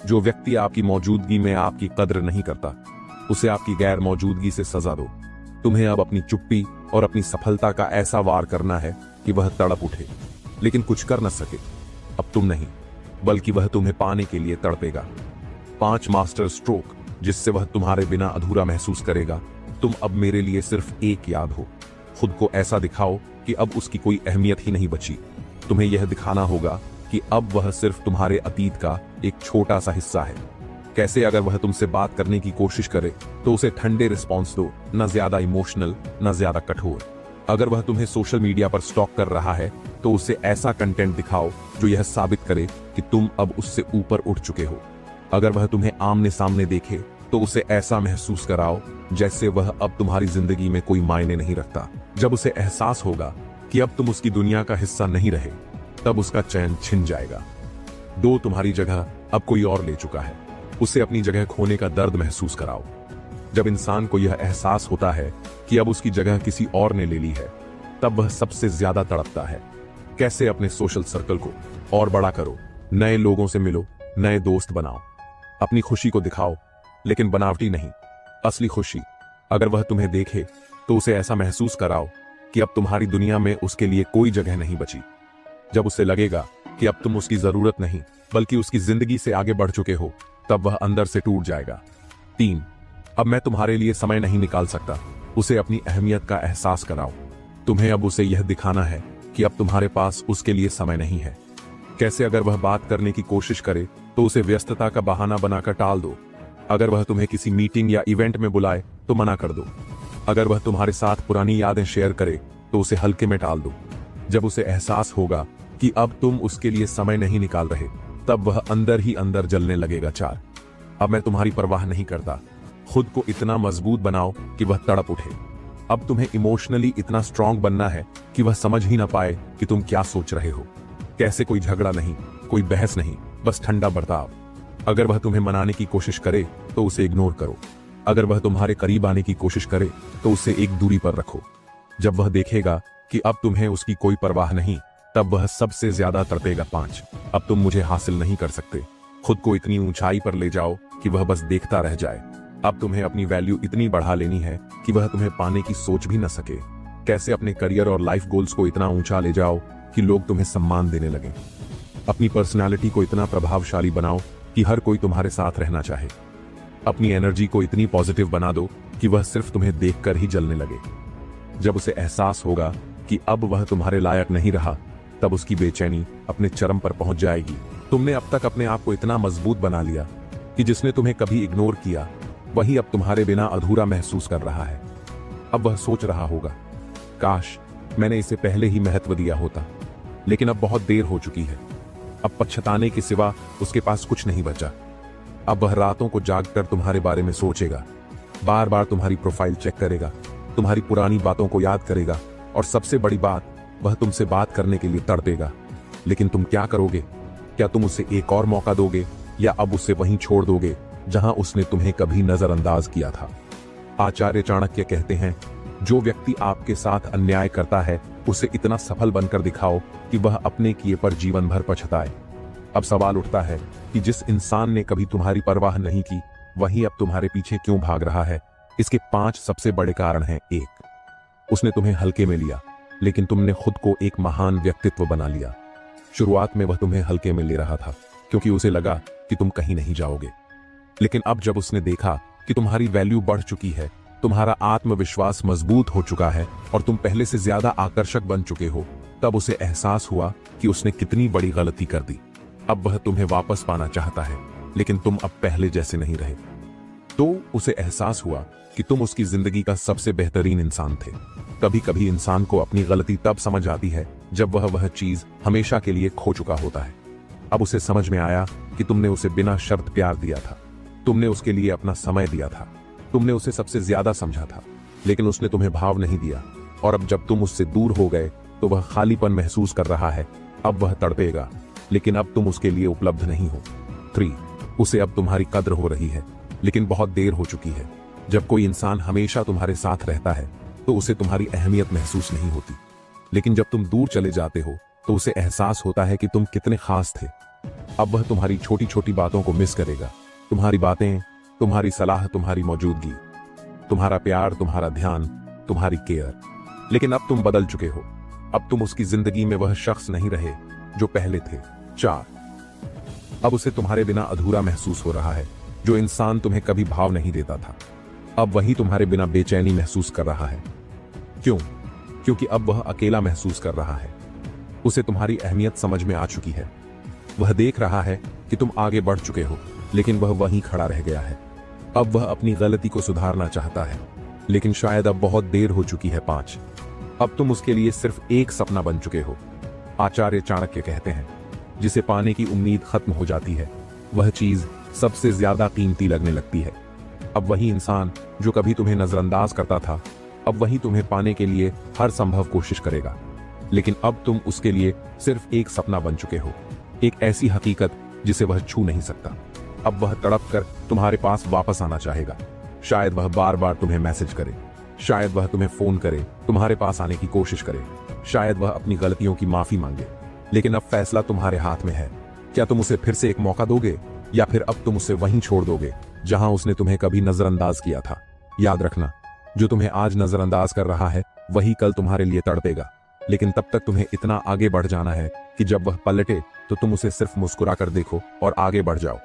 जो व्यक्ति आपकी मौजूदगी में आपकी कद्र नहीं करता, उसे आपकी गैर मौजूदगी से सजा दो। तुम्हें अब अपनी चुप्पी और अपनी सफलता का ऐसा वार करना है कि वह तड़प उठे, लेकिन कुछ कर न सके। अब तुम नहीं, बल्कि वह तुम्हें पाने के लिए तड़पेगा। 5 मास्टर स्ट्रोक जिससे वह तुम्हारे बिना अधूरा महसूस करेगा। तुम अब मेरे लिए सिर्फ एक याद हो। खुद को ऐसा दिखाओ कि अब उसकी कोई अहमियत ही नहीं बची। तुम्हें यह दिखाना होगा कि अब वह सिर्फ तुम्हारे अतीत का एक छोटा सा हिस्सा है। कैसे? अगर वह तुमसे बात करने की कोशिश करे तो उसे ठंडे रिस्पॉन्स दो, न ज्यादा इमोशनल न ज्यादा कठोर। अगर वह तुम्हें सोशल मीडिया पर स्टॉक कर रहा है तो उसे ऐसा कंटेंट दिखाओ जो यह साबित करे कि तुम अब उससे ऊपर उठ चुके हो। अगर वह तुम्हें आमने सामने देखे तो उसे ऐसा महसूस कराओ जैसे वह अब तुम्हारी जिंदगी में कोई मायने नहीं रखता। जब उसे एहसास होगा कि अब तुम उसकी दुनिया का हिस्सा नहीं रहे, तब उसका चैन छिन जाएगा। 2, तुम्हारी जगह अब कोई और ले चुका है। उसे अपनी जगह खोने का दर्द महसूस कराओ। जब इंसान को यह एहसास होता है कि अब उसकी जगह किसी और ने ले ली है, तब वह सबसे ज्यादा तड़पता है। कैसे? अपने सोशल सर्कल को और बड़ा करो, नए लोगों से मिलो, नए दोस्त बनाओ, अपनी खुशी को दिखाओ, लेकिन बनावटी नहीं, असली खुशी। अगर वह तुम्हें देखे तो उसे ऐसा महसूस कराओ कि अब तुम्हारी दुनिया में उसके लिए कोई जगह नहीं बची। जब उसे लगेगा कि अब तुम उसकी जरूरत नहीं बल्कि उसकी जिंदगी से आगे बढ़ चुके हो, तब वह अंदर से टूट जाएगा। 3, अब मैं तुम्हारे लिए समय नहीं निकाल सकता। उसे अपनी अहमियत का एहसास कराओ। तुम्हें अब उसे यह दिखाना है कि अब तुम्हारे पास उसके लिए समय नहीं है। कैसे? अगर वह बात करने की कोशिश करे तो उसे व्यस्तता का बहाना बनाकर टाल दो। अगर वह तुम्हें किसी मीटिंग या इवेंट में बुलाए तो मना कर दो। अगर वह तुम्हारे साथ पुरानी यादें शेयर करे तो उसे हल्के में टाल दो। जब उसे एहसास होगा कि अब तुम उसके लिए समय नहीं निकाल रहे, तब वह अंदर ही अंदर जलने लगेगा। 4, अब मैं तुम्हारी परवाह नहीं करता। खुद को इतना मजबूत बनाओ कि वह तड़प उठे। अब तुम्हें इमोशनली इतना स्ट्रांग बनना है कि वह समझ ही ना पाए कि तुम क्या सोच रहे हो। कैसे? कोई झगड़ा नहीं, कोई बहस नहीं, बस ठंडा बर्ताव। अगर वह तुम्हें मनाने की कोशिश करे तो उसे इग्नोर करो। अगर वह तुम्हारे करीब आने की कोशिश करे तो उसे एक दूरी पर रखो। जब वह देखेगा कि अब तुम्हें उसकी कोई परवाह नहीं, तब वह सबसे ज्यादा तड़पेगा। 5, अब तुम मुझे हासिल नहीं कर सकते। खुद को इतनी ऊंचाई पर ले जाओ कि वह बस देखता रह जाए। अब तुम्हें अपनी वैल्यू इतनी बढ़ा लेनी है कि वह तुम्हें पाने की सोच भी न सके। कैसे? अपने करियर और लाइफ गोल्स को इतना ऊंचा ले जाओ कि लोग तुम्हें सम्मान देने लगे। अपनी पर्सनालिटी को इतना प्रभावशाली बनाओ कि हर कोई तुम्हारे साथ रहना चाहे। अपनी एनर्जी को इतनी पॉजिटिव बना दो कि वह सिर्फ तुम्हें देखकर ही जलने लगे। जब उसे एहसास होगा कि अब वह तुम्हारे लायक नहीं रहा, तब उसकी बेचैनी अपने चरम पर पहुंच जाएगी। तुमने अब तक अपने आप को इतना मजबूत बना लिया कि जिसने तुम्हें कभी इग्नोर किया, वही अब तुम्हारे बिना अधूरा महसूस कर रहा है। अब वह सोच रहा होगा, काश मैंने इसे पहले ही महत्व दिया होता, लेकिन अब बहुत देर हो चुकी है। अब पछताने के सिवा उसके पास कुछ नहीं बचा। अब वह रातों को जागकर तुम्हारे बारे में सोचेगा, बार बार तुम्हारी प्रोफाइल चेक करेगा, तुम्हारी पुरानी बातों को याद करेगा, और सबसे बड़ी बात, वह तुमसे बात करने के लिए तड़पेगा। लेकिन तुम क्या करोगे? क्या तुम उसे एक और मौका दोगे, या अब उसे वहीं छोड़ दोगे जहां उसने तुम्हें कभी नजरअंदाज किया था? आचार्य चाणक्य कहते हैं, जो व्यक्ति आपके साथ अन्याय करता है, उसे इतना सफल बनकर दिखाओ कि वह अपने किए पर जीवन भर पछताए। अब सवाल उठता है कि जिस इंसान ने कभी तुम्हारी परवाह नहीं की, वही अब तुम्हारे पीछे क्यों भाग रहा है? इसके 5 सबसे बड़े कारण हैं। 1, उसने तुम्हें हल्के में लिया, लेकिन तुमने खुद को एक महान व्यक्तित्व बना लिया। शुरुआत में वह तुम्हें हल्के में ले रहा था क्योंकि उसे लगा कि तुम कहीं नहीं जाओगे, लेकिन अब जब उसने देखा कि तुम्हारी वैल्यू बढ़ चुकी है, तुम्हारा आत्मविश्वास मजबूत हो चुका है और तुम पहले से ज्यादा आकर्षक बन चुके हो, तब उसे एहसास हुआ कि उसने कितनी बड़ी गलती कर दी। अब वह तुम्हें वापस पाना चाहता है, लेकिन तुम अब पहले जैसे नहीं रहे। तो उसे एहसास हुआ कि तुम उसकी जिंदगी का सबसे बेहतरीन इंसान थे। कभी कभी इंसान को अपनी गलती तब समझ आती है जब वह चीज हमेशा के लिए खो चुका होता है। अब उसे समझ में आया कि तुमने उसे बिना शर्त प्यार दिया था, तुमने उसके लिए अपना समय दिया था, तुमने उसे सबसे ज्यादा समझा था, लेकिन उसने तुम्हें भाव नहीं दिया। और अब जब तुम उससे दूर हो गए तो वह खालीपन महसूस कर रहा है। अब वह तड़पेगा, लेकिन अब तुम उसके लिए उपलब्ध नहीं हो। 3, उसे अब तुम्हारी कद्र हो रही है, लेकिन बहुत देर हो चुकी है। जब कोई इंसान हमेशा तुम्हारे साथ रहता है तो उसे तुम्हारी अहमियत महसूस नहीं होती, लेकिन जब तुम दूर चले जाते हो तो उसे एहसास होता है कि तुम कितने खास थे। अब वह तुम्हारी छोटी छोटी बातों को मिस करेगा, तुम्हारी बातें, तुम्हारी सलाह, तुम्हारी मौजूदगी, तुम्हारा प्यार, तुम्हारा ध्यान, तुम्हारी केयर। लेकिन अब तुम बदल चुके हो। अब तुम उसकी जिंदगी में वह शख्स नहीं रहे जो पहले थे। 4, अब उसे तुम्हारे बिना अधूरा महसूस हो रहा है। जो इंसान तुम्हें कभी भाव नहीं देता था, अब वही तुम्हारे बिना बेचैनी महसूस कर रहा है। क्यों? क्योंकि अब वह अकेला महसूस कर रहा है। उसे तुम्हारी अहमियत समझ में आ चुकी है। वह देख रहा है कि तुम आगे बढ़ चुके हो, लेकिन वह वहीं खड़ा रह गया है। अब वह अपनी गलती को सुधारना चाहता है, लेकिन शायद अब बहुत देर हो चुकी है। 5 अब तुम उसके लिए सिर्फ एक सपना बन चुके हो। आचार्य चाणक्य कहते हैं, जिसे पाने की उम्मीद खत्म हो जाती है, वह चीज सबसे ज्यादा कीमती लगने लगती है। अब वही इंसान जो कभी तुम्हें नजरअंदाज करता था, अब वही तुम्हें पाने के लिए हर संभव कोशिश करेगा। लेकिन अब तुम उसके लिए सिर्फ एक सपना बन चुके हो, एक ऐसी हकीकत जिसे वह छू नहीं सकता। अब वह तड़प कर तुम्हारे पास वापस आना चाहेगा। शायद वह बार बार तुम्हें मैसेज करे, शायद वह तुम्हें फोन करे, तुम्हारे पास आने की कोशिश करे, शायद वह अपनी गलतियों की माफी मांगे। लेकिन अब फैसला तुम्हारे हाथ में है। क्या तुम उसे फिर से एक मौका दोगे, या फिर अब तुम उसे वहीं छोड़ दोगे जहां उसने तुम्हें कभी नजरअंदाज किया था? याद रखना, जो तुम्हें आज नजरअंदाज कर रहा है वही कल तुम्हारे लिए तड़पेगा। लेकिन तब तक तुम्हें इतना आगे बढ़ जाना है कि जब वह पलटे तो तुम उसे सिर्फ मुस्कुरा कर देखो और आगे बढ़ जाओ।